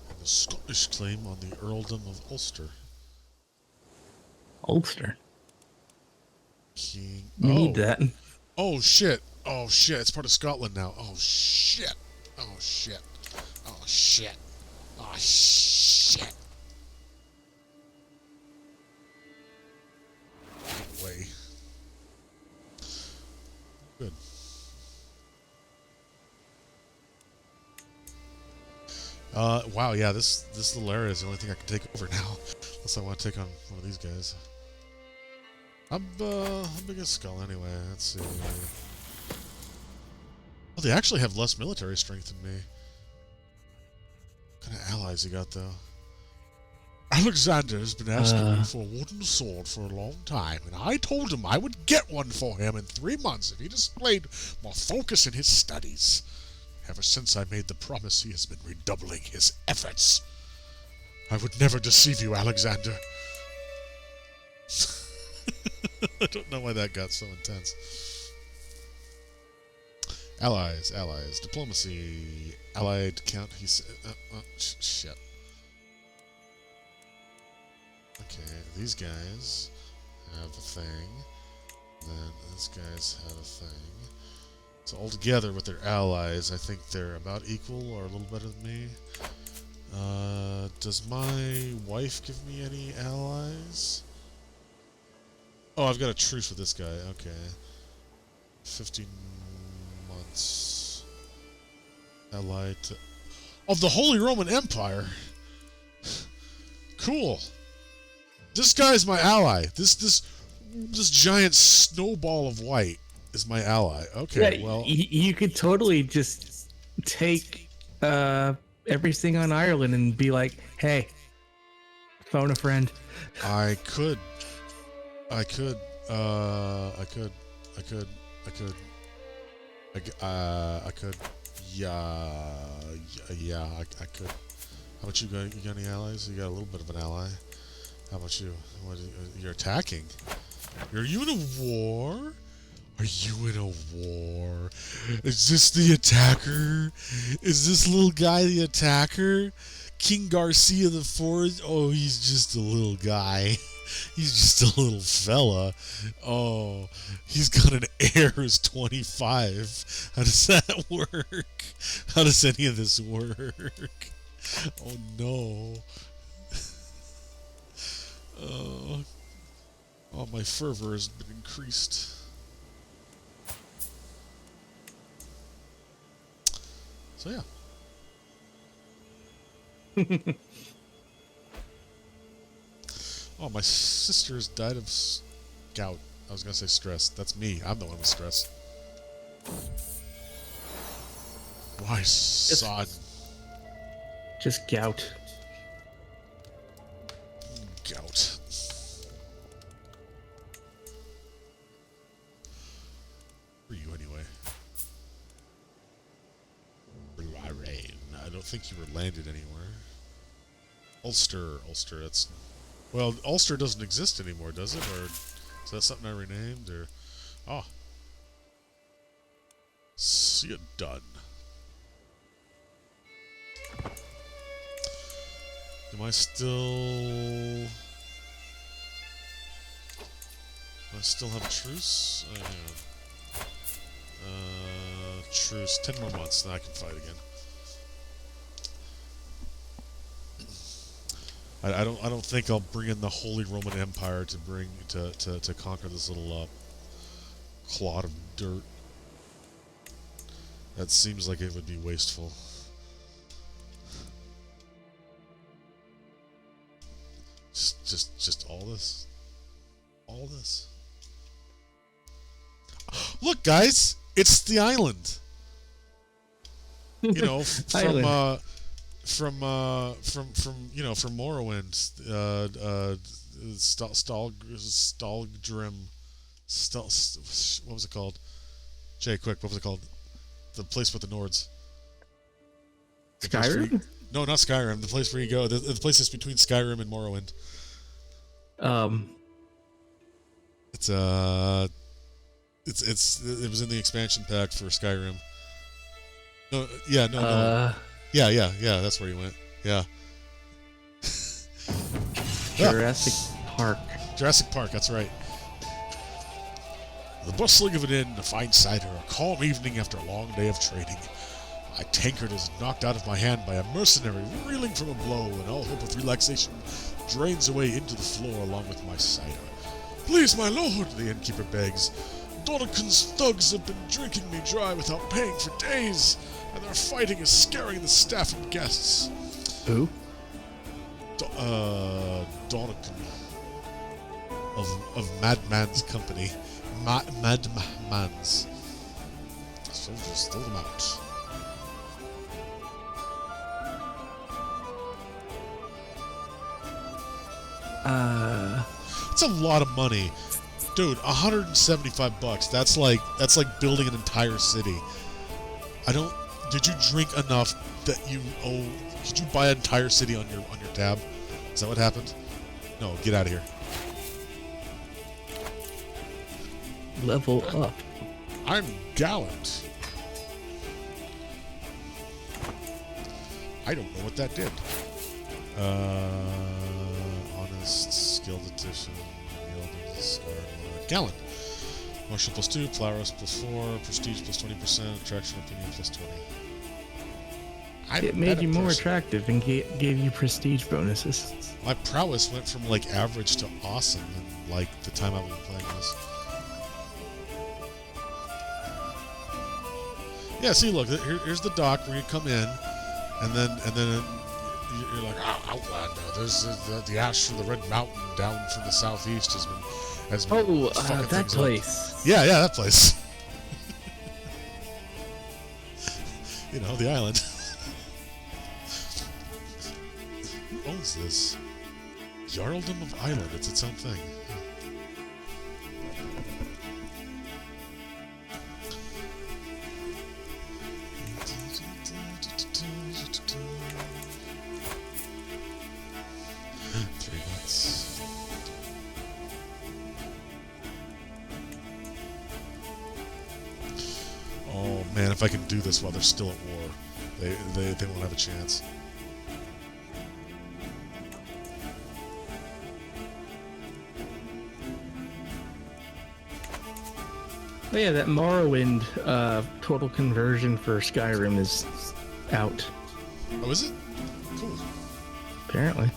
and the Scottish claim on the earldom of Ulster. Ulster. King. You need that. Oh shit! Oh shit! It's part of Scotland now. Oh shit! Oh shit! Oh shit! Oh shit! No way. Good. Wow, yeah, this little area is the only thing I can take over now. Unless I want to take on one of these guys. I'm big as Skull anyway. Let's see. Oh, they actually have less military strength than me. What kind of allies you got, though? Alexander has been asking me for a wooden sword for a long time, and I told him I would get one for him in 3 months if he displayed more focus in his studies. Ever since I made the promise, he has been redoubling his efforts. I would never deceive you, Alexander. I don't know why that got so intense. Allies. Diplomacy. Allied count. He said. Shit. Okay, these guys have a thing. Then these guys have a thing. So altogether with their allies, I think they're about equal or a little better than me. Does my wife give me any allies? Oh, I've got a truce with this guy. Okay. 15 months. Allied to... Of the Holy Roman Empire! Cool. This guy's my ally. This giant snowball of white is my ally. Okay, Yeah, well... you could totally just take everything on Ireland and be like, hey, phone a friend. I could. Yeah, I could. How about you? You got any allies? You got a little bit of an ally. How about you? You're attacking. Are you in a war? Are you in a war? Is this the attacker? Is this little guy the attacker? King Garcia the Fourth? Oh, he's just a little guy. He's just a little fella. Oh, he's got an heir who's 25. How does that work? How does any of this work? Oh no. Oh, my fervor has been increased. So yeah. Oh, my sister's died of gout. I was gonna say stress. That's me. I'm the one with stress. Why, sod? Just gout. Gout. Who are you anyway? I don't think you were landed anywhere. Ulster, that's... Well, Ulster doesn't exist anymore, does it? Or is that something I renamed? Or... Oh. See it done. Am I still... Do I still have a truce? I am. Truce. 10 more months, then I can fight again. I don't think I'll bring in the Holy Roman Empire to conquer this little clod of dirt. That seems like it would be wasteful. Just all this. All this. Look, guys, it's the island. You know, from Morrowind, what was it called? Jay, quick, what was it called? The place with the Nords. Skyrim? No, not Skyrim. The place where you go. The place that's between Skyrim and Morrowind. It was in the expansion pack for Skyrim. No. Yeah, that's where you went. Yeah. Jurassic Park. Jurassic Park, that's right. The bustling of an inn, a fine cider, a calm evening after a long day of trading. My tankard is knocked out of my hand by a mercenary reeling from a blow, and all hope of relaxation drains away into the floor along with my cider. Please, my lord, the innkeeper begs. Donican's thugs have been drinking me dry without paying for days, and their fighting is scaring the staff and guests. Who? Donican. Of Madman's company. Madman's. Soldiers, throw them out. It's a lot of money. Dude, $175. That's like building an entire city. Did you drink enough that you owe? Did you buy an entire city on your tab? Is that what happened? No, get out of here. Level up. I'm gallant. I don't know what that did. Honest, skilled addition, Gallon. Martial plus 2, Flowers plus 4, Prestige plus 20%, Attraction Opinion plus 20. It made you more attractive and gave you prestige bonuses. My prowess went from like average to awesome in like the time I've been playing this. Yeah, see, look, here's the dock where you come in, and then you're like, Outlander. There's the ash from the Red Mountain down from the southeast has been fucking that place. Up. Yeah, that place. You know, the island. Who owns this? Jarldom of Island. It's its own thing. Oh man, if I can do this while they're still at war, they won't have a chance. Oh yeah, that Morrowind total conversion for Skyrim is out. Oh, is it? Cool. Apparently.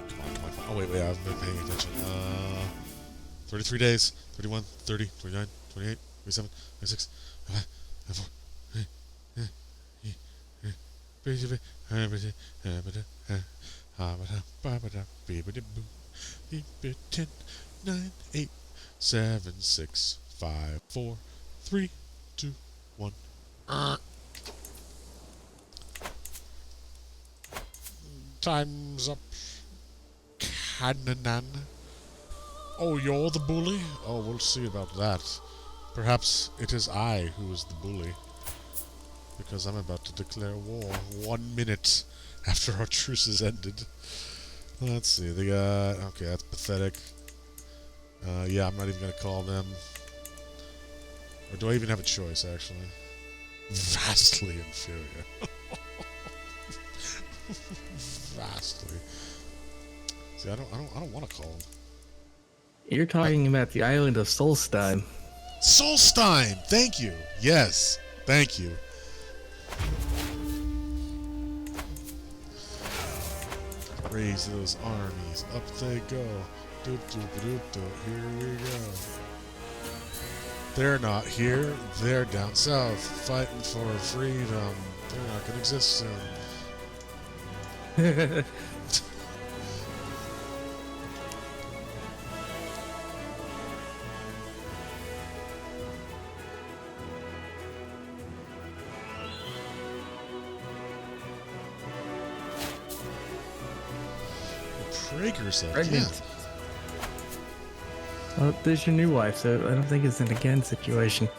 Come on. Oh wait, I haven't been paying attention. 33 days. 31, 30, 29, 28, 27, 26, 24, 10, 9, 8, 7, 6, 5, 4, 3, 2, 1. Time's up. Cananan. Oh, you're the bully? Oh, we'll see about that. Perhaps it is I who is the bully. Because I'm about to declare war 1 minute after our truce is ended. Let's see, they got... Okay, that's pathetic. Yeah, I'm not even going to call them. Or do I even have a choice, actually? Vastly inferior. Vastly. See, I don't want to call them. You're talking about the island of Solstein. Solstein! Thank you! Yes, thank you. Raise those armies. Up they go. Here we go. They're not here. They're down south, fighting for freedom. They're not going to exist soon. Prager's pregnant. Well, there's your new wife, so I don't think it's an again situation.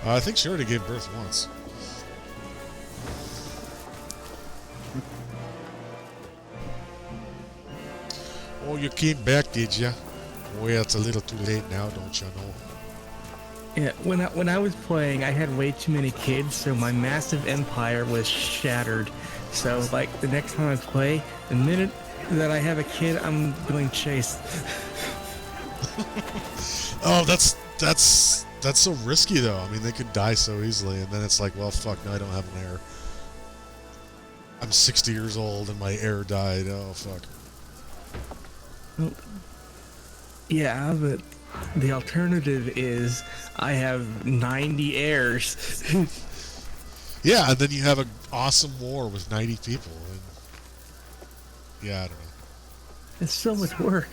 I think she already gave birth once. Oh, you came back, did ya? Well, it's a little too late now, don't you know? Yeah, when I was playing, I had way too many kids, so my massive empire was shattered. So, like, the next time I play, the minute that I have a kid, I'm going chase. Oh, that's so risky, though. I mean, they could die so easily, and then it's like, well, fuck, now I don't have an heir. I'm 60 years old, and my heir died. Oh, fuck. Well, yeah, but the alternative is I have 90 heirs. Yeah, and then you have an awesome war with 90 people. And yeah, I don't know. It's so much work.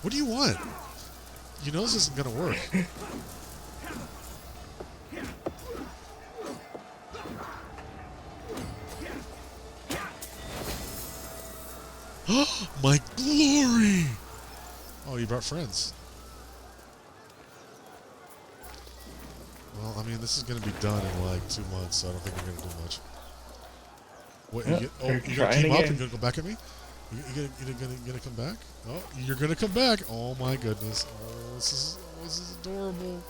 What do you want? You know this isn't going to work. My glory! Oh, you brought friends. Well, I mean, this is going to be done in like 2 months, so I don't think we're going to do much. What, you going to team up and going to go back at me? You gonna come back? Oh, you're gonna come back! Oh my goodness! Oh, this is adorable.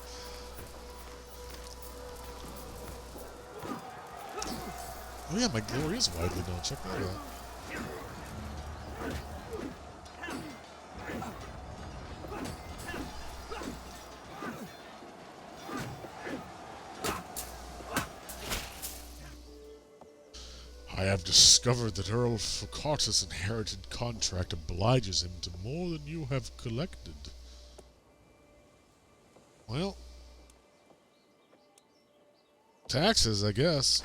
Oh yeah, my glory is widely known. Check that out. I have discovered that Earl Fucartus' inherited contract obliges him to more than you have collected. Well, taxes, I guess.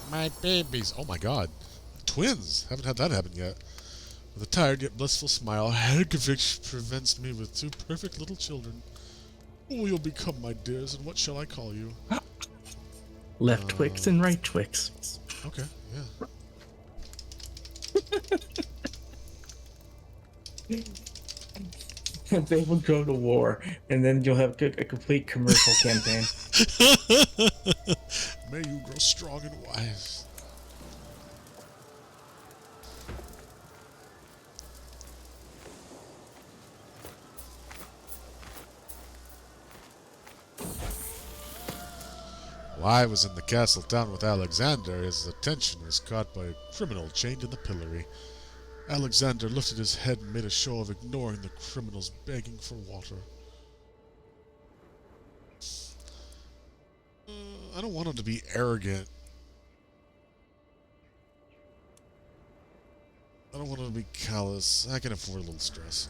My babies. Oh my god. Twins! Haven't had that happen yet. With a tired yet blissful smile, Helgevich presents me with two perfect little children. Oh, you'll become my dears, and what shall I call you? Left Twix and right Twix. Okay, yeah. They will go to war, and then you'll have a complete commercial campaign. May you grow strong and wise. While I was in the castle town with Alexander, his attention was caught by a criminal chained in the pillory. Alexander lifted his head and made a show of ignoring the criminals begging for water. I don't want him to be arrogant. I don't want him to be callous. I can afford a little stress.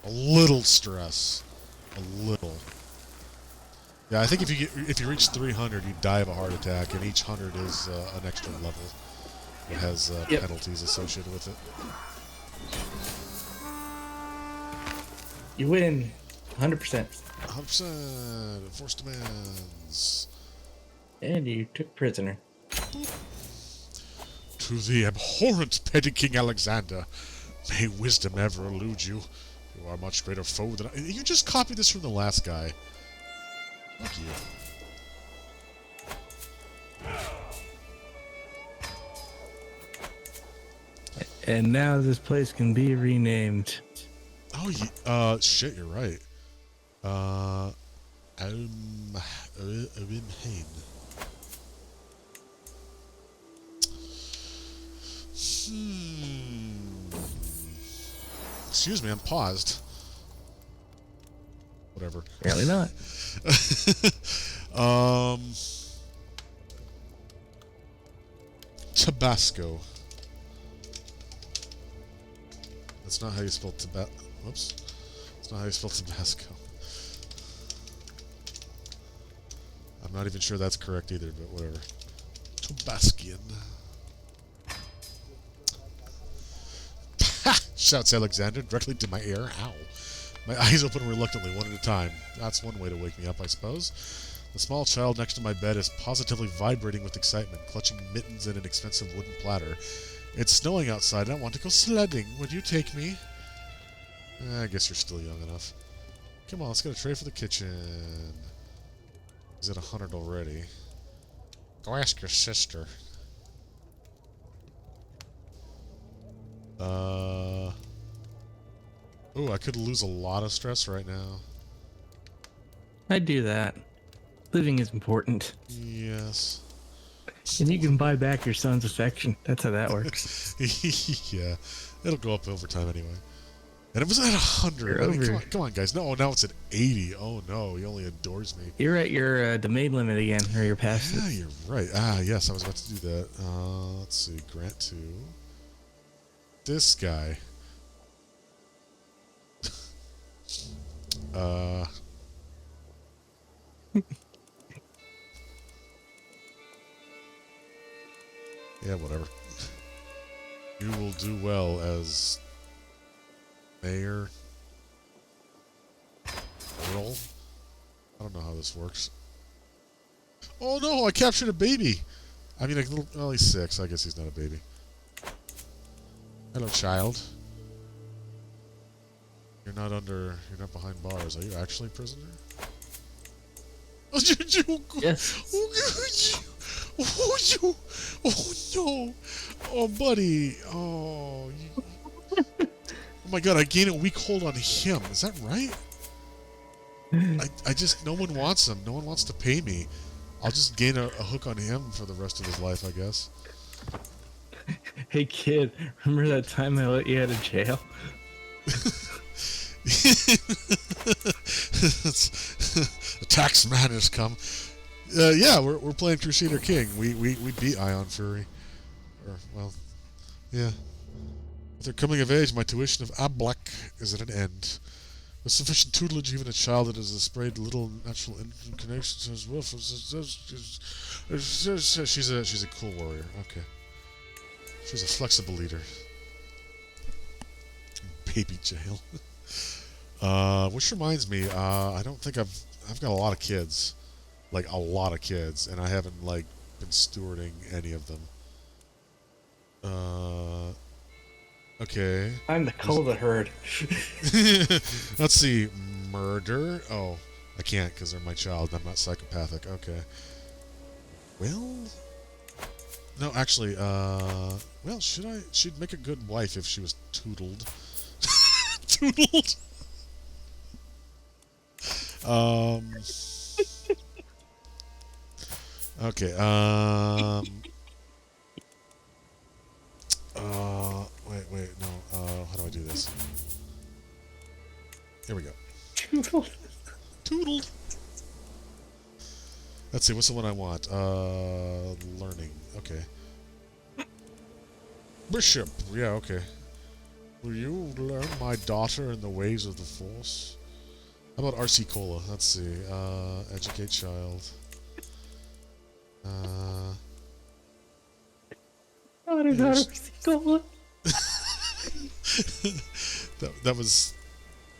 A little stress. A little. Yeah, I think if you reach 300, you die of a heart attack, and each 100 is an extra level. It has penalties associated with it. You win 100%. 100%. Forced demands. And you took prisoner. To the abhorrent petty King Alexander, may wisdom ever elude you. You are a much greater foe than I... You just copied this from the last guy. Fuck you. And now this place can be renamed. Oh, shit, you're right. Hain. Excuse me, I'm paused. Whatever. Apparently not. Tabasco. That's not how you spell Whoops. That's not how you spell Tabasco. I'm not even sure that's correct either, but whatever. Tabascian. Ha! Shouts Alexander directly to my ear. Ow. My eyes open reluctantly, one at a time. That's one way to wake me up, I suppose. The small child next to my bed is positively vibrating with excitement, clutching mittens and an expensive wooden platter. It's snowing outside, and I want to go sledding. Would you take me? I guess you're still young enough. Come on, let's get a tray for the kitchen. He's at 100 already. Go ask your sister. Ooh, I could lose a lot of stress right now. I'd do that. Living is important. Yes. And you can buy back your son's affection. That's how that works. Yeah. It'll go up over time anyway. And it was at 100. I mean, come on, guys. No, now it's at 80. Oh, no. He only adores me. You're at your domain limit again, or you're past it. Yeah, you're right. Ah, yes, I was about to do that. Let's see. Grant to this guy. Yeah, whatever. You will do well as mayor. Earl? I don't know how this works. Oh no, I captured a baby! I mean, a little, well, he's 6. I guess he's not a baby. Hello, child. You're not behind bars. Are you actually a prisoner? Oh, Yes. no. Oh, buddy. Oh, oh my god, I gain a weak hold on him. Is that right? I just, no one wants him. No one wants to pay me. I'll just gain a hook on him for the rest of his life, I guess. Hey kid, remember that time I let you out of jail? The tax man has come. Yeah, we're playing Crusader King. We beat Ion Fury. Or, well, yeah. With their coming of age, my tuition of Abrupt is at an end. With sufficient tutelage, even a child that has displayed little natural inclination as well. She's a cool warrior. Okay. She's a flexible leader. Baby jail. Which reminds me, I don't think I've got a lot of kids, like a lot of kids, and I haven't like been stewarding any of them. Okay. I'm the cull of the herd. Let's see, murder. Oh, I can't because they're my child. I'm not psychopathic. Okay. Well, no, actually, well, she'd make a good wife if she was tootled. Tootled. Okay. Wait. No. How do I do this? Here we go. Tootled. Let's see. What's the one I want? Learning. Okay. Bishop. Yeah. Okay. Will you learn my daughter in the ways of the Force? How about RC Cola? Let's see. Educate child. That was,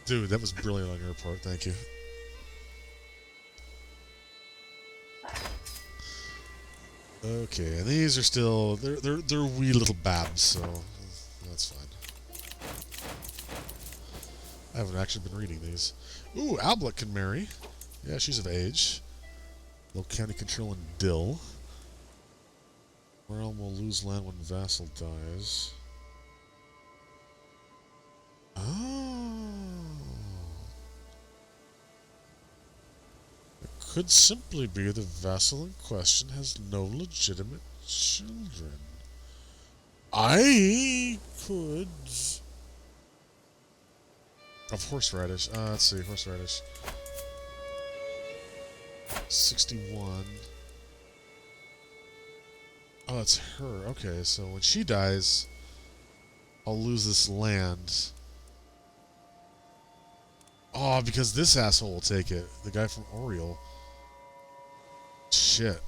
dude. That was brilliant on your part. Thank you. Okay, and these are still they're wee little babs, so that's fine. I haven't actually been reading these. Ooh, Alblet can marry. Yeah, she's of age. Low county control and Dill. Realm will lose land when vassal dies. Oh. It could simply be the vassal in question has no legitimate children. I could... Of horseradish. Let's see, horseradish. 61. Oh, it's her. Okay, so when she dies, I'll lose this land. Oh, because this asshole will take it. The guy from Oriel. Shit.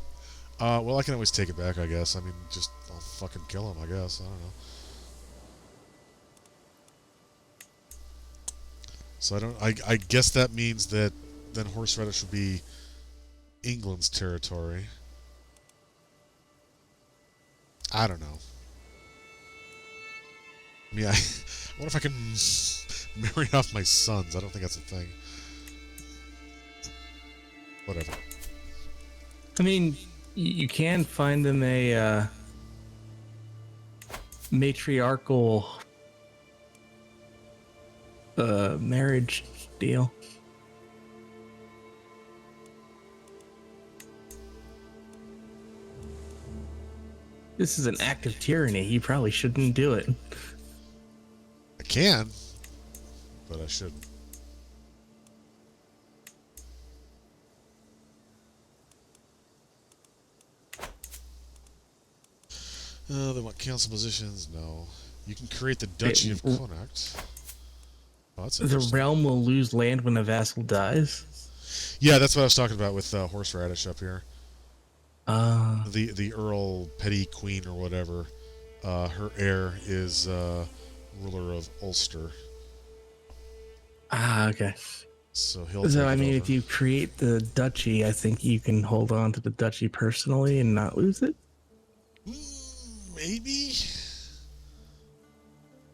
Well, I can always take it back, I guess. I mean, just, I'll fucking kill him, I guess. I don't know. So I guess that means that then horseradish will be England's territory. I don't know. I mean, what if I can marry off my sons? I don't think that's a thing. Whatever. I mean, you can find them a matriarchal marriage deal. This is an act of tyranny. You probably shouldn't do it. I can, but I shouldn't. They want council positions? No. You can create the Duchy of Connacht. Oh, that's the realm will lose land when a vassal dies? Yeah, that's what I was talking about with horseradish up here. The Earl Petty Queen or whatever, her heir is ruler of Ulster. Okay. So he'll. So I mean, over. if you create the duchy, I think you can hold on to the duchy personally and not lose it. Maybe.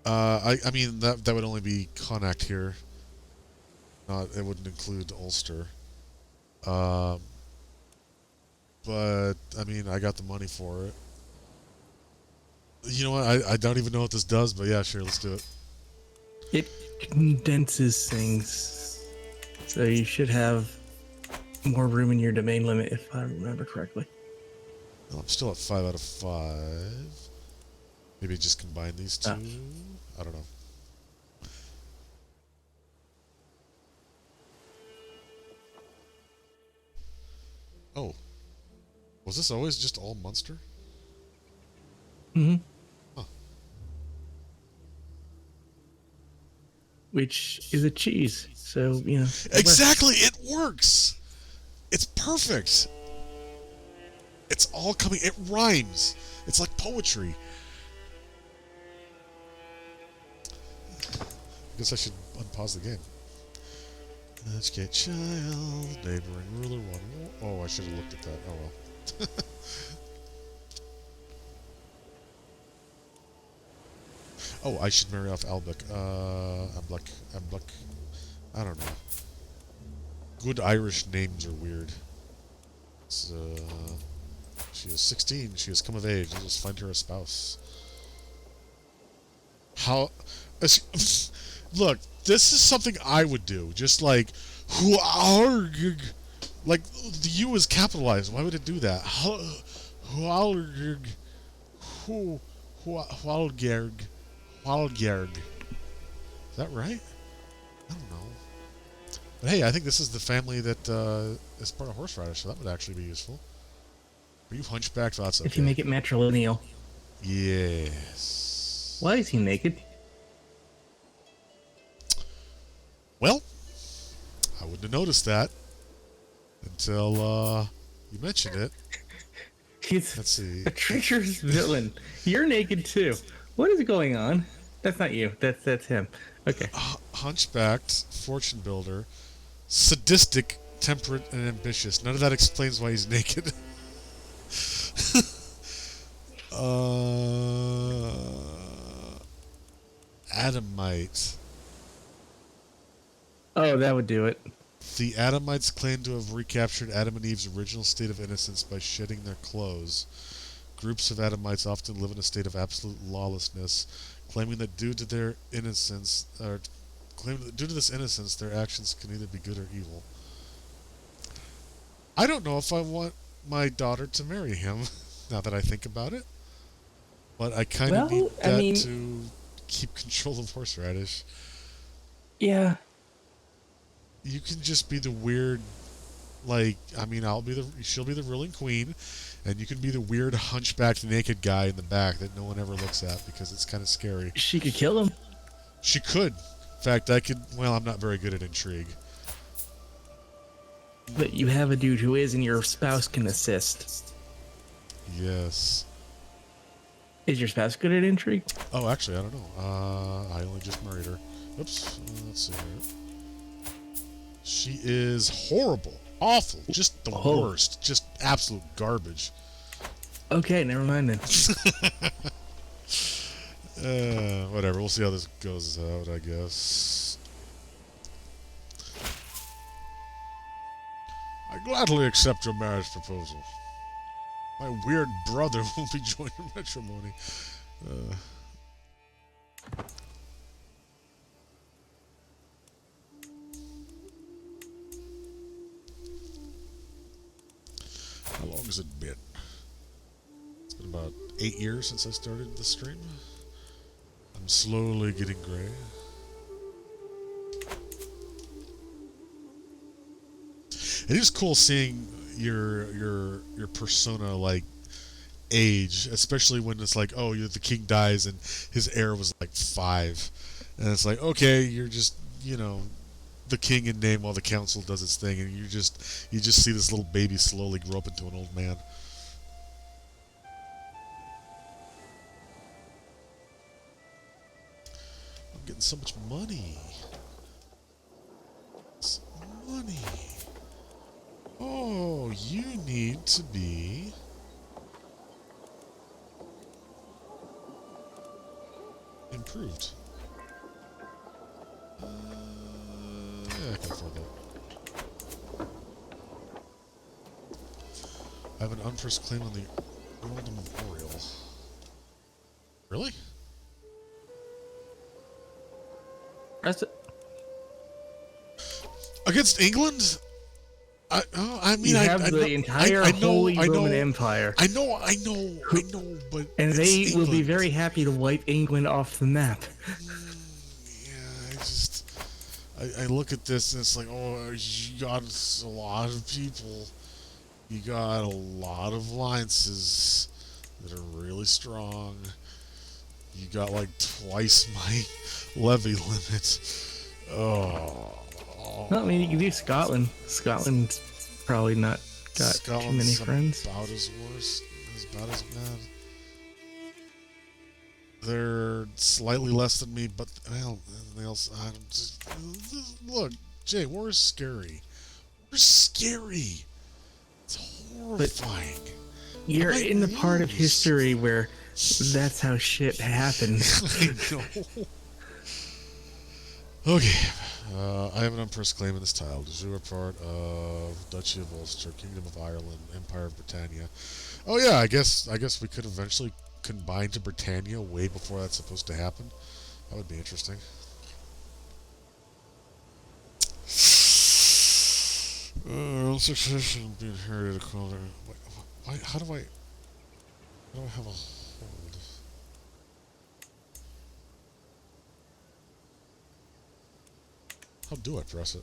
I mean that would only be Connacht here. not. It wouldn't include Ulster. Um, but I mean, I got the money for it. You know what? I don't even know what this does, but yeah, sure, let's do it. It condenses things, so you should have more room in your domain limit if I remember correctly. Well, I'm still at 5 out of 5. Maybe just combine these two. I don't know. Oh, was this always just all Munster? Mm-hmm. Huh. Which is a cheese, so you know. Exactly, it works. It's perfect. It's all coming. It rhymes. It's like poetry. I guess I should unpause the game. Educate child, neighboring ruler, one war. Oh, I should have looked at that. Oh well. Oh, I should marry off Albec. Amblek. I don't know. Good Irish names are weird. It's, she is 16. She has come of age. Let us find her a spouse. How? Look, this is something I would do. Just like, like the U is capitalized. Why would it do that? Walgerg. Is that right? I don't know. But hey, I think this is the family that is part of horseradish, so that would actually be useful. Are you hunchbacked? Oh, that's okay. If you make it matrilineal. Yes. Why is he naked? Well, I wouldn't have noticed that until you mentioned it. He's Let's see. a treacherous villain. You're naked too. What is going on? That's not you. That's him. Okay. Hunchbacked, fortune builder, sadistic, temperate, and ambitious. None of that explains why he's naked. Adamite. Oh, that would do it. The Adamites claim to have recaptured Adam and Eve's original state of innocence by shedding their clothes. Groups of Adamites often live in a state of absolute lawlessness, claiming that due to this innocence, their actions can either be good or evil. I don't know if I want my daughter to marry him, now that I think about it. But I kind of need that to keep control of horseradish. Yeah. You can just be the weird, like, I mean, she'll be the ruling queen, and you can be the weird hunchbacked naked guy in the back that no one ever looks at because it's kind of scary. She could kill him. She could. In fact, I'm not very good at intrigue. But you have a dude who is, and your spouse can assist. Yes. Is your spouse good at intrigue? Oh, actually, I don't know. I only just married her. Oops. Let's see here. She is horrible. Awful. Just the worst. Just absolute garbage. Okay, never mind then. Whatever. We'll see how this goes out, I guess. I gladly accept your marriage proposal. My weird brother will be joining matrimony. How long has it been? It's been about 8 years since I started the stream. I'm slowly getting gray. It is cool seeing your persona like age, especially when it's like, oh, the king dies and his heir was like 5, and it's like, okay, you're just the king in name while the council does its thing, and you just see this little baby slowly grow up into an old man. I'm getting so much money. Money. Oh, you need to be improved. Yeah, Go for it. I have an unpressed claim on the Earl Memorial. Really? That's it. Against England? I mean, You have the entire Holy Roman Empire. I know, but... And they will England. be very happy to wipe England off the map. Yeah, I look at this and it's like, oh, you got a lot of people. You got a lot of alliances that are really strong. You got like twice my levy limit. Oh. No, I mean, you can do Scotland. Scotland's probably not got too many friends. About as worse. About as bad. They're slightly less than me, but well, I'm just look, Jay, war is scary. We're scary. It's horrifying. But you're in the part of history where that's how shit happens. I know. Okay. I have an unpressed claim in this tile. The Zua part of Duchy of Ulster, Kingdom of Ireland, Empire of Britannia. Oh yeah, I guess we could eventually combine to Britannia way before that's supposed to happen. That would be interesting. Succession be inherited. Why? How do I have a hold? How do I press it?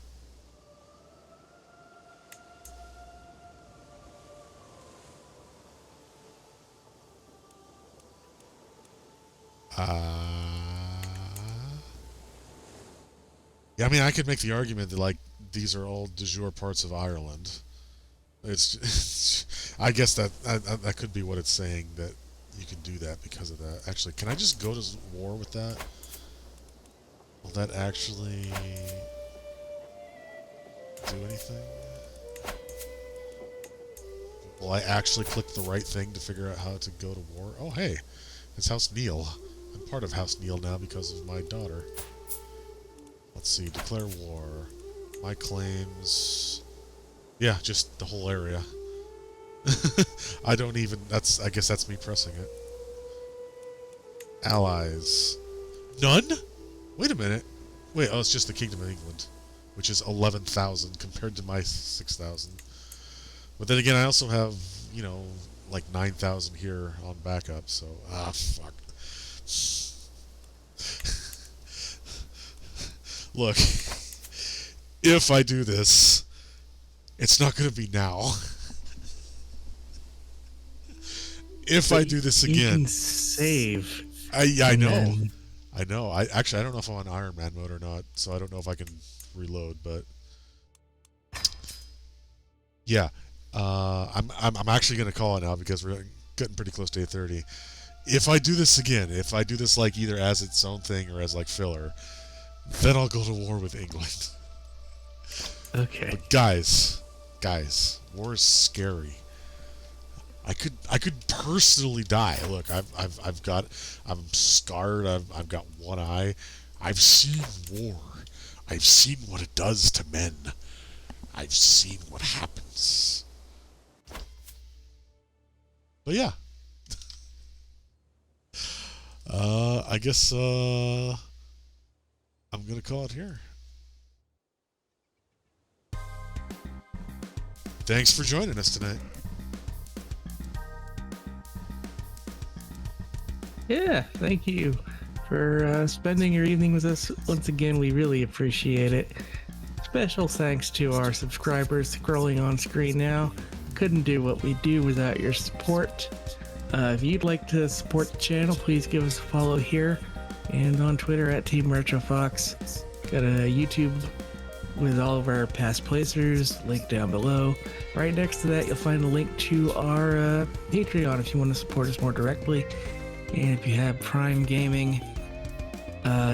Yeah, I mean, I could make the argument that, like, these are all de jure parts of Ireland. It's I guess that could be what it's saying, that you can do that because of that. Actually, can I just go to war with that? Will that actually do anything? Will I actually click the right thing to figure out how to go to war? Oh, hey, it's House Neil. I'm part of House Neil now because of my daughter. Let's see, declare war. My claims... Yeah, just the whole area. I don't even... I guess that's me pressing it. Allies. None? Wait a minute. Wait, oh, it's just the Kingdom of England, which is 11,000 compared to my 6,000. But then again, I also have, you know, like 9,000 here on backup, so... Ah, fuck. Look, if I do this, it's not going to be now. If I do this again... You can save. I know. I know. I don't know if I'm on Iron Man mode or not, so I don't know if I can reload, but... Yeah. I'm actually going to call it now because we're getting pretty close to 8:30. If I do this again, if I do this like either as its own thing or as like filler, then I'll go to war with England. Okay. But guys, war is scary. I could personally die. Look, I'm scarred. I've got one eye. I've seen war. I've seen what it does to men. I've seen what happens. But yeah. I guess I'm gonna call it here. Thanks for joining us tonight. Yeah, thank you for spending your evening with us. Once again, we really appreciate it. Special thanks to our subscribers scrolling on screen now. Couldn't do what we do without your support. If you'd like to support the channel, please give us a follow here and on Twitter at Team RetroFox. Got a YouTube with all of our past playthroughs, link down below. Right next to that, you'll find a link to our Patreon if you want to support us more directly. And if you have Prime Gaming,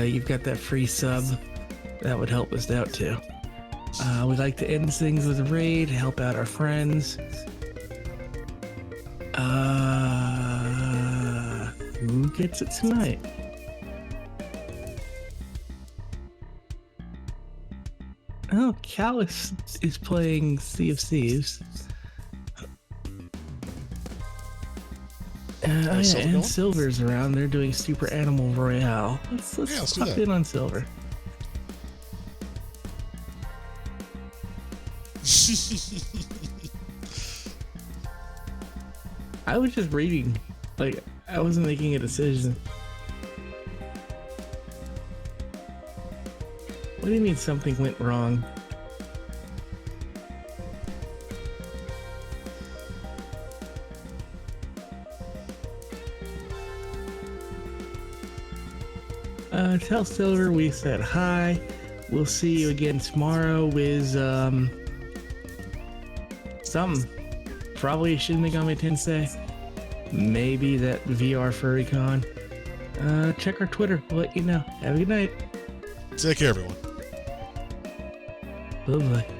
you've got that free sub. That would help us out too. We'd like to end things with a raid, help out our friends. Who gets it tonight? Oh, Callus is playing Sea of Thieves. Oh, yeah, Silver and going? Silver's around. They're doing Super Animal Royale. Let's let's do pop that. in on Silver. I was just reading. Like, I wasn't making a decision. What do you mean something went wrong? Tell Silver we said hi. We'll see you again tomorrow with something. Probably Shin Megami Tensei. Maybe that VR FurryCon. Check our Twitter. We'll let you know. Have a good night. Take care, everyone. Bye-bye.